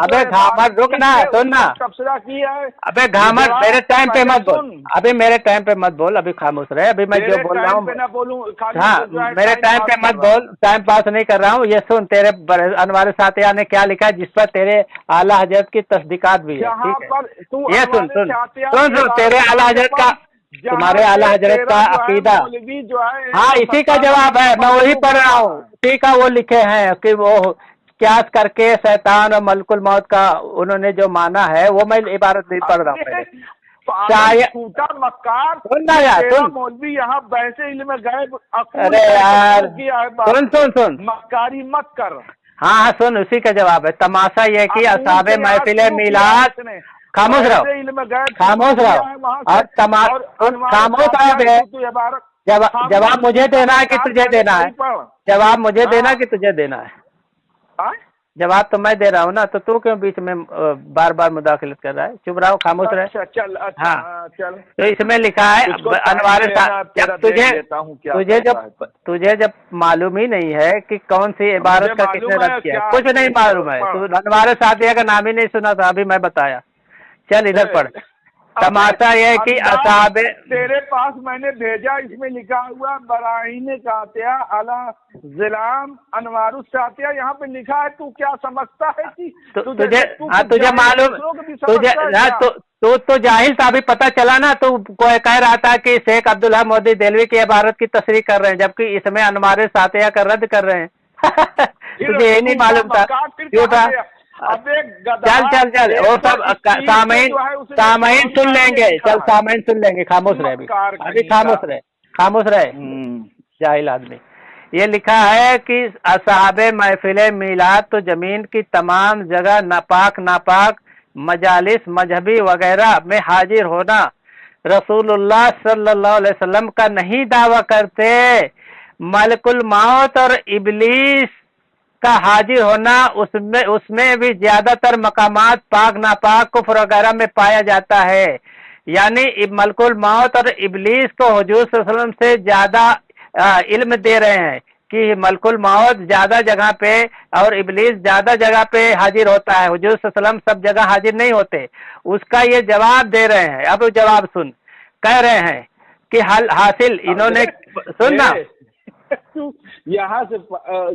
अबे घामर रुकना, सुनना। तबसरा किया है। अबे घामर मेरे टाइम पे मत बोल, अभी मेरे टाइम पे मत बोल, अभी खामोश रहे। अभी मैं जो बोल रहा हूँ, हाँ मेरे टाइम पे मत बोल, टाइम पास नहीं कर रहा हूँ। ये सुन, तेरे अनवारे सातिया ने क्या लिखा जिस पर तेरे आला हजरत की तस्दीकात भी है, ठीक है? ये सुन तेरे आला हजरत का, तुम्हारे आला हजरत का अकीदा। हाँ इसी का जवाब है, मैं वही पढ़ रहा हूँ। इसी का वो लिखे हैं कि वो क्यास करके शैतान और मलकुल मौत का उन्होंने जो माना है वो मैं इबारत नहीं पढ़ रहा हूँ। मक्कार सुनना यार, सुन मौलवी यहाँ वैसे इल्म गैब। अरे यार सुन मक्कारी मत कर। हाँ सुन, उसी का जवाब है। तमाशा ये कि असहाबे महफिले मिलाद। खामोश रहो और खामोश है। जवाब मुझे देना है कि तुझे देना है? जवाब मुझे देना कि तुझे देना है? जवाब तो मैं दे रहा हूँ ना, तो तू क्यों बीच में बार बार मुदाखिलत कर रहा है? चुप रहो, खामोश रहे। चल हाँ तो इसमें लिखा है अनवारे तुझे जब मालूम ही नहीं है कि कौन सी इबारत का किसने रद्द किया, कुछ नहीं मालूम है। तू अनवारे सातिया का नाम ही नहीं सुना था, अभी मैं बताया। चल इधर पढ़। तमाशा ये कि असहाबे, तेरे पास मैंने भेजा, इसमें लिखा हुआ बराहीन सातिया अला ज़िलाम अनवारुस सातिया, यहाँ पे लिखा है। तू क्या समझता है कि तुझे मालूम, तो जाहिल था। अभी पता चला ना, तू कह रहा था कि शेख अब्दुल्लाह मोदी देलवी की इबारत की तस्रीह कर रहे हैं, जबकि इसमें अनवारे सातिया का रद्द कर रहे हैं। तुझे ये नहीं मालूम था क्यों था? चल वो सब सामयीन सुन लेंगे, चल सामयीन सुन लेंगे, खामोश रहे अभी खामोश रहे जाहिल आदमी। ये लिखा है कि असहाबे महफिल मिलाद तो जमीन की तमाम जगह नापाक मजालिस मजहबी वगैरह में हाजिर होना रसूलुल्लाह सल्लल्लाहु अलैहि वसल्लम का नहीं दावा करते। मलकुल मौत और इबलीस का हाजिर होना उसमें भी ज्यादातर मकामात पाक नापाक कुफ्र वगैरह में पाया जाता है। यानी मलकुल मौत और इबलीस को हुजूर सल्लल्लाहु अलैहि वसल्लम से ज्यादा इल्म दे रहे हैं कि मलकुल मौत ज्यादा जगह पे और इबलीस ज्यादा जगह पे हाजिर होता है, हुजूर सल्लल्लाहु अलैहि वसल्लम सब जगह हाजिर नहीं होते। उसका ये जवाब दे रहे हैं। अब जवाब सुन, कह रहे हैं कि हासिल इन्होंने सुनना यहाँ से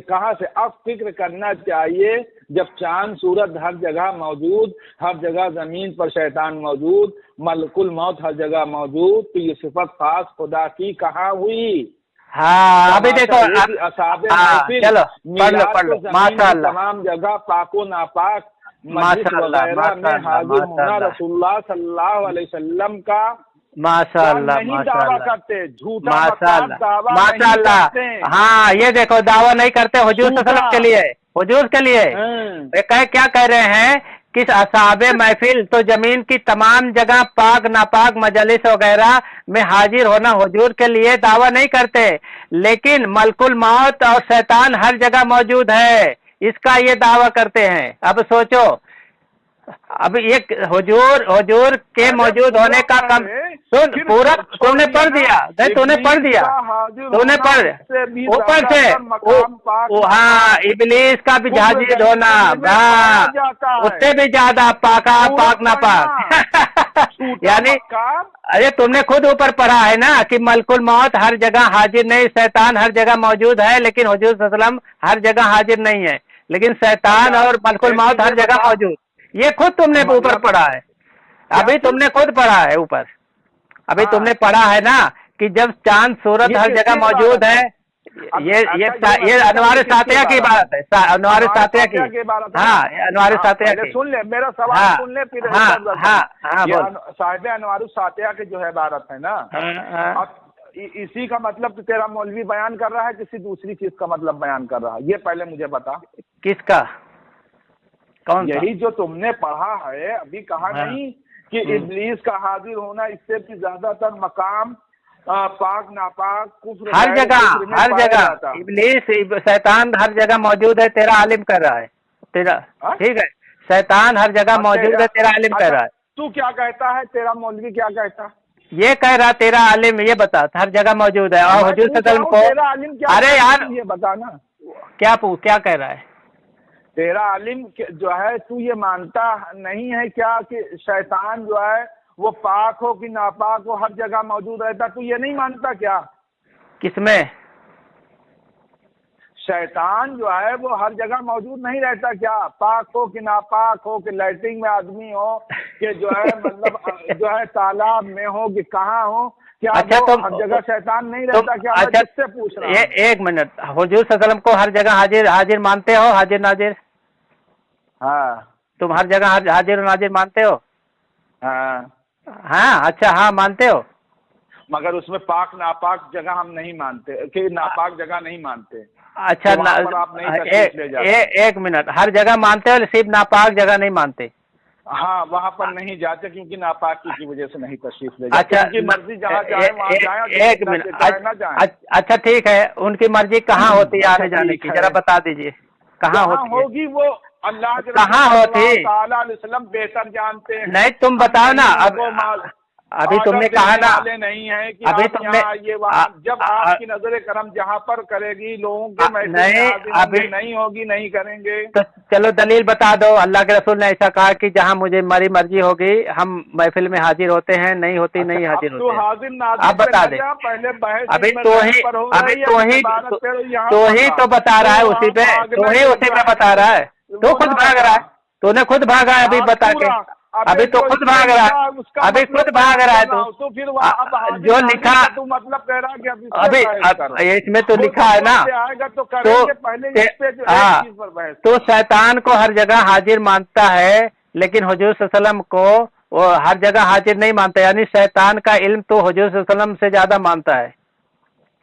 कहाँ से अब फिक्र करना चाहिए जब चांद सूरज हर जगह मौजूद, हर जगह जमीन पर शैतान मौजूद, मलकुल मौत हर जगह मौजूद, तो ये सिफत खास खुदा की कहाँ हुई? हाँ अभी देखो चलो पढ़ लो माशाअल्लाह। तमाम जगह पाको नापाक वगैरह में हाजिर होना रसूलुल्लाह सल्लल्लाहु अलैहि वसल्लम का माशाअल्लाह नहीं दावा करते, झूठा माशाअल्लाह। हाँ ये देखो दावा नहीं करते हुजूर सल्लल्लाहु अलैहि वसल्लम के लिए, हुजूर के लिए क्या कह रहे हैं कि असहाबे महफिल तो जमीन की तमाम जगह पाक नापाक मजलिस वगैरह में हाजिर होना हुजूर के लिए दावा नहीं करते, लेकिन मलकुल मौत और शैतान हर जगह मौजूद है, इसका ये दावा करते हैं। अब सोचो, अब ये हुजूर के मौजूद होने का कम सुन, पूरा तुमने पढ़ दिया, तूने पढ़ ऊपर से हाँ इबलीस का भी हाजिर होना, हाँ उससे भी ज्यादा पाक ना पाक यानी अरे तुमने खुद ऊपर पढ़ा है ना कि मलकुल मौत हर जगह हाजिर नहीं, शैतान हर जगह मौजूद है, लेकिन हुजूर सल्लल्लाहु अलैहि वसल्लम हर जगह हाजिर नहीं है, लेकिन शैतान और मलकुल मौत हर जगह मौजूद। ये खुद तुमने ऊपर पढ़ा है, अभी तुमने खुद पढ़ा है ऊपर, अभी तुमने पढ़ा है ना कि जब चांद सूरज हर जगह मौजूद है। ये अनवार सातिया की बात है, अनवार सातिया की, हाँ अनवार सातिया की। सुन ले मेरा सवाल, सुन ले फिर। हाँ साहिब अनवार सातिया की जो है इबारत है ना, इसी का मतलब तो तेरा मौलवी बयान कर रहा है, किसी दूसरी चीज का मतलब बयान कर रहा है, ये पहले मुझे बता। किसका? कौन? यही जो तुमने पढ़ा है अभी, कहा नहीं कि इब्लीस का हाजिर होना इससे भी ज्यादातर मकाम पाक नापाक कुफ्र हर जगह इब्लीस शैतान हर जगह मौजूद है, तेरा आलिम कर रहा है तेरा, ठीक है, शैतान हर जगह मौजूद है, तेरा आलिम कर रहा है। तू क्या कहता है, तेरा मौलवी क्या कहता? ये कह रहा तेरा आलिम, ये बता हर जगह मौजूद है। और हुजूर सल्लल्लाहु अलैहि वसल्लम को तेरा आलिम क्या, अरे यार ये बताना क्या कह रहा है तेरा आलिम जो है? तू ये मानता नहीं है क्या कि शैतान जो है वो पाक हो कि नापाक हो हर जगह मौजूद रहता? तू ये नहीं मानता क्या? किसमें? शैतान जो है वो हर जगह मौजूद नहीं रहता क्या? पाक हो कि नापाक हो, कि लैट्रिन में आदमी हो, कि जो है मतलब जो है तालाब में हो, कि कहाँ हो, क्या अच्छा, हर जगह शैतान नहीं रहता क्या? अच्छा, किससे पूछ रहा हूं? एक मिनट, हुजूर सल्लल्लाहु अलैहि वसल्लम को हर जगह हाजिर मानते हो? हाजिर नाजिर? हाँ। तुम हर जगह हाजिर नाजिर मानते हो? हाँ। अच्छा हाँ मानते हो, मगर उसमें पाक नापाक जगह हम नहीं मानते, कि नापाक जगह नहीं मानते। अच्छा तो आप नहीं एक मिनट, हर जगह मानते हो, सिर्फ नापाक जगह नहीं मानते? हाँ, वहाँ पर नहीं जाते क्योंकि नापाक की वजह से नहीं तशरीफ ले जाते। अच्छा, उनकी मर्जी जहाँ जाए वहाँ जाए। एक मिनट, अच्छा ठीक है, उनकी मर्जी कहाँ होती है आने जाने की, जरा बता दीजिए कहाँ होगी? वो अल्लाह कहाँ होती? बेहतर जानते हैं। नहीं तुम बताओ ना, अभी तुमने कहा ना नहीं है कि अभी तुमने ये वहाँ जब आपकी नजर करम जहाँ पर करेगी लोगों के नहीं होगी, नहीं करेंगे। तो चलो दलील बता दो, अल्लाह के रसूल ने ऐसा कहा कि जहाँ मुझे मेरी मर्जी होगी हम महफिल में हाजिर होते हैं, नहीं होती नहीं हाजिर होते। आप बता दे, अभी तो ही तो बता रहा है, उसी पे तो ही उसी पे बता रहा है, तो खुद भाग रहा है, तूने खुद भागा है अभी बता के। अभी तो खुद भाग रहा है, अभी खुद भाग रहा है तो फिर वहाँ जो लिखा तू मतलब कह रहा कि अभी इसमें तो लिखा है ना, आएगा तो करेंगे पहले इस पे जो है चीज पर बहस। तो शैतान को हर जगह हाजिर मानता है, लेकिन हुजूर सल्लल्लाहु अलैहि वसल्लम को वो हर जगह हाजिर नहीं मानता, यानी शैतान का इल्म तो हुजूर सल्लल्लाहु अलैहि वसल्लम से ज्यादा मानता है।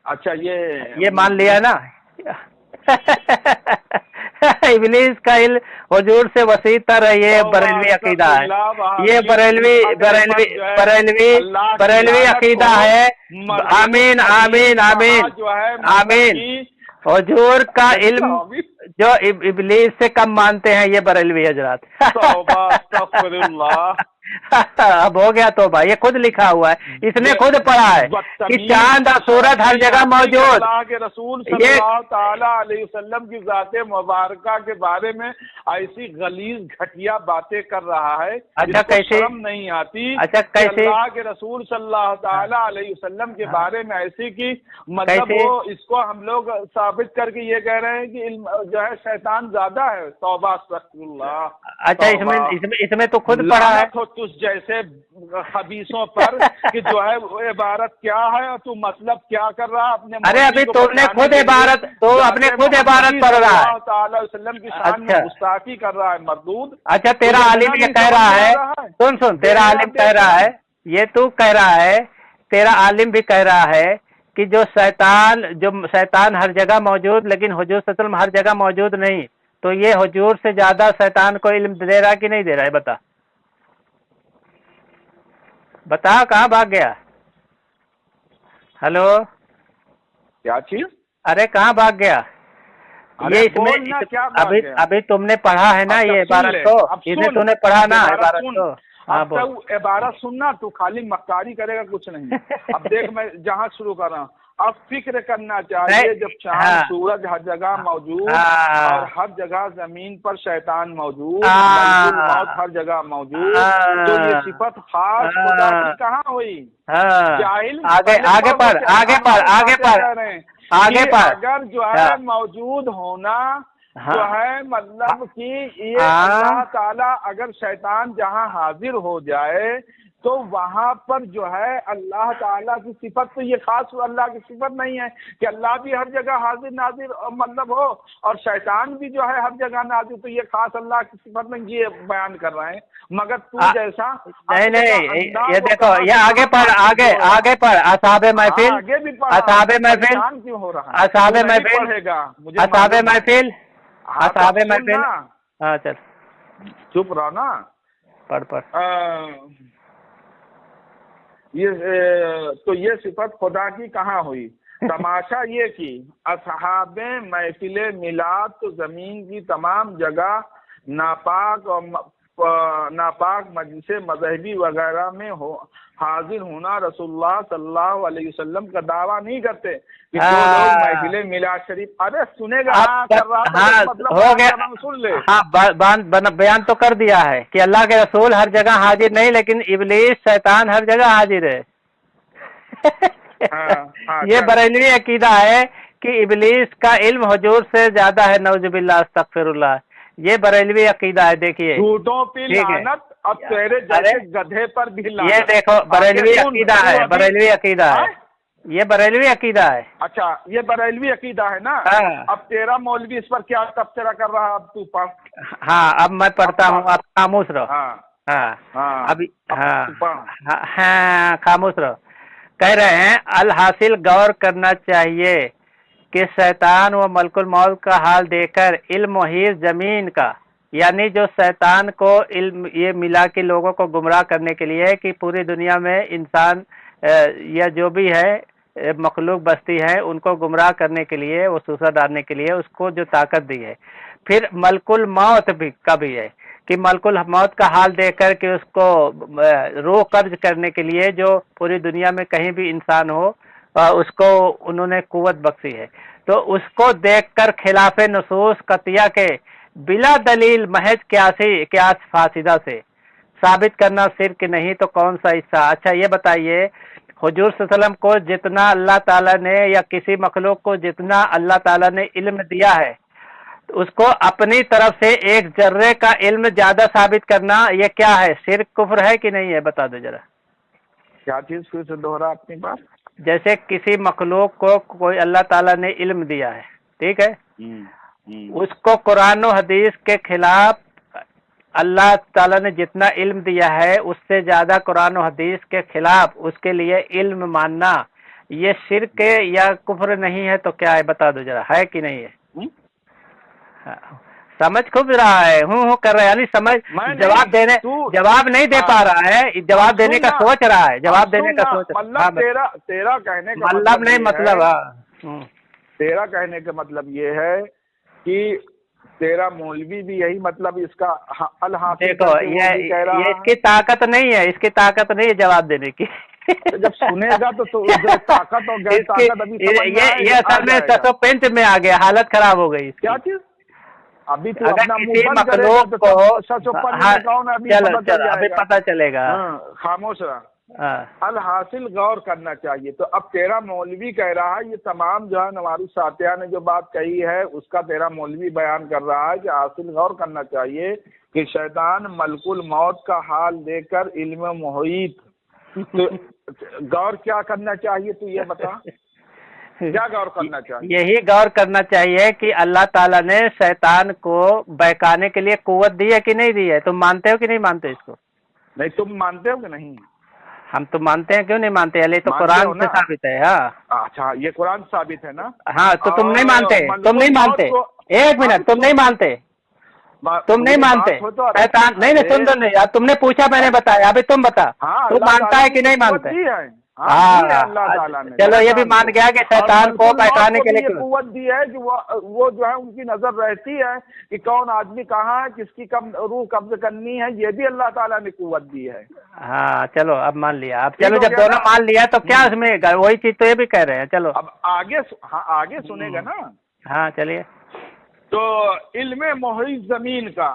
अच्छा ये मान लिया ना। इब्लीस का इल्म हुजूर से वसी तर है, ये बरेलवी अकीदा है, ये बरेलवी अकीदा है। आमीन आमीन आमीन आमीन। हुजूर का इल्म जो इब्लीस से कम मानते हैं ये बरेलवी हजरात। अब हो गया तो भाई, ये खुद लिखा हुआ है, इसने खुद पढ़ा है कि चांद और सूरज हर जगह मौजूद। अल्लाह के रसूल सल्लल्लाहु ताला अलैहि वसल्लम की ज़ाते मुबारका के बारे में ऐसी गलीज घटिया बातें कर रहा है। अच्छा कैसे? शर्म नहीं आती? अच्छा कैसे? अल्लाह के रसूल सल्लल्लाहु ताला अलैहि वसल्लम के बारे में ऐसी कि मतलब वो इसको हम लोग साबित करके ये कह रहे हैं कि इल्म जो है शैतान ज्यादा है। तौबा अस्तगफिरुल्लाह। अच्छा इसमें तो खुद पढ़ा है तुझ जैसे खबीसों पर कि जो है वो इबारत क्या है और तू मतलब क्या कर रहा है अपने। अरे अभी तुमने खुद इबारत, तो अपने खुद इबारत पढ़ रहा है, वसल्लम की शान में गुस्ताखी कर रहा है मरदूद। अच्छा तेरा आलिम ये कह रहा है, सुन तेरा आलिम कह रहा है, ये तू कह रहा है, तेरा आलिम भी कह रहा है कि जो शैतान हर जगह मौजूद, लेकिन हुजूर सल्लल्लाहु अलैहि वसल्लम हर जगह मौजूद नहीं, तो ये हुजूर से ज्यादा शैतान को इल्म दे रहा कि नहीं दे रहा है? बता कहाँ भाग गया? हेलो क्या चीज? अरे कहाँ भाग गया? ये इसमें अभी तुमने पढ़ा है ना ये इबारत, तो इसमें तूने पढ़ा ना इबारत तो। अब तो इबारत सुनना, तू खाली मक्कारी करेगा कुछ नहीं। अब देख मैं जहाँ शुरू कर रहा हूँ, अब फिक्र करना चाहिए जब चांद सूरज हर जगह मौजूद और हर जगह जमीन पर शैतान मौजूद, मौत हर जगह मौजूद, तो ये सिफत खास खुदा की कहाँ हुई? जाहिल आगे पर अगर जो है मौजूद होना जो है मतलब कि ये अल्लाह ताला अगर शैतान जहाँ हाजिर हो जाए तो वहाँ पर जो है अल्लाह ताला की सिफत, तो ये खास अल्लाह की सिफत नहीं है कि अल्लाह भी हर जगह हाजिर नाजिर मतलब हो और शैतान भी जो है हर जगह नाजिर, तो ये खास अल्लाह की सिफत नहीं, ये बयान कर रहे हैं। मगर तू जैसा नहीं ये देखो, ये आगे पर असहाबे महफिल, आगे भी असहाबे महफिल क्यों हो रहा है? असहाबे महफिल, असहाबे महफिल, असहाबे महफिल। हाँ चल चुप रहो ना, पढ़ ये तो ये सिफत खुदा की कहाँ हुई? तमाशा ये कि असहाबे महफिले मिलाद तो जमीन की तमाम जगह नापाक और नापाक मजलिस मजहबी वगैरह में हो हाजिर होना रसूलुल्लाह सल्लल्लाहु अलैहि वसल्लम का दावा नहीं करते कि जो लोग महफिले मिलाद शरीफ। अरे सुनेगा कर रहा था, मतलब हो गया, सुन ले। बयान तो कर दिया है कि अल्लाह के रसूल हर जगह हाजिर नहीं, लेकिन इब्लीस शैतान हर जगह हाजिर है। ये बरेलवी अकीदा है कि इब्लीस का इल्म हुजूर से ज्यादा है, नौजुबिल्लाह अस्तगफिरुल्लाह। ये बरेलवी अकीदा है। देखिए झूठों पे लानत, अब तेरे जैसे गधे पर भी लानत। ये देखो बरेलवी अकीदा है, बरेलवी अकीदा है, ये बरेलवी अकीदा है। अच्छा ये बरेलवी अकीदा है ना? अब तेरा मौलवी इस पर क्या तबसरा कर रहा है? अब तू पढ़। हाँ अब मैं पढ़ता हूँ, आप खामोश रहो। अभी खामोश रहो। कह रहे हैं अल हासिल गौर करना चाहिए कि शैतान व मलकुल मौत का हाल देकर इल्म मुहीत जमीन का, यानी जो शैतान को इल्म ये मिला के लोगों को गुमराह करने के लिए कि पूरी दुनिया में इंसान या जो भी है मखलूक बस्ती है उनको गुमराह करने के लिए, वो सूसा डालने के लिए उसको जो ताकत दी है। फिर मलकुल मौत भी का भी है कि मलकुल मौत का हाल देखकर कि उसको रूह कब्ज करने के लिए जो पूरी दुनिया में कहीं भी इंसान हो उसको उन्होंने कुव्वत बख्शी है। तो उसको देखकर खिलाफ नसूस कतिया के बिला दलील महज क्यास फासिदा से साबित करना सिर्क नहीं तो कौन सा हिस्सा। अच्छा ये बताइए, हुजूर सल्लल्लाहु अलैहि वसल्लम को जितना अल्लाह ताला ने या किसी मखलूक को जितना अल्लाह ताला ने इल्म दिया है, اس کو اپنی طرف سے ایک ذرے کا علم زیادہ ثابت کرنا یہ کیا ہے؟ شرک کفر ہے کہ نہیں ہے؟ بتا دو ذرا. کیا چیز پھر سے دوہرا اپنی بات؟ جیسے کسی مخلوق کو کوئی اللہ تعالیٰ نے علم دیا ہے، ٹھیک ہے، اس کو قرآن و حدیث کے خلاف اللہ تعالیٰ نے جتنا علم دیا ہے اس سے زیادہ قرآن و حدیث کے خلاف اس کے لیے علم ماننا یہ شرک یا کفر نہیں ہے تو کیا ہے؟ بتا دو ذرا، ہے کہ نہیں ہے؟ سمجھ خوب رہا ہے، ہوں کر رہا ہے، یعنی سمجھ جواب نہیں دے پا رہا ہے، جواب دینے کا سوچ رہا ہے، جواب دینے کا سوچ رہا ہے. تیرا کہنے کا مطلب نہیں، مطلب تیرا کہنے کا مطلب یہ ہے کہ تیرا مولوی بھی یہی مطلب اس کا الحاصل. دیکھو یہ اس کی طاقت نہیں ہے، اس کی طاقت نہیں ہے جواب دینے کی. جب سنے گا تو طاقت اور غیر طاقت ابھی یہ اصل میں سسپینس میں آ گیا، حالت خراب ہو گئی. کیا چیز؟ ابھی تو اگر کسی مخلوق کو چلو ابھی پتہ چلے گا. خاموش رہا. الحاصل غور کرنا چاہیے. تو اب تیرا مولوی کہہ رہا ہے، یہ تمام جو ہے نواری ساتھیہ نے جو بات کہی ہے اس کا تیرا مولوی بیان کر رہا ہے کہ حاصل غور کرنا چاہیے کہ شیطان ملک الموت کا حال دے کر علم محیط. غور کیا کرنا چاہیے تو یہ بتا، کیا غور کرنا چاہیے؟ یہی غور کرنا چاہیے کہ اللہ تعالیٰ نے شیطان کو بہکانے کے لیے قوت دی ہے کہ نہیں دی ہے. تم مانتے ہو کہ نہیں مانتے اس کو؟ نہیں، تم مانتے ہو کہ نہیں؟ ہم تو مانتے ہیں، کیوں نہیں مانتے؟ علی تو قرآن سے ثابت ہے. ہاں اچھا، یہ قرآن ثابت ہے نا. ہاں تو تم نہیں مانتے، تم نہیں مانتے. ایک منٹ، تم نہیں مانتے، تم نہیں مانتے. شیطان نہیں سن دو نہیں، تم نے پوچھا میں نے بتایا، ابھی تم بتا تو مانتا ہے کہ نہیں مانتے؟ اللہ تعالیٰ نے چلو یہ بھی مان گیا کہ شیطان کو بہکانے کے لیے قوت دی ہے کہ وہ جو ہے ان کی نظر رہتی ہے کہ کون آدمی کہاں ہے، کس کی کب روح قبض کرنی ہے، یہ بھی اللہ تعالیٰ نے قوت دی ہے. ہاں چلو اب مان لیا. اب چلو جب دونوں مان لیا تو کیا اس میں وہی چیز تو یہ بھی کہہ رہے ہیں. چلو اب آگے سنے گا نا. ہاں چلیے. تو علم محیط زمین کا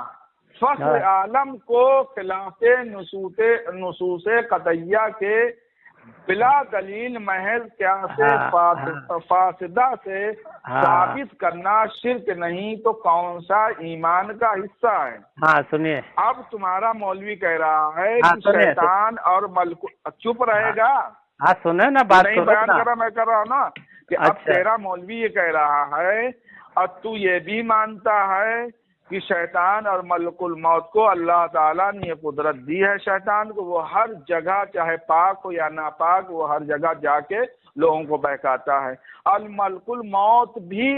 فخر عالم کو خلاف نصوص قطعیہ کے بلا دلیل محض قیاس فاسدہ سے ثابت کرنا شرک نہیں تو کون سا ایمان کا حصہ ہے؟ ہاں سنیے. اب تمہارا مولوی کہہ رہا ہے کہ شیطان اور ملک. چپ رہے گا؟ ہاں سنے نا بات نہیں بیان کر رہا، میں کر رہا ہوں نا کہ اب تیرا مولوی یہ کہہ رہا ہے اور تو یہ بھی مانتا ہے کہ شیطان اور ملک الموت کو اللہ تعالیٰ نے یہ قدرت دی ہے شیطان کو، وہ ہر جگہ چاہے پاک ہو یا ناپاک وہ ہر جگہ جا کے لوگوں کو بہکاتا ہے. اور ملک الموت بھی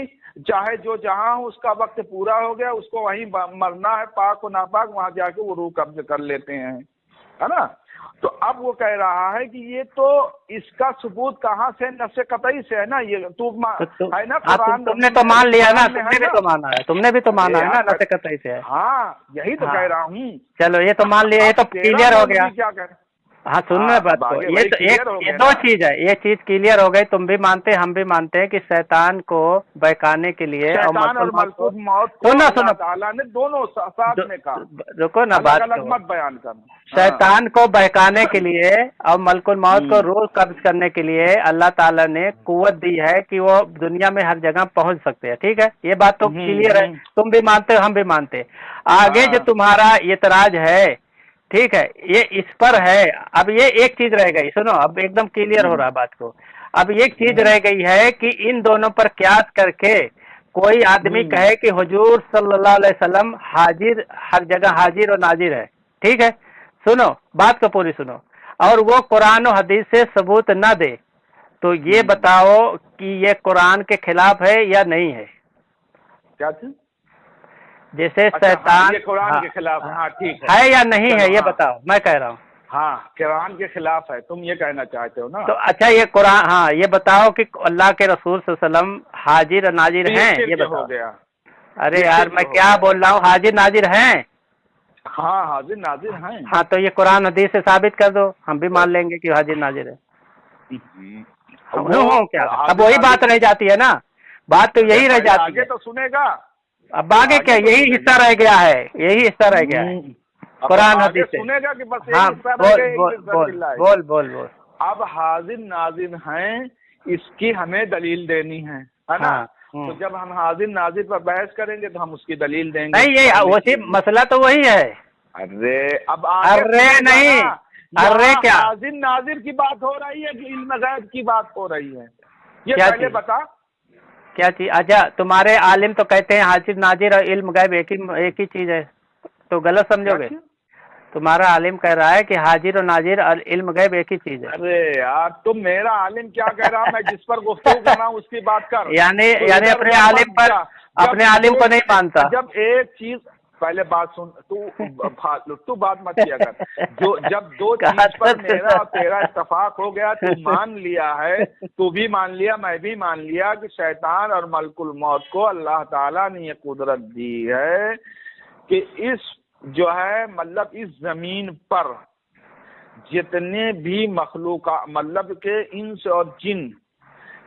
چاہے جو جہاں ہو اس کا وقت پورا ہو گیا، اس کو وہیں مرنا ہے، پاک و ناپاک وہاں جا کے وہ روح قبض کر لیتے ہیں، ہے نا. تو اب وہ کہہ رہا ہے کہ یہ تو اس کا ثبوت کہاں سے؟ نفس قطعی سے ہے نا. یہ تو ہے نا قرآن. تم نے تو مان لیا نا، تم نے بھی تو مانا ہے، تم نے بھی تو مانا ہے نا نفس قطعی سے ہے. ہاں یہی تو کہہ رہا ہوں. چلو یہ تو مان لیا، یہ تو کلیئر ہو گیا. کیا کہ ہاں سننا بات کو. یہ دو چیز ہے، یہ چیز کلیئر ہو گئی. تم بھی مانتے، ہم بھی مانتے ہیں کہ شیطان کو بہکانے کے لیے تعالیٰ نے دونوں ساتھ میں کہا. رکو نا بات مت بیان کرنا. شیطان کو بہکانے کے لیے اور ملک الموت کو روح قبض کرنے کے لیے اللہ تعالیٰ نے قوت دی ہے کہ وہ دنیا میں ہر جگہ پہنچ سکتے ہیں. ٹھیک ہے، یہ بات تو کلیئر ہے. تم بھی مانتے ہو، ہم بھی مانتے. آگے جو تمہارا اعتراض ہے، ٹھیک ہے، یہ اس پر ہے. اب یہ ایک چیز رہ گئی، سنو اب ایک دم کلیئر ہو رہا بات کو. اب ایک چیز رہ گئی ہے کہ ان دونوں پر قیاس کر کے کوئی آدمی کہے کہ حضور صلی اللہ علیہ وسلم حاضر، ہر جگہ حاضر و ناظر ہے. ٹھیک ہے، سنو بات کو پوری سنو، اور وہ قرآن و حدیث سے ثبوت نہ دے تو یہ بتاؤ کہ یہ قرآن کے خلاف ہے یا نہیں ہے؟ کیا چیز؟ جیسے شیطان قرآن کے خلاف ہے یا نہیں ہے، یہ بتاؤ. میں کہہ رہا ہوں ہاں قرآن کے خلاف ہے، تم یہ کہنا چاہتے ہو نا. تو اچھا یہ قرآن، ہاں یہ بتاؤ کہ اللہ کے رسول صلی اللہ علیہ وسلم حاضر ناظر ہیں، یہ بتاؤ. ارے یار میں کیا بول رہا ہوں، حاضر ناظر ہیں. ہاں حاضر ناظر ہیں. ہاں تو یہ قرآن حدیث سے ثابت کر دو، ہم بھی مان لیں گے کہ حاضر ناظر ہے. کیا اب وہی بات رہ جاتی ہے نا، بات تو یہی رہ جاتی ہے. آگے تو سنے گا. اب آگے کیا، یہی حصہ رہ گیا ہے، یہی حصہ رہ گیا ہے قرآن حدیث سے. سنے گا کہ بس ہاں بول بول. اب حاضر ناظر ہیں، اس کی ہمیں دلیل دینی ہے نا. تو جب ہم حاضر ناظر پر بحث کریں گے تو ہم اس کی دلیل دیں گے. نہیں یہ وہی مسئلہ تو وہی ہے. ارے اب ارے نہیں ارے کیا حاضر ناظر کی بات ہو رہی ہے کہ علم غیب کی بات ہو رہی ہے؟ یہ کیا پہلے چیز؟ بتا کیا چیز؟ اچھا تمہارے عالم تو کہتے ہیں حاضر ناظر اور علم غیب ایک ہی چیز ہے، تو غلط سمجھو گے. تمہارا عالم کہہ رہا ہے کہ حاضر و ناظر اور علم غیب ایک ہی چیز ہے. ارے یار تم میرا عالم کیا کہہ رہا، میں جس پر گفتگو کر رہا ہوں اس کی بات کر. یعنی اپنے عالم پر اپنے عالم کو نہیں مانتا. جب ایک چیز پہلے بات سن، تو بات مت کیا کر. جب دو چیز پر میرا اور تیرا اتفاق ہو گیا، تو مان لیا ہے، تو بھی مان لیا میں بھی مان لیا کہ شیطان اور ملک الموت کو اللہ تعالیٰ نے یہ قدرت دی ہے کہ اس جو ہے مطلب اس زمین پر جتنے بھی مخلوقات مطلب کہ انس اور جن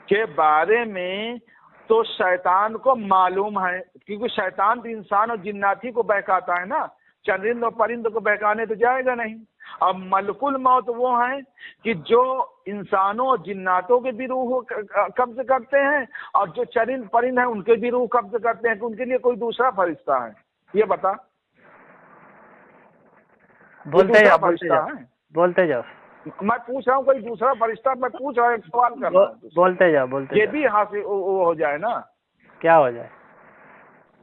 کے بارے میں تو شیطان کو معلوم ہے، کیونکہ شیطان تو انسان اور جناتی کو بہکاتا ہے نا، چرند اور پرند کو بہکانے تو جائے گا نہیں. اب ملک الموت وہ ہیں کہ جو انسانوں اور جناتوں کے بھی روح قبض کرتے ہیں، اور جو چرند پرند ہیں ان کے بھی روح قبض کرتے ہیں، کہ ان کے لیے کوئی دوسرا فرشتہ ہے. یہ بتا. بولتے جاؤ. میں پوچھ رہا ہوں کوئی دوسرا فرشتہ، میں پوچھ رہا ہوں سوال کر رہا ہوں. بولتے جاؤ یہ بھی حاصل وہ ہو جائے نا. کیا ہو جائے؟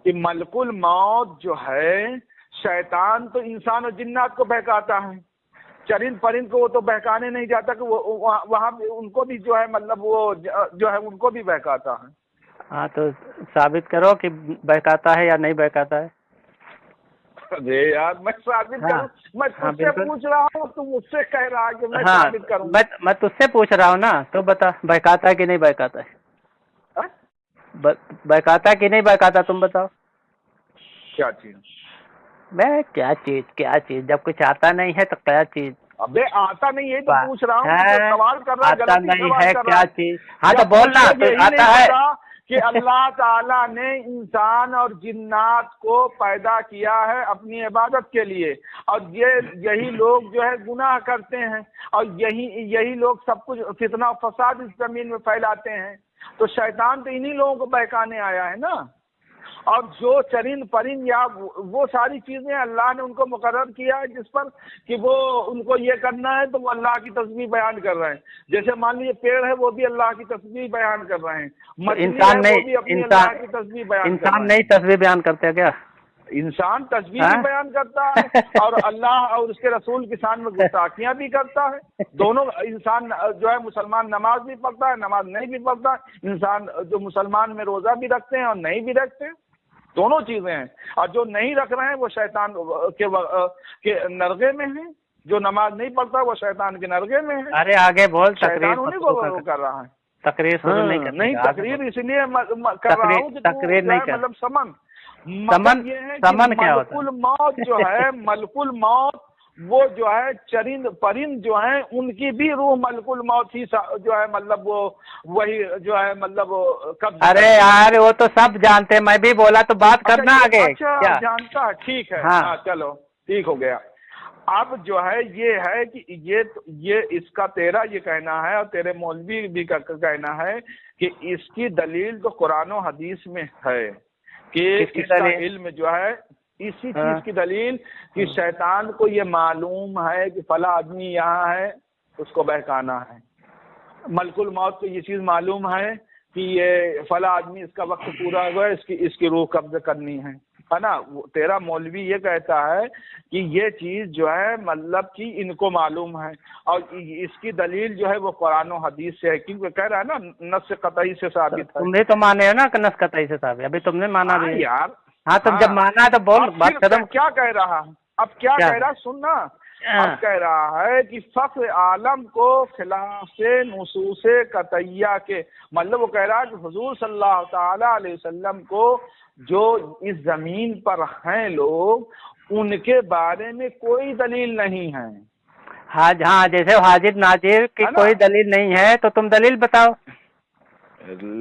کہ ملک الموت جو ہے شیطان تو انسان اور جنات کو بہکاتا ہے، چرند پرند کو وہ تو بہکانے نہیں جاتا کہ وہاں ان کو بھی جو ہے مطلب وہ جو ہے ان کو بھی بہکاتا ہے. ہاں تو ثابت کرو کہ بہکاتا ہے یا نہیں بہکاتا ہے. ارے یار میں ثابت کروں؟ میں تجھ سے پوچھ رہا ہوں، تو مجھ سے کہہ رہا کہ میں ثابت کروں. میں تجھ سے پوچھ رہا ہوں نا، تو بتا بہکاتا ہے کہ نہیں بہکاتا ہے؟ بہکاتا ہے کہ نہیں بہکاتا تم بتاؤ. کیا چیز؟ میں کیا چیز جب کچھ آتا نہیں ہے تو کیا چیز؟ ابے آتا نہیں ہے تو پوچھ رہا ہوں، سوال کر رہا. آتا نہیں ہے کیا چیز؟ ہاں تو بولنا آتا ہے کہ اللہ تعالیٰ نے انسان اور جنات کو پیدا کیا ہے اپنی عبادت کے لیے، اور یہی لوگ جو ہے گناہ کرتے ہیں، اور یہی لوگ سب کچھ فتنہ و فساد اس زمین میں پھیلاتے ہیں. تو شیطان تو انہی لوگوں کو بہکانے آیا ہے نا. اور جو چرند پرند یا وہ ساری چیزیں اللہ نے ان کو مقرر کیا ہے جس پر کہ وہ ان کو یہ کرنا ہے، تو وہ اللہ کی تسبیح بیان کر رہے ہیں. جیسے مان لیجیے پیڑ ہے وہ بھی اللہ کی تسبیح بیان کر رہے ہیں، انسان نہیں تسبیح بیان کرتے کیا؟ انسان تسبیح بھی بیان کرتا ہے اور اللہ اور اس کے رسول کی شان میں گستاخیاں بھی کرتا ہے. دونوں انسان جو ہے مسلمان نماز بھی پڑھتا ہے، نماز نہیں بھی پڑھتا. انسان جو مسلمان میں روزہ بھی رکھتے ہیں اور نہیں بھی رکھتے، دونوں چیزیں ہیں. اور جو نہیں رکھ رہے ہیں وہ شیطان کے نرغے میں ہیں، جو نماز نہیں پڑھتا وہ شیطان کے نرغے میں ہے. ارے آگے بول. شیطان انہیں کو وہ کر رہا ہے. تقریر نہیں تقریر اس لیے کر رہا ہوں کہ تقریر نہیں کر. مطلب سمن یہ ہے سمن کہ ملک الموت جو ہے ملک الموت وہ جو ہے چرند پرند جو ہیں ان کی بھی روح ملک الموت ہی جو ہے مطلب وہ وہی جو ہے مطلب ارے یار وہ تو سب جانتے، میں بھی بولا تو بات کرنا آگے. اچھا جانتا ہے، ٹھیک ہے. ہاں چلو ٹھیک ہو گیا. اب جو ہے یہ ہے کہ یہ اس کا تیرا یہ کہنا ہے اور تیرے مولوی بھی کا کہنا ہے کہ اس کی دلیل تو قرآن و حدیث میں ہے کہ اس کا علم جو ہے اسی چیز کی دلیل کہ شیطان کو یہ معلوم ہے کہ فلاں آدمی یہاں ہے اس کو بہکانا ہے. ملک الموت کو یہ چیز معلوم ہے کہ یہ فلاں آدمی اس کا وقت پورا ہوا ہے، اس کی روح قبض کرنی ہے نا. تیرا مولوی یہ کہتا ہے کہ یہ چیز جو ہے مطلب کہ ان کو معلوم ہے اور اس کی دلیل جو ہے وہ قرآن و حدیث سے ہے، کیونکہ کہہ رہا ہے نا نص قطعی سے ثابت ہے. تم نے تو مانے نا کہ نص قطعی سے ثابت، ابھی تم نے مانا بھی یار. ہاں تو جب مانا تو بول بات کرو. کیا کہہ رہا ہے اب؟ کیا کہہ رہا سننا. اب کہہ رہا ہے کہ فخر عالم کو خلاف نصوص قطعیہ کے مطلب وہ کہہ رہا ہے کہ حضور صلی اللہ تعالی علیہ وسلم کو جو اس زمین پر ہیں لوگ ان کے بارے میں کوئی دلیل نہیں ہے. ہاں جیسے حاضر ناظر کی کوئی دلیل نہیں ہے تو تم دلیل بتاؤ.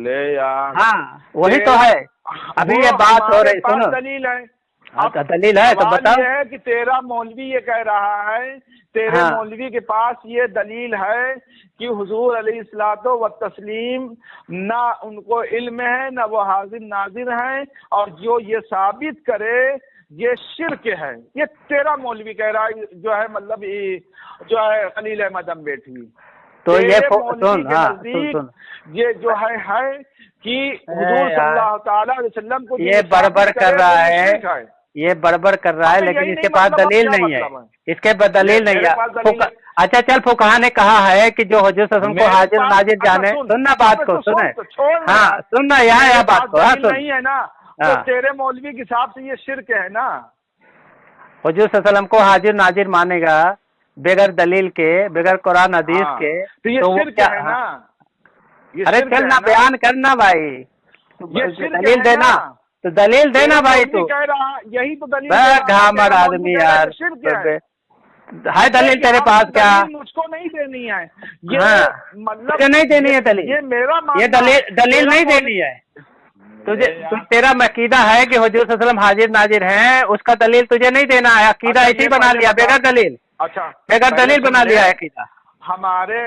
لے یار ہاں وہی تو ہے. ابھی یہ بات ہو رہی، سنو دلیل ہے अब दलील है तो सवाल बताओ। ये है कि तेरा मौलवी ये कह रहा है, तेरे हाँ। मौलवी के पास ये दलील है कि हुजूर अलैहिस्सलातो व तस्लीम ना उनको इल्म है ना वो हाजिर नाजिर हैं, और जो ये साबित करे ये शिरक है। ये तेरा मौलवी कह रहा है, जो है मतलब ये जो है खलील अहमद अम्बेठी। तो ये तेरे मौलवी सुन, के हाँ, नजदीक सुन। ये जो है कि हुजूर सल्लल्लाहु ताला अलैहि वसल्लम को ये बड़बड़ कर रहा है, ये बड़बड़ कर रहा है, हाँ, लेकिन यही इसके नहीं पास मतलब, दलील अब क्या नहीं है, मतलब इसके पास दलील नहीं मेरे है। पास दलील है। अच्छा चल, फुकहा ने कहा है कि जो हुजूर सल्लल्लाहु अलैहि वसल्लम को हाजिर नाजिर जाने, सुनना बात को, सुने, हाँ सुनना, यहाँ बात को, हाँ सुन, नहीं है ना, हाँ। तो तेरे मौलवी के हिसाब से ये शिरक है ना। हुजूर सल्लल्लाहु अलैहि वसल्लम को हाजिर नाजिर मानेगा बगैर दलील के, बगैर कुरान हदीस हाँ, के, तो ये वो शिरक क्या है ना। ये अरे शिरक चल है ना, बयान करना भाई, ये शिरक दलील है देना, ना। तो दलील देना भाई तू। कह रहा यही तो दलील दे रहा है, घामड़ तेरा मौलवी आदमी कह रहा है यार, कि शिरक है। है दलील तेरे पास क्या? दलील मुझको नहीं देनी है, ये हाँ, मतलब तुझे नहीं देनी है दलील, ये मेरा मानना, ये दलील नहीं देनी है तुझे। तेरा अकीदा है कि हुजूर सल्लल्लाहु अलैहि वसल्लम हाजिर नाजिर हैं, उसका दलील तुझे नहीं देना है, अकीदा अच्छा, ऐसे ही ये बना पहले लिया बता। बगैर दलील, अच्छा बगैर दलील बना लिया है अकीदा। हमारे